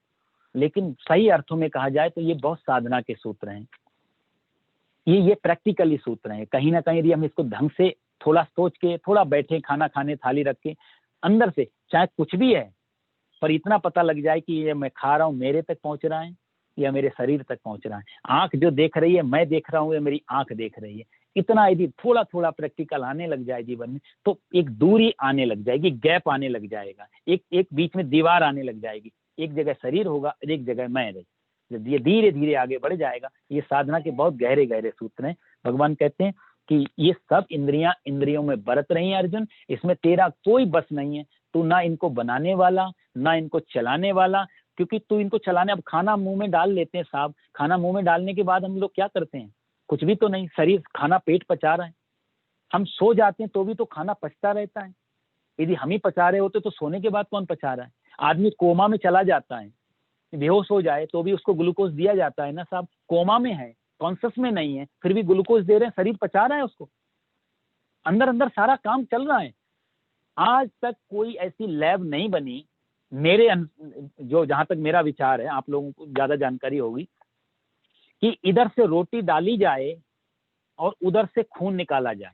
लेकिन सही अर्थों में कहा जाए तो ये बहुत साधना के सूत्र हैं। ये प्रैक्टिकली सूत्र हैं। कहीं ना कहीं यदि हम इसको ढंग से थोड़ा सोच के, थोड़ा बैठे खाना खाने थाली रख के, अंदर से चाहे कुछ भी है पर इतना पता लग जाए कि ये मैं खा रहा हूँ मेरे तक पहुंच रहा है या मेरे शरीर तक पहुंच रहा है। आंख जो देख रही है मैं देख रहा हूँ या मेरी आंख देख रही है, इतना यदि थोड़ा थोड़ा प्रैक्टिकल आने लग जाए जीवन में तो एक दूरी आने लग जाएगी, गैप आने लग जाएगा, एक बीच में दीवार आने लग जाएगी। एक जगह शरीर होगा, एक जगह मैं रही। जब ये धीरे धीरे आगे बढ़ जाएगा, ये साधना के बहुत गहरे गहरे सूत्र हैं। भगवान कहते हैं कि ये सब इंद्रियां इंद्रियों में बरत रही हैं अर्जुन, इसमें तेरा कोई बस नहीं है। तू ना इनको बनाने वाला ना इनको चलाने वाला, क्योंकि तू इनको चलाने, अब खाना मुंह में डाल लेते हैं साहब, खाना मुंह में डालने के बाद हम लोग क्या करते हैं? कुछ भी तो नहीं, शरीर खाना पेट पचा रहा है। हम सो जाते हैं तो भी तो खाना पचता रहता है। यदि हम ही पचा रहे होते तो सोने के बाद कौन पचा रहा है? आदमी कोमा में चला जाता है, बेहोश हो जाए तो भी उसको ग्लूकोज दिया जाता है ना साहब, कोमा में है, कॉन्शियस में नहीं है, फिर भी ग्लूकोज दे रहे हैं, शरीर पचा रहा है उसको, अंदर अंदर सारा काम चल रहा है। आज तक कोई ऐसी लैब नहीं बनी, मेरे जो जहां तक मेरा विचार है, आप लोगों को ज्यादा जानकारी होगी, कि इधर से रोटी डाली जाए और उधर से खून निकाला जाए।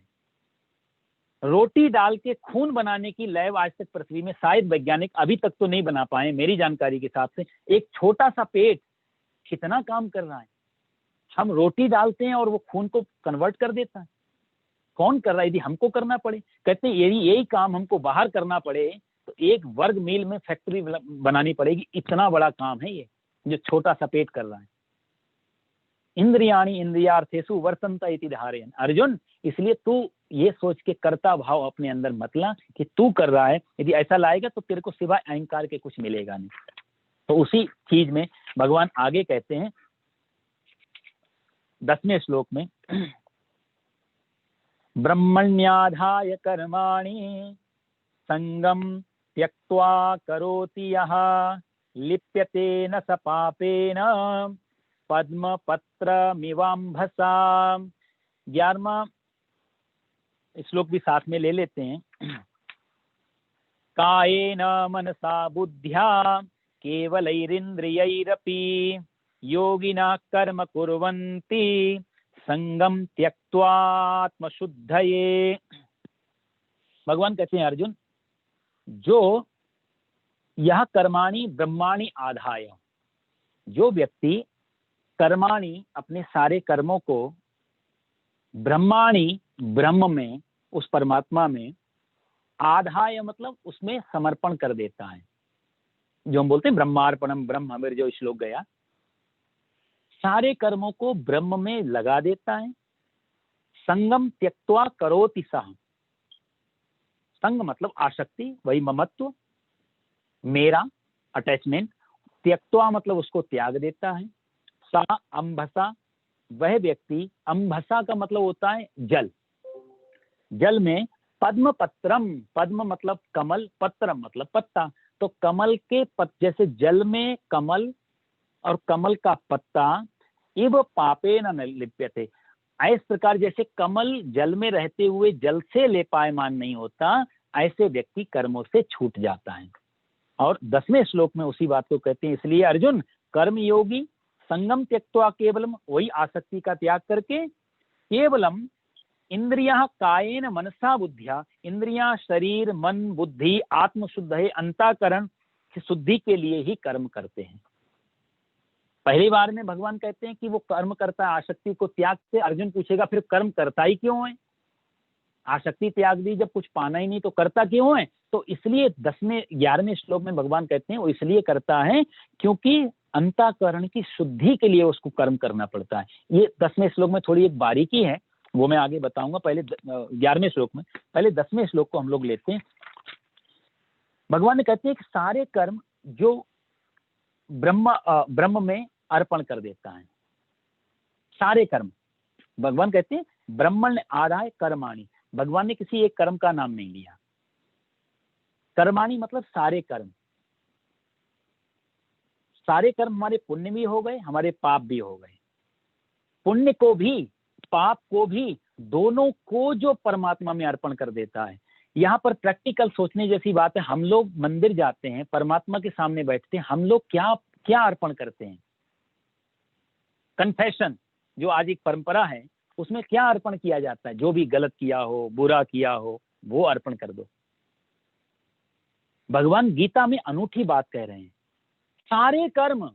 रोटी डाल के खून बनाने की लैब आज तक पृथ्वी में शायद वैज्ञानिक अभी तक तो नहीं बना पाए मेरी जानकारी के हिसाब से। एक छोटा सा पेट कितना काम कर रहा है। हम रोटी डालते हैं और वो खून को कन्वर्ट कर देता है। कौन कर रहा है? यदि हमको करना पड़े, कहते हैं यही काम हमको बाहर करना पड़े तो 1 वर्ग मील में फैक्ट्री बनानी पड़ेगी। इतना बड़ा काम है ये जो छोटा सा पेट कर रहा है। इंद्रियाणि इंद्रियार्थेषु वर्तन्ते इति धारयन्। अर्जुन, इसलिए तू ये सोच के कर्ता भाव अपने अंदर मत ला कि तू कर रहा है। यदि ऐसा लाएगा तो तेरे को सिवाय अहंकार के कुछ मिलेगा नहीं। तो उसी चीज में भगवान आगे कहते हैं 10वें श्लोक में, ब्रह्मण्याधाय कर्माणि संगम त्यक्त्वा करोति यः लिप्यते न स पापेन पद्मपत्रमिवाम्भसा। 11वां श्लोक भी साथ में ले लेते हैं। कायेन मनसा बुद्ध्या केवलैरिन्द्रियैरपि योगिनः कर्म कुर्वन्ति संगम त्यक्त्वात्मशुद्धये। भगवान कहते हैं अर्जुन, जो यह कर्माणि ब्रह्माणि आधाय, जो व्यक्ति कर्माणि अपने सारे कर्मों को ब्रह्माणि ब्रह्म में, उस परमात्मा में, आधाय मतलब उसमें समर्पण कर देता है, जो हम बोलते हैं ब्रह्मार्पणम ब्रह्मविर, जो श्लोक गया, सारे कर्मों को ब्रह्म में लगा देता है। संगम त्यक्त्वा करोति सः, संग मतलब आसक्ति, वही ममत्व, मेरा अटैचमेंट, त्यक्त्वा मतलब उसको त्याग देता है। सा अंभसा, वह व्यक्ति, अंभसा का मतलब होता है जल, जल में पद्म पत्रम, पद्म मतलब कमल, पत्रम मतलब पत्ता, तो कमल के जैसे जल में कमल और कमल का पत्ता, इव पापे न लिप्यते, इस प्रकार जैसे कमल जल में रहते हुए जल से लेपायमान नहीं होता, ऐसे व्यक्ति कर्मों से छूट जाता है। और 10वें श्लोक में उसी बात को कहते हैं, इसलिए अर्जुन कर्म योगी संगम त्यक्त्वा केवलम, वही आसक्ति का त्याग करके केवलम इंद्रिया कायेन मनसा बुद्धिया, इंद्रियां शरीर मन बुद्धि आत्मशुद्ध है अंतःकरण की शुद्धि के लिए ही कर्म करते हैं। पहली बार में भगवान कहते हैं कि वो कर्म करता है आसक्ति को त्याग से। अर्जुन पूछेगा फिर कर्म करता ही क्यों है? आसक्ति त्याग दी जब कुछ पाना ही नहीं तो करता क्यों है? तो इसलिए 11वें श्लोक में भगवान कहते हैं वो इसलिए करता है क्योंकि अंतःकरण की शुद्धि के लिए उसको कर्म करना पड़ता है। ये 10वें श्लोक में थोड़ी एक बारीकी है, वो मैं आगे बताऊंगा। पहले 11वें श्लोक में, पहले 10वें श्लोक को हम लोग लेते हैं। भगवान ने कहते हैं कि सारे कर्म जो ब्रह्म में अर्पण कर देता है, सारे कर्म, भगवान कहते हैं ब्रह्मण्य आदाय कर्माणि। भगवान ने किसी एक कर्म का नाम नहीं लिया। कर्माणि मतलब सारे कर्म। सारे कर्म हमारे पुण्य भी हो गए, हमारे पाप भी हो गए। पुण्य को भी पाप को भी दोनों को जो परमात्मा में अर्पण कर देता है। यहाँ पर प्रैक्टिकल सोचने जैसी बात है। हम लोग मंदिर जाते हैं, परमात्मा के सामने बैठते हैं, हम लोग क्या क्या अर्पण करते हैं? कन्फेशन जो आज एक परंपरा है, उसमें क्या अर्पण किया जाता है? जो भी गलत किया हो, बुरा किया हो, वो अर्पण कर दो। भगवान गीता में अनूठी बात कह रहे हैं, सारे कर्म।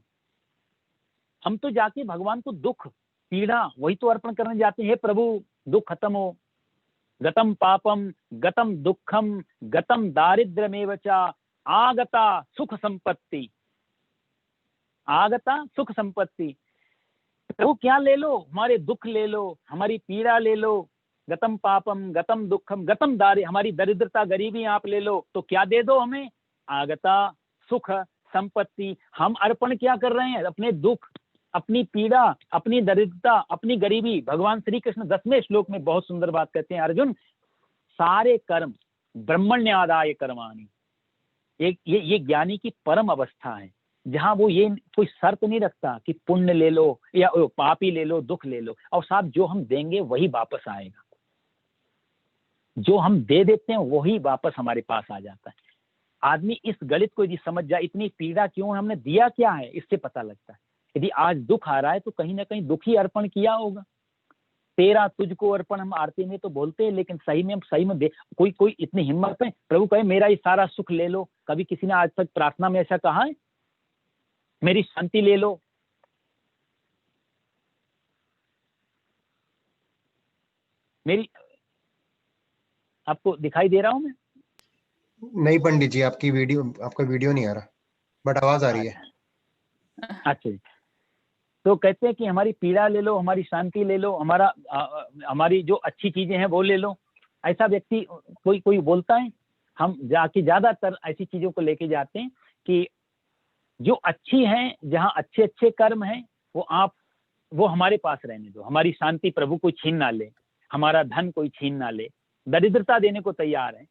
हम तो जाके भगवान को दुख पीड़ा वही तो अर्पण करने जाते हैं। हे प्रभु दुख खत्म हो, गतम पापम गतम दुखम गतम दारिद्र्यमेव च आगता सुख संपत्ति, आगता सुख संपत्ति। प्रभु क्या ले लो? हमारे दुख ले लो, हमारी पीड़ा ले लो, गतम पापम गतम दुखम गतम दारि, हमारी दरिद्रता गरीबी आप ले लो, तो क्या दे दो हमें? आगता सुख संपत्ति। हम अर्पण क्या कर रहे हैं? अपने दुख, अपनी पीड़ा, अपनी दरिद्रता, अपनी गरीबी। भगवान श्री कृष्ण 10वें श्लोक में बहुत सुंदर बात कहते हैं, अर्जुन सारे कर्म ब्रह्मण्य आदाय कर्माणि। ये ज्ञानी की परम अवस्था है, जहां वो ये कोई शर्त नहीं रखता कि पुण्य ले लो या पाप ही ले लो, दुख ले लो। और साहब जो हम देंगे वही वापस आएगा, जो हम दे देते हैं वही वापस हमारे पास आ जाता है। आदमी इस गणित को यदि समझ जाए, इतनी पीड़ा क्यों, हमने दिया क्या है, इससे पता लगता है। यदि आज दुख आ रहा है तो कहीं ना कहीं दुख ही अर्पण किया होगा। तेरा तुझको अर्पण हम आरती में तो बोलते हैं, लेकिन सही में हम सही में कोई इतनी हिम्मत है प्रभु कहे मेरा ये सारा सुख ले लो? कभी किसी ने आज तक प्रार्थना में ऐसा कहा है? मेरी शांति ले लो। मेरी, आपको दिखाई दे रहा हूं मैं? नहीं पंडित जी, आपका वीडियो नहीं आ रहा, बट आवाज आ रही है। अच्छा, तो कहते हैं कि हमारी पीड़ा ले लो, हमारी शांति ले लो, हमारी जो अच्छी चीजें हैं वो ले लो। ऐसा व्यक्ति कोई बोलता है? हम जाके ज्यादातर ऐसी चीजों को लेके जाते हैं कि जो अच्छी हैं, जहां अच्छे अच्छे कर्म हैं, वो हमारे पास रहने दो। हमारी शांति प्रभु कोई छीन ना ले, हमारा धन कोई छीन ना ले। दरिद्रता देने को तैयार है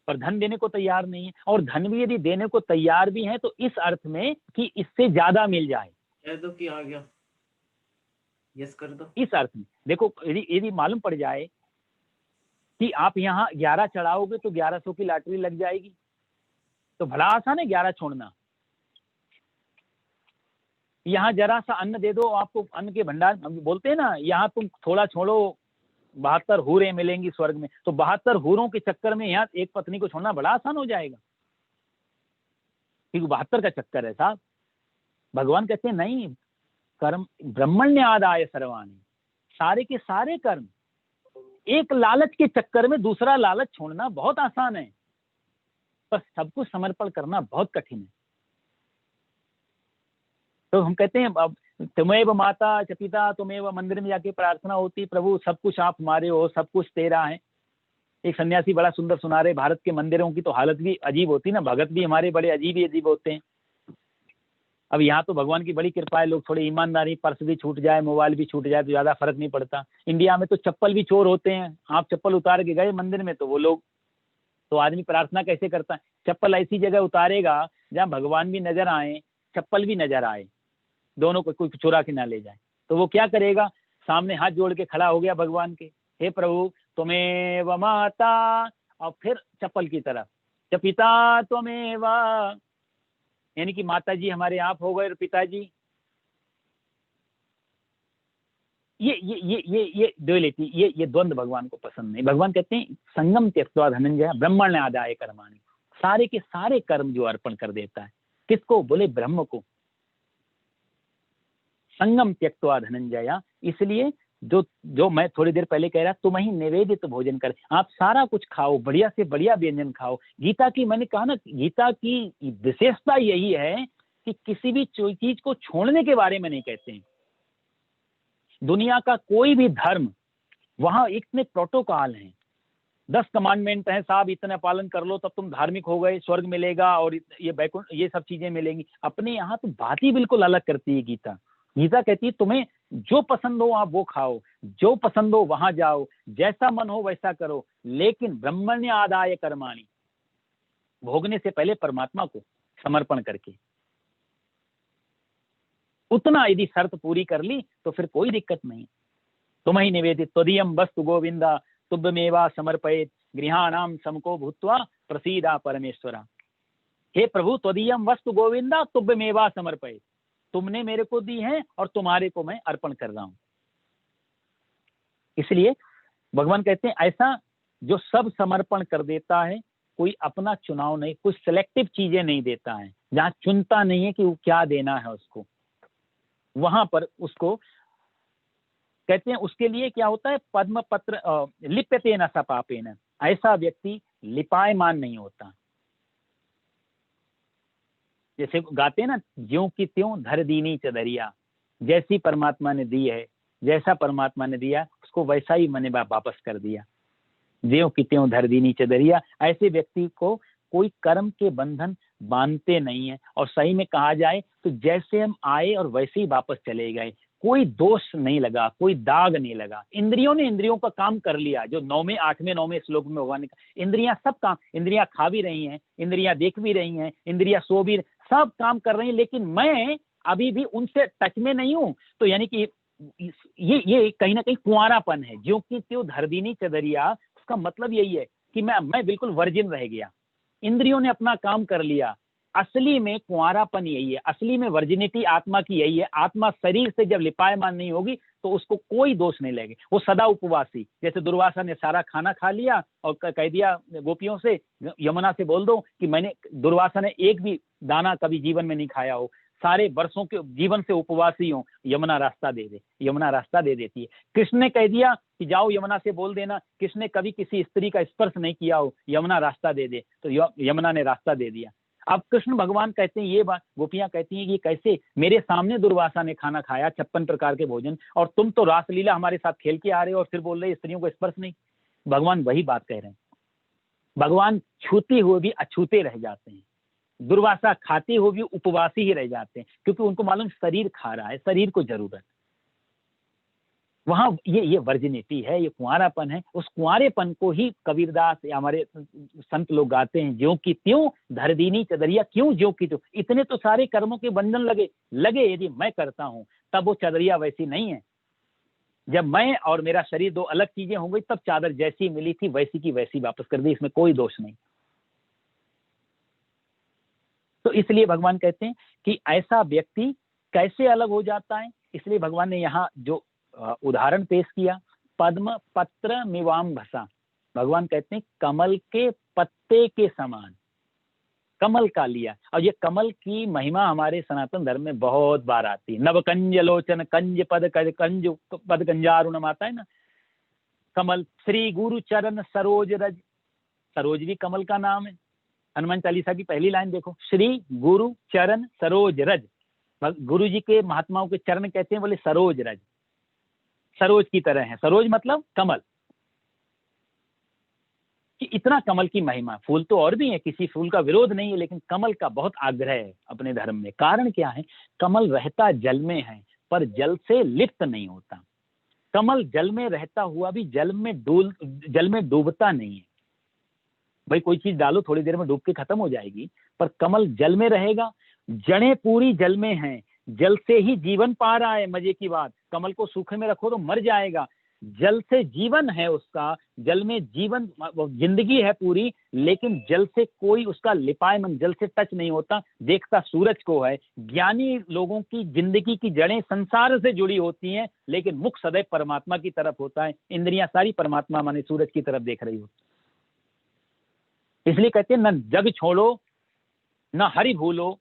पर धन देने को तैयार नहीं है, और धन भी यदि देने को तैयार भी है तो इस अर्थ में कि इससे ज्यादा मिल जाए। दो कि आ गया, यस कर दो। इस अर्थ में देखो, यदि मालूम पड़ जाए कि आप यहाँ 11 चढ़ाओगे तो 1100 की लॉटरी लग जाएगी, तो भला आसान है 11 छोड़ना। यहाँ जरा सा अन्न दे दो, आपको अन्न के भंडार, बोलते हैं ना, यहाँ तुम थोड़ा छोड़ो 72 हूरें मिलेंगी स्वर्ग में, तो 72 हूरों के चक्कर में यहाँ एक पत्नी को छोड़ना बड़ा आसान हो जाएगा, क्योंकि 72 का चक्कर है साहब। भगवान कहते हैं नहीं, कर्म ब्रह्मण्य आदाय सर्वाणि, सारे के सारे कर्म। एक लालच के चक्कर में दूसरा लालच छोड़ना बहुत आसान है, पर सब कुछ समर्पण करना बहुत कठिन है। तो हम कहते हैं अब तुम्हें माता च पिता, तुम्हें मंदिर में जाके प्रार्थना होती, प्रभु सब कुछ आप हमारे हो, सब कुछ तेरा है। एक सन्यासी बड़ा सुंदर सुना रहे, भारत के मंदिरों की तो हालत भी अजीब होती ना, भगत भी हमारे बड़े अजीब ही अजीब होते हैं। अब यहाँ तो भगवान की बड़ी कृपा है, लोग थोड़े ईमानदारी, पर्स भी छूट जाए, मोबाइल भी छूट जाए तो ज्यादा फर्क नहीं पड़ता। इंडिया में तो चप्पल भी चोर होते हैं, आप चप्पल उतार के गए मंदिर में तो वो लोग, तो आदमी प्रार्थना कैसे करता है? चप्पल ऐसी जगह उतारेगा जहाँ भगवान भी नजर आए, चप्पल भी नजर आए, दोनों को कोई चुरा के ना ले जाए। तो वो क्या करेगा? सामने हाथ जोड़ के खड़ा हो गया भगवान के, हे प्रभु त्वमेव माता, और फिर चप्पल की तरफ, च पिता त्वमेव, यानी कि माता जी हमारे आप हो गए और पिताजी। ये ड्युअलिटी, ये द्वंद्व भगवान को पसंद नहीं। भगवान कहते हैं संगम त्यक्त्वा धनंजय ब्रह्मण्य आदाय कर्माणि, सारे के सारे कर्म जो अर्पण कर देता है, किसको? बोले ब्रह्म को। संगम त्यक्त्वा धनंजय, इसलिए जो मैं थोड़ी देर पहले कह रहा, तुम ही निवेदित भोजन कर, आप सारा कुछ खाओ, बढ़िया से बढ़िया व्यंजन खाओ। गीता की, मैंने कहा ना, गीता की विशेषता यही है कि किसी भी चीज को छोड़ने के बारे में नहीं कहते हैं। दुनिया का कोई भी धर्म, वहां इतने प्रोटोकॉल हैं, 10 कमांडमेंट हैं साहब, इतना पालन कर लो तब तुम धार्मिक हो गए, स्वर्ग मिलेगा और ये बैकुंठ, ये सब चीजें मिलेंगी। अपने यहाँ तो बात ही बिल्कुल अलग करती है गीता। गीता कहती है तुम्हें जो पसंद हो आप वो खाओ, जो पसंद हो वहां जाओ, जैसा मन हो वैसा करो, लेकिन ब्रह्मण्य आदाय कर्माणि, भोगने से पहले परमात्मा को समर्पण करके। उतना यदि शर्त पूरी कर ली तो फिर कोई दिक्कत नहीं। तुम्हें निवेदित त्वदीयं वस्तु गोविंदा तुभ्यमेवा समर्पयेत् गृहाणाम समको भूत्वा प्रसीदा परमेश्वरा। हे प्रभु त्वदीयं वस्तु गोविंदा तुभ्यमेवा समर्पयेत्, तुमने मेरे को दी है और तुम्हारे को मैं अर्पण कर रहा हूं। इसलिए भगवान कहते हैं ऐसा जो सब समर्पण कर देता है, कोई अपना चुनाव नहीं, कुछ सिलेक्टिव चीजें नहीं देता है, जहां चुनता नहीं है कि वो क्या देना है उसको, वहां पर उसको कहते हैं, उसके लिए क्या होता है? पद्म पत्र लिप्यते न स पापेन, ऐसा व्यक्ति लिपायमान नहीं होता। जैसे गाते हैं ना, ज्यों की त्यों धर दीनी चदरिया, जैसी परमात्मा ने दी है, जैसा परमात्मा ने दिया उसको वैसा ही मैंने वापस कर दिया, ज्यों की त्यों धर दीनी चदरिया। ऐसे व्यक्ति को कोई कर्म के बंधन बांधते नहीं है, और सही में कहा जाए तो जैसे हम आए और वैसे ही वापस चले गए, कोई दोष नहीं लगा, कोई दाग नहीं लगा। इंद्रियों ने इंद्रियों का काम कर लिया, जो 9वें 8वें 9वें श्लोक में भगवान ने कहा, इंद्रियां सब काम, इंद्रियां खा भी रही हैं, इंद्रियां देख भी रही हैं, इंद्रियां सो भी, सब काम कर रही हैं, लेकिन मैं अभी भी उनसे टच में नहीं हूं। तो यानी कि ये कहीं ना कहीं कुंवारापन है। ज्यों की त्यों धर दीनी चदरिया, उसका मतलब यही है कि मैं बिल्कुल वर्जिन रह गया, इंद्रियों ने अपना काम कर लिया। असली में कुंवारापन यही है, असली में वर्जिनिटी आत्मा की यही है। आत्मा शरीर से जब लिपायमान नहीं होगी तो उसको कोई दोष नहीं लगे, वो सदा उपवासी। जैसे दुर्वासा ने सारा खाना खा लिया और कह दिया गोपियों से, यमुना से बोल दो कि मैंने, दुर्वासा ने एक भी दाना कभी जीवन में नहीं खाया हो, सारे वर्षों के जीवन से उपवासी हो, यमुना रास्ता दे दे। यमुना रास्ता दे देती है। कृष्ण ने कह दिया कि जाओ यमुना से बोल देना, कृष्ण ने कभी किसी स्त्री का स्पर्श नहीं किया हो, यमुना रास्ता दे दे, तो यमुना ने रास्ता दे दिया। अब कृष्ण भगवान कहते हैं ये बात, गोपियां कहती हैं कि कैसे मेरे सामने दुर्वासा ने खाना खाया, 56 प्रकार के भोजन, और तुम तो रासलीला हमारे साथ खेल के आ रहे हो और फिर बोल रहे स्त्रियों को स्पर्श नहीं। भगवान वही बात कह रहे हैं। भगवान छूते हुए भी अछूते रह जाते हैं, दुर्वासा खाते हुए भी उपवासी ही रह जाते हैं, क्योंकि उनको मालूम शरीर खा रहा है, शरीर को जरूरत। वहां ये वर्जिनिटी है, ये कुंवारापन है। उस कुंवारेपन को ही कबीरदास या हमारे संत लोग गाते हैं, ज्यों की त्यों धर दीनी चदरिया। क्यों ज्यों की त्यों? इतने तो सारे कर्मों के बंधन लगे यदि मैं करता हूं, तब वो चदरिया वैसी नहीं है। जब मैं और मेरा शरीर दो अलग चीजें हो गई, तब चादर जैसी मिली थी वैसी की वैसी वापस कर दी, इसमें कोई दोष नहीं। तो इसलिए भगवान कहते हैं कि ऐसा व्यक्ति कैसे अलग हो जाता है। इसलिए भगवान ने यहाँ जो उदाहरण पेश किया, पद्म पत्र मिवाम भसा, भगवान कहते हैं कमल के पत्ते के समान, कमल का लिया। और ये कमल की महिमा हमारे सनातन धर्म में बहुत बार आती है। नवकंज लोचन कंज पद कंज पद कंजारुणम आता है ना, कमल। श्री गुरु चरण सरोज रज, सरोज भी कमल का नाम है। हनुमान चालीसा की पहली लाइन देखो, श्री गुरु चरण सरोज रज, गुरु जी के महात्माओं के चरण कहते हैं, बोले सरोज रज, सरोज की तरह है। सरोज मतलब कमल, कि इतना कमल की महिमा। फूल तो और भी है, किसी फूल का विरोध नहीं है, लेकिन कमल का बहुत आग्रह है अपने धर्म में। कारण क्या है? कमल रहता जल में है, पर जल से लिप्त नहीं होता। कमल जल में रहता हुआ भी जल में डूबता नहीं है। भाई कोई चीज डालो, थोड़ी देर में डूब के खत्म हो जाएगी, पर कमल जल में रहेगा। जड़ें पूरी जल में हैं, जल से ही जीवन पा रहा है। मजे की बात, कमल को सूखे में रखो तो मर जाएगा, जल से जीवन है उसका, जल में जीवन जिंदगी है पूरी, लेकिन जल से कोई उसका लिपायमन, जल से टच नहीं होता, देखता सूरज को है। ज्ञानी लोगों की जिंदगी की जड़ें संसार से जुड़ी होती हैं, लेकिन मुख सदैव परमात्मा की तरफ होता है, इंद्रियां सारी परमात्मा माने सूरज की तरफ देख रही होती। इसलिए कहते हैं न जग छोड़ो न हरि भूलो,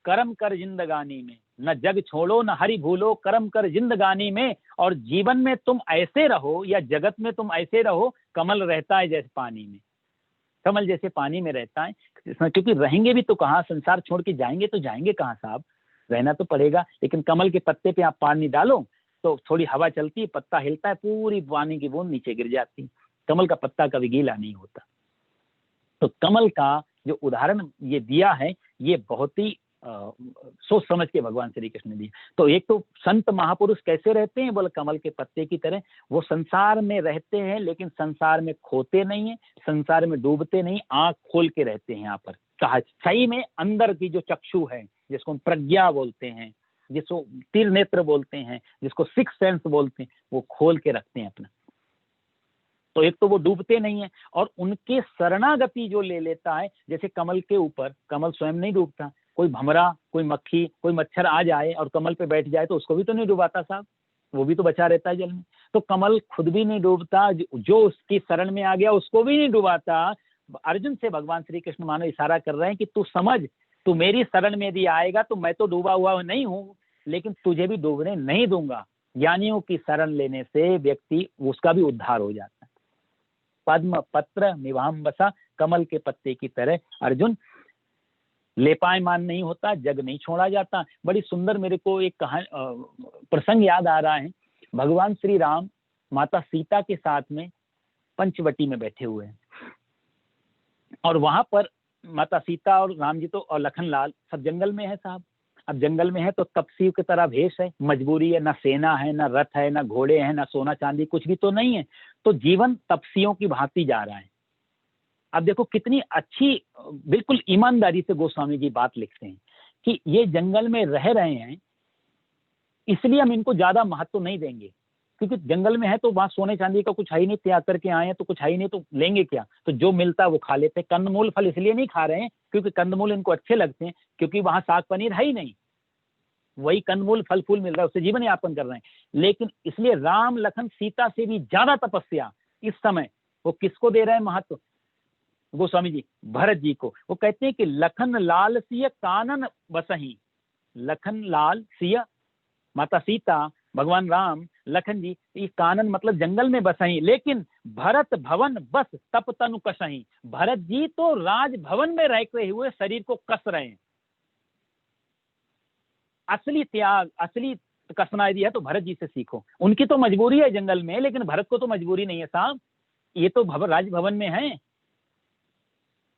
कर्म कर जिंदगानी में। न जग छोड़ो न हरि भूलो, कर्म कर जिंदगानी में। और जीवन में तुम ऐसे रहो या जगत में तुम ऐसे रहो, कमल रहता है जैसे पानी में, कमल जैसे पानी में रहता है। क्योंकि रहेंगे भी तो कहाँ, संसार छोड़ के जाएंगे तो जाएंगे कहाँ साहब, रहना तो पड़ेगा। लेकिन कमल के पत्ते पे आप पानी डालो तो थोड़ी हवा चलती है, पत्ता हिलता है, पूरी पानी की बूंद नीचे गिर जाती। कमल का पत्ता कभी गीला नहीं होता। तो कमल का जो उदाहरण ये दिया है, ये बहुत ही सोच समझ के भगवान श्री कृष्ण ने दिया। तो एक तो संत महापुरुष कैसे रहते हैं, बोले कमल के पत्ते की तरह। वो संसार में रहते हैं लेकिन संसार में खोते नहीं है, संसार में डूबते नहीं, आंख खोल के रहते हैं। यहाँ पर कहा सही में अंदर की जो चक्षु है, जिसको हम प्रज्ञा बोलते हैं, जिसको तीर नेत्र बोलते हैं, जिसको सिक्स सेंस बोलते हैं, वो खोल के रखते हैं अपना। तो एक तो वो डूबते नहीं है, और उनके शरणागति जो ले लेता है, जैसे कमल के ऊपर, कमल स्वयं नहीं डूबता, कोई भमरा, कोई मक्खी, कोई मच्छर आ जाए और कमल पे बैठ जाए तो उसको भी तो नहीं डुबाता साहब, वो भी तो बचा रहता है जल में। तो कमल खुद भी नहीं डूबता, जो उसकी शरण में आ गया उसको भी नहीं डुबाता। अर्जुन से भगवान श्री कृष्ण मानो इशारा कर रहे हैं कि तू समझ, तू मेरी शरण में यदि आएगा तो मैं तो डूबा हुआ नहीं हूँ, लेकिन तुझे भी डूबने नहीं दूंगा। ज्ञानियों की शरण लेने से व्यक्ति, उसका भी उद्धार हो जाता है। पद्म पत्र निवाम बसा, कमल के पत्ते की तरह अर्जुन लेपायमान नहीं होता, जग नहीं छोड़ा जाता। बड़ी सुंदर मेरे को एक प्रसंग याद आ रहा है। भगवान श्री राम माता सीता के साथ में पंचवटी में बैठे हुए हैं, और वहां पर माता सीता और राम जी तो और लखनलाल सब जंगल में है साहब। अब जंगल में है तो तपस्वियों की तरह भेष है, मजबूरी है, ना सेना है, ना रथ है, ना घोड़े हैं, ना सोना चांदी, कुछ भी तो नहीं है। तो जीवन तपस्वियों की भांति जा रहा है। अब देखो कितनी अच्छी, बिल्कुल ईमानदारी से गोस्वामी जी बात लिखते हैं कि ये जंगल में रह रहे हैं, इसलिए हम इनको ज्यादा महत्व नहीं देंगे, क्योंकि जंगल में है तो वहां सोने चांदी का कुछ है ही नहीं, त्याग करके आए हैं तो कुछ है ही नहीं, तो लेंगे क्या। तो जो मिलता है वो खा लेते हैं। कंदमूल फल इसलिए नहीं खा रहे हैं क्योंकि कंदमूल इनको अच्छे लगते हैं, क्योंकि वहां साग पनीर है ही नहीं, वही कंदमूल फल फूल मिल रहा है, उससे जीवन यापन कर रहे हैं। लेकिन इसलिए राम लखन सीता से भी ज्यादा तपस्या इस समय वो किसको दे रहे हैं महत्व, गोस्वामी जी भरत जी को। वो कहते हैं कि लखन लाल सिय कानन बसही, लखन लाल सिय माता सीता, भगवान राम, लखन जी, ये कानन मतलब जंगल में बसही, लेकिन भरत भवन बस तप तनु कसही। भरत जी तो राजभवन में रहते हुए शरीर को कस रहे हैं। असली त्याग, असली कसना यदि है तो भरत जी से सीखो। उनकी तो मजबूरी है जंगल में, लेकिन भरत को तो मजबूरी नहीं है साहब, ये तो राजभवन में है।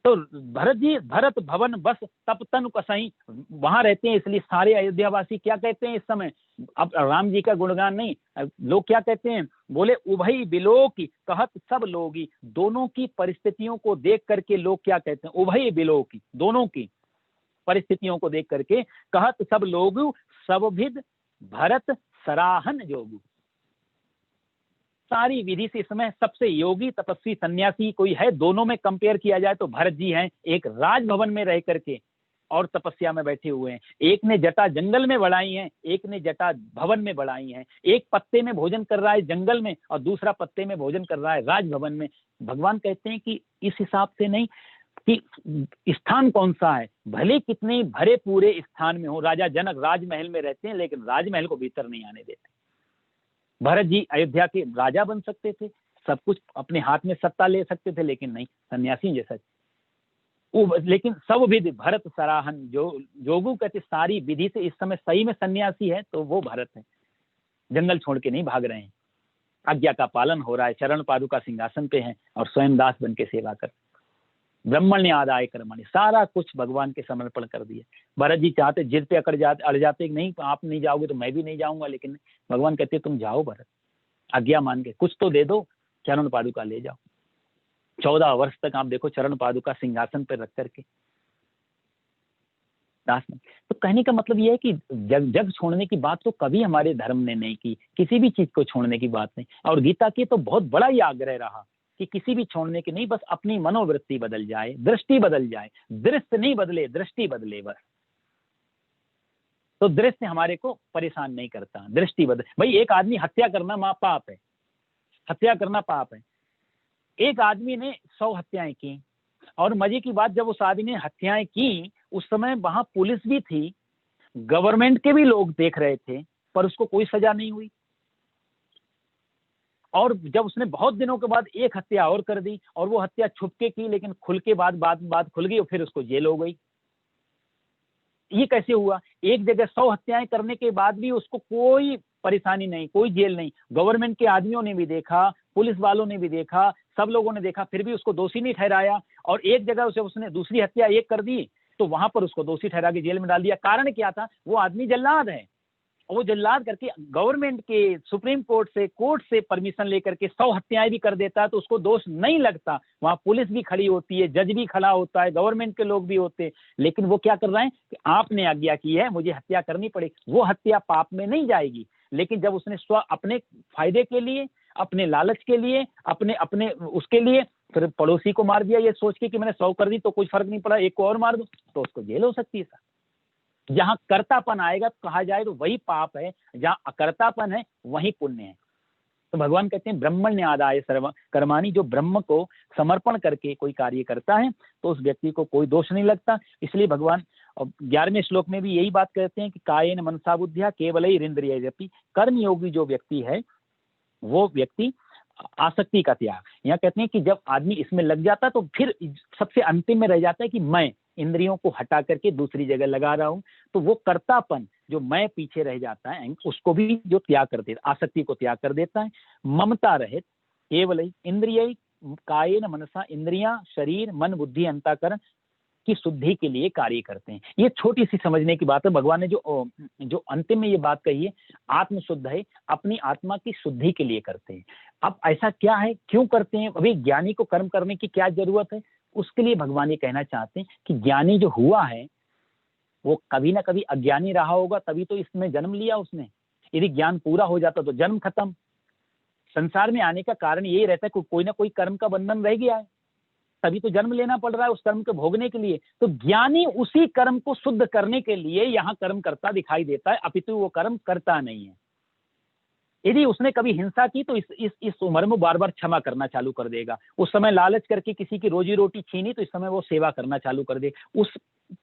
तो भरत जी भरत भवन बस तप तनु कसई, वहां रहते हैं। इसलिए सारे अयोध्यावासी क्या कहते हैं इस समय, अब राम जी का गुणगान नहीं, लोग क्या कहते हैं, बोले उभय बिलोकी कहत सब लोगी। दोनों की परिस्थितियों को देख करके लोग क्या कहते हैं, उभय बिलोकी, दोनों की परिस्थितियों को देख करके कहत सब लोग सब भिद भरत सराहन जोगु। सारी विधि से इसमें सबसे योगी तपस्वी सन्यासी कोई है, दोनों में कंपेयर किया जाए तो भरत जी हैं। एक राजभवन में रह करके और तपस्या में बैठे हुए हैं। एक ने जटा जंगल में बढ़ाई है, एक ने जटा भवन में बढ़ाई है। एक पत्ते में भोजन कर रहा है जंगल में और दूसरा पत्ते में भोजन कर रहा है राजभवन में। भगवान कहते हैं कि इस हिसाब से नहीं कि स्थान कौन सा है, भले कितने भरे पूरे स्थान में हो। राजा जनक राजमहल में रहते हैं, लेकिन राजमहल को भीतर नहीं आने देते। भरत जी अयोध्या के राजा बन सकते थे, सब कुछ अपने हाथ में सत्ता ले सकते थे, लेकिन नहीं, सन्यासी जैसा। लेकिन सब विधि भरत सराहन जो जोगु कहते, सारी विधि से इस समय सही में सन्यासी है तो वो भरत है। जंगल छोड़ के नहीं भाग रहे हैं, आज्ञा का पालन हो रहा है, चरण पादुका सिंहासन पे है और स्वयं दास बन के सेवा कर। ब्रह्मण्य आदाय कर्मणि, सारा कुछ भगवान के समर्पण कर दिए। भरत जी चाहते जिद पे अड़ जाते कि नहीं आप नहीं जाओगे तो मैं भी नहीं जाऊंगा, लेकिन भगवान कहते तुम जाओ भरत, आज्ञा मान के कुछ तो दे दो, चरण पादुका ले जाओ। 14 वर्ष तक आप देखो चरण पादुका सिंहासन पर रख करके। दास नहीं। तो कहने का मतलब यह है कि जग छोड़ने की बात तो कभी हमारे धर्म ने नहीं की, किसी भी चीज को छोड़ने की बात नहीं। और गीता की तो बहुत बड़ा ही आग्रह रहा कि किसी भी छोड़ने की नहीं, बस अपनी मनोवृत्ति बदल जाए, दृष्टि बदल जाए, दृश्य नहीं बदले, दृष्टि बदले बस। तो दृश्य हमारे को परेशान नहीं करता, दृष्टि बदल। भाई एक आदमी हत्या करना पाप है, हत्या करना पाप है। एक आदमी ने 100 हत्याएं की, और मजे की बात, जब उस आदमी ने हत्याएं की उस समय वहां पुलिस भी थी, गवर्नमेंट के भी लोग देख रहे थे, पर उसको कोई सजा नहीं हुई। और जब उसने बहुत दिनों के बाद एक हत्या और कर दी, और वो हत्या छुपके की, लेकिन खुल के बात खुल गई और फिर उसको जेल हो गई। ये कैसे हुआ? एक जगह 100 हत्याएं करने के बाद भी उसको कोई परेशानी नहीं, कोई जेल नहीं। गवर्नमेंट के आदमियों ने भी देखा, पुलिस वालों ने भी देखा, सब लोगों ने देखा, फिर भी उसको दोषी नहीं ठहराया। और एक जगह उसे उसने दूसरी हत्या एक कर दी तो वहां पर उसको दोषी ठहरा के जेल में डाल दिया। कारण क्या था? वो आदमी जल्लाद है, और वो जल्लाद करके गवर्नमेंट के सुप्रीम कोर्ट से परमिशन लेकर के 100 हत्याएं भी कर देता है तो उसको दोष नहीं लगता। वहां पुलिस भी खड़ी होती है, जज भी खड़ा होता है, गवर्नमेंट के लोग भी होते हैं, लेकिन वो क्या कर रहे हैं कि आपने आज्ञा की है, मुझे हत्या करनी पड़ेगी। वो हत्या पाप में नहीं जाएगी, लेकिन जब उसने अपने फायदे के लिए, अपने लालच के लिए, अपने अपने उसके लिए फिर पड़ोसी को मार दिया ये सोच के कि मैंने 100 कर दी तो कुछ फर्क नहीं पड़ा, एक को और मार दो, तो उसको जेल हो सकती है सर। जहां कर्तापन आएगा तो कहा जाए तो वही पाप है, जहां अकर्तापन है वही पुण्य है। तो भगवान कहते हैं ब्रह्मण्य आदाय सर्व कर्माणि, जो ब्रह्म को समर्पण करके कोई कार्य करता है तो उस व्यक्ति को कोई दोष नहीं लगता। इसलिए भगवान 11वें श्लोक में भी यही बात कहते हैं कि कायेन मनसा बुद्धिया केवलैरिंद्रियैरपि, कर्म योगी जो व्यक्ति है वो व्यक्ति आसक्ति का त्याग। यहाँ कहते हैं कि जब आदमी इसमें लग जाता तो फिर सबसे अंतिम में रह जाता है कि मैं इंद्रियों को हटा करके दूसरी जगह लगा रहा हूं, तो वो कर्तापन जो मैं पीछे रह जाता है उसको भी जो त्याग कर देता, आसक्ति को त्याग कर देता है। ममता रहित केवल इंद्रिय कायेन मनसा, इंद्रियां शरीर मन बुद्धि अंतःकरण की शुद्धि के लिए कार्य करते हैं। ये छोटी सी समझने की बात है। भगवान ने जो अंतिम में ये बात कही है, आत्म शुद्ध है, अपनी आत्मा की शुद्धि के लिए करते हैं। अब ऐसा क्या है, क्यों करते हैं? अभी ज्ञानी को कर्म करने की क्या जरूरत है? उसके लिए भगवान ये कहना चाहते हैं कि ज्ञानी जो हुआ है वो कभी ना कभी अज्ञानी रहा होगा, तभी तो इसमें जन्म लिया उसने। यदि ज्ञान पूरा हो जाता तो जन्म खत्म। संसार में आने का कारण यही रहता है कि कोई ना कोई कर्म का बंधन रह गया है, तभी तो जन्म लेना पड़ रहा है उस कर्म को भोगने के लिए। तो ज्ञानी उसी कर्म को शुद्ध करने के लिए यहाँ कर्म करता दिखाई देता है, अपितु वो कर्म करता नहीं है। यदि उसने कभी हिंसा की तो इस उम्र में बार बार क्षमा करना चालू कर देगा। उस समय लालच करके किसी की रोजी रोटी छीनी तो इस समय वो सेवा करना चालू कर दे। उस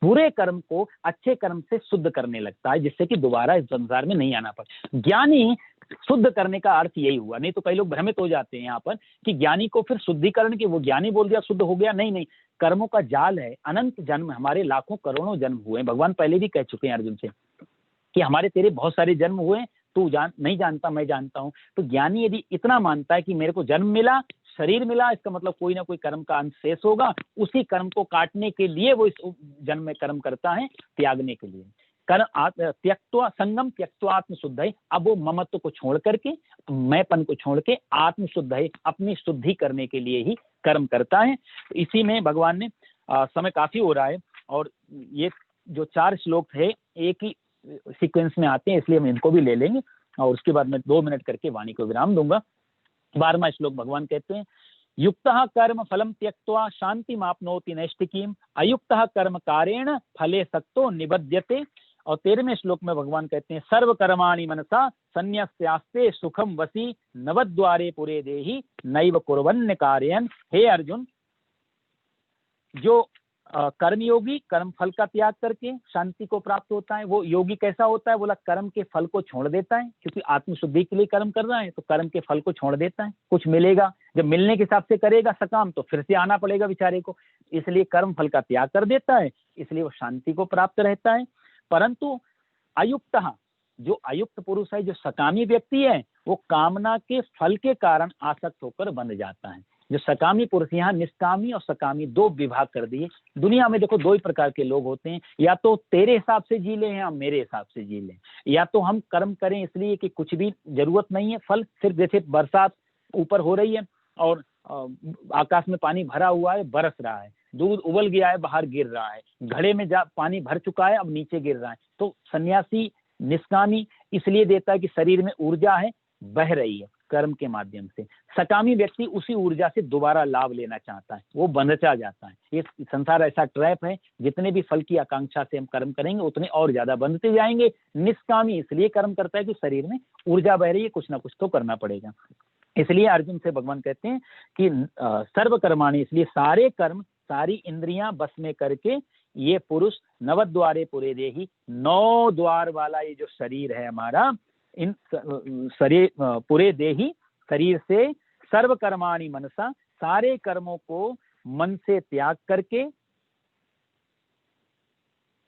बुरे कर्म को अच्छे कर्म से शुद्ध करने लगता है, जिससे कि दोबारा इस संसार में नहीं आना पड़े। ज्ञानी शुद्ध करने का अर्थ यही हुआ। नहीं तो कई लोग भ्रमित हो जाते हैं यहाँ पर कि ज्ञानी को फिर शुद्धिकरण की, वो ज्ञानी बोल दिया शुद्ध हो गया। नहीं नहीं, कर्मों का जाल है, अनंत जन्म, हमारे लाखों करोड़ों जन्म हुए। भगवान पहले भी कह चुके हैं अर्जुन से कि हमारे तेरे बहुत सारे जन्म हुए, तू नहीं जानता, मैं जानता हूं। तो ज्ञानी यदि इतना मानता है कि मेरे को जन्म मिला, शरीर मिला, इसका मतलब कोई ना कोई कर्म का अंश शेष होगा, उसी कर्म को काटने के लिए वो इस जन्म में कर्म करता है, त्यागने के लिए। कर्म त्यक्त्वा संगम त्यक्त्वा आत्म शुद्ध है। अब वो ममत्व को छोड़ करके, मैंपन को छोड़ के आत्म शुद्ध है, अपनी शुद्धि करने के लिए ही कर्म करता है। तो इसी में भगवान ने समय काफी हो रहा है और ये जो 4 श्लोक थे एक ही सीक्वेंस में आते हैं, इसलिए हम इनको भी ले लेंगे और उसके बाद मैं 2 मिनट करके वाणी को विराम दूंगा। 12वां श्लोक भगवान कहते हैं, युक्तः कर्म फलम त्यक्त्वा शांति मापनोति नैष्टिकीम, अयुक्तः कर्म कारेण फले सक्तो निबध्यते। और 13वें श्लोक में भगवान कहते हैं, सर्व कर्माणि मनसा संन्यस्यास्ते सुखम वसी नवद्वारे पुरे देहि नैव कुर्वन्य कार्यन। हे अर्जुन, जो कर्मयोगी कर्म फल का त्याग करके शांति को प्राप्त होता है, वो योगी कैसा होता है? बोला कर्म के फल को छोड़ देता है, क्योंकि आत्मशुद्धि के लिए कर्म कर रहा है तो कर्म के फल को छोड़ देता है। कुछ मिलेगा, जब मिलने के हिसाब से करेगा सकाम तो फिर से आना पड़ेगा बेचारे को, इसलिए कर्म फल का त्याग कर देता है, इसलिए वो शांति को प्राप्त रहता है। परंतु अयुक्त, जो अयुक्त पुरुष है, जो सकामी व्यक्ति है, वो कामना के फल के कारण आसक्त होकर बंध जाता है। जो सकामी पुरुष, यहाँ निष्कामी और सकामी 2 विभाग कर दिए। दुनिया में देखो 2 ही प्रकार के लोग होते हैं, या तो तेरे हिसाब से जी लें या मेरे हिसाब से जी लें, या तो हम कर्म करें इसलिए कि कुछ भी जरूरत नहीं है फल, सिर्फ जैसे बरसात ऊपर हो रही है और आकाश में पानी भरा हुआ है, बरस रहा है, दूध उबल गया है, बाहर गिर रहा है, घड़े में पानी भर चुका है, अब नीचे गिर रहा है। तो सन्यासी निष्कामी इसलिए देता है कि शरीर में ऊर्जा है, बह रही है कर्म के माध्यम से। सकामी व्यक्ति उसी ऊर्जा से दोबारा लाभ लेना चाहता है, वो बंधता जाता है। ये संसार ऐसा ट्रैप है, जितने भी फल की आकांक्षा से हम कर्म करेंगे उतने और ज्यादा बंधते जाएंगे। निष्कामी इसलिए कर्म करता है कि शरीर में ऊर्जा बह रही है, कुछ ना कुछ तो करना पड़ेगा। इसलिए अर्जुन से भगवान कहते हैं कि सर्व कर्माणि, इसलिए सारे कर्म, सारी इंद्रियां बस में करके ये पुरुष नवद्वारे पुरे देही, 9 द्वार वाला ये जो शरीर है हमारा, इन शरीर पुरे देही, शरीर से सर्व कर्माणि मनसा, सारे कर्मों को मन से त्याग करके,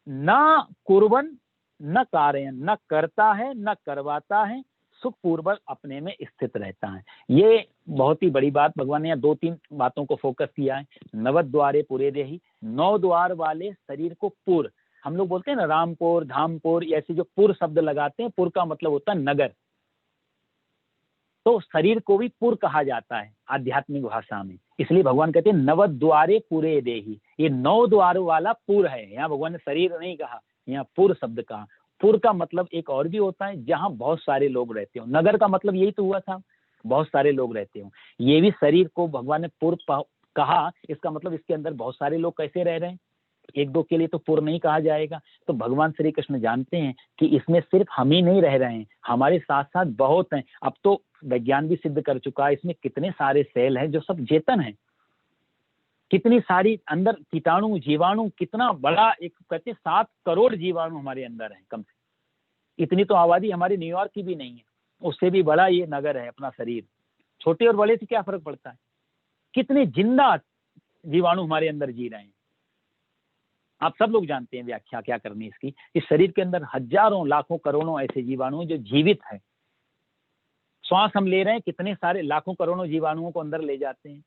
न कुर्वन् न कारयन्, न करता है न करवाता है, सुखपूर्वक अपने में स्थित रहता है। ये बहुत ही बड़ी बात भगवान ने यहाँ 2-3 बातों को फोकस किया है। नवद्वारे पुरे देही, 9 द्वार वाले शरीर को पुर, हम लोग बोलते हैं ना रामपुर, धामपुर, ऐसे जो पुर शब्द लगाते हैं, पुर का मतलब होता है नगर। तो शरीर को भी पुर कहा जाता है आध्यात्मिक भाषा में, इसलिए भगवान कहते हैं नवद्वारे पुरे देही, ये 9 द्वार वाला पुर है। यहाँ भगवान ने शरीर नहीं कहा, यहाँ पुर शब्द कहा। पुर का मतलब एक और भी होता है, जहां बहुत सारे लोग रहते हो। नगर का मतलब यही तो हुआ था, बहुत सारे लोग रहते हो। ये भी शरीर को भगवान ने पुर कहा, इसका मतलब इसके अंदर बहुत सारे लोग कैसे रह रहे हैं, 1-2 के लिए तो पुर नहीं कहा जाएगा। तो भगवान श्री कृष्ण जानते हैं कि इसमें सिर्फ हम ही नहीं रह रहे हैं, हमारे साथ साथ बहुत हैं। अब तो विज्ञान भी सिद्ध कर चुका है इसमें कितने सारे सेल हैं जो सब चेतन हैं, कितनी सारी अंदर कीटाणु जीवाणु, कितना बड़ा एक कहते 7 करोड़ जीवाणु हमारे अंदर है कम से। इतनी तो आबादी हमारी न्यूयॉर्क की भी नहीं है, उससे भी बड़ा ये नगर है अपना शरीर। छोटे और बड़े से क्या फर्क पड़ता है, कितने जिंदा जीवाणु हमारे अंदर जी रहे हैं। आप सब लोग जानते हैं व्याख्या क्या करनी इसकी। इस शरीर के अंदर हजारों लाखों करोड़ों ऐसे जीवाणु जो जीवित है। श्वास हम ले रहे हैं, कितने सारे लाखों करोड़ों जीवाणुओं को अंदर ले जाते हैं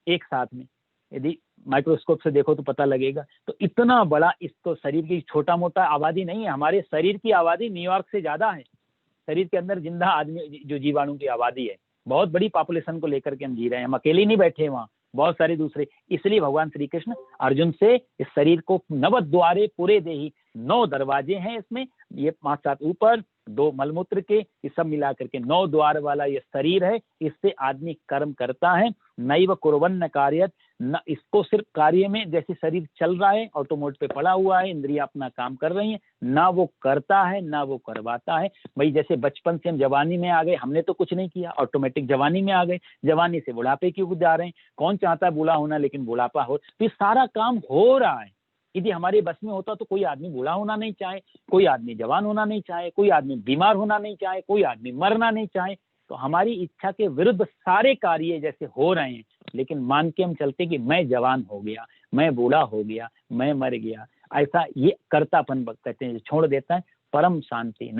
एक साथ में, यदि माइक्रोस्कोप से देखो तो पता लगेगा। तो इतना बड़ा इसको शरीर की छोटा मोटा आबादी नहीं है, हमारे शरीर की आबादी न्यूयॉर्क से ज्यादा है। शरीर के अंदर जिंदा आदमी जो जीवाणु की आबादी है, बहुत बड़ी पॉपुलेशन को लेकर के हम जी रहे हैं, हम अकेले नहीं बैठे वहां, बहुत सारे दूसरे। इसलिए भगवान श्री कृष्ण अर्जुन से इस शरीर को नवद्वारे पुरे देही, 9 दरवाजे हैं इसमें, ये 5-7 ऊपर, 2 मलमूत्र के, ये सब मिला करके 9 द्वार वाला ये शरीर है। इससे आदमी कर्म करता है। नैव कुर्वन्न कार्यत, न इसको सिर्फ कार्य में, जैसे शरीर चल रहा है ऑटोमोड पे पड़ा हुआ है, इंद्रियां अपना काम कर रही हैं, ना वो करता है ना वो करवाता है। भाई जैसे बचपन से हम जवानी में आ गए, हमने तो कुछ नहीं किया, ऑटोमेटिक जवानी में आ गए, जवानी से बुढ़ापे की ओर जा रहे हैं। कौन चाहता है बूढ़ा होना, लेकिन बुढ़ापा हो, तो ये सारा काम हो रहा है। यदि हमारे बस में होता तो कोई आदमी बूढ़ा होना नहीं चाहे, कोई आदमी जवान होना नहीं चाहे, कोई आदमी बीमार होना नहीं चाहे, कोई आदमी मरना नहीं चाहे। तो हमारी इच्छा के विरुद्ध सारे कार्य जैसे हो रहे हैं, लेकिन मान के हम चलते कि मैं जवान हो गया, मैं बूढ़ा हो गया, मैं मर गया, ऐसा ये कर्तापन कहते हैं, छोड़ देता है। परम शांति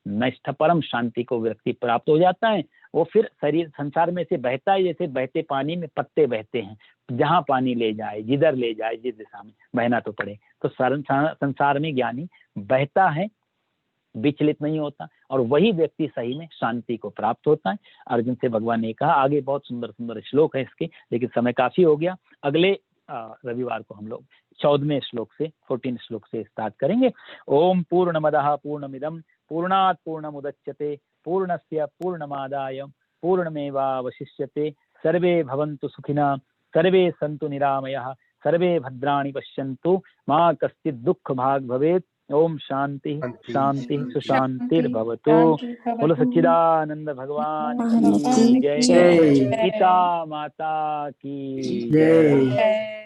नष्ट परम शांति को व्यक्ति प्राप्त हो जाता है। वो फिर शरीर संसार में से बहता है, जैसे बहते पानी में पत्ते बहते हैं, जहां पानी ले जाए, जिधर ले जाए, जिस दिशा में बहना तो पड़े। तो संसार में ज्ञानी बहता है, विचलित नहीं होता, और वही व्यक्ति सही में शांति को प्राप्त होता है। अर्जुन से भगवान ने कहा, आगे बहुत सुंदर सुंदर श्लोक है इसके, लेकिन समय काफी हो गया। अगले रविवार को हम लोग 14वें श्लोक से 14 श्लोक से स्टार्ट करेंगे। ओम पूर्णमदः पूर्णमिदं पूर्णात् पूर्णमुदच्यते पूर्णस्य पूर्णमादाय पूर्णमेवावशिष्यते। सर्वे भवन्तु सुखिनः, सर्वे सन्तु निरामयाः, सर्वे भद्राणि पश्यन्तु, मा कश्चित् दुःखभाग् भवेत्। ओम शांति शांति सुशांतिर्भवतु। बोलो सच्चिदानंद भगवान की जय। गीता माता की जय।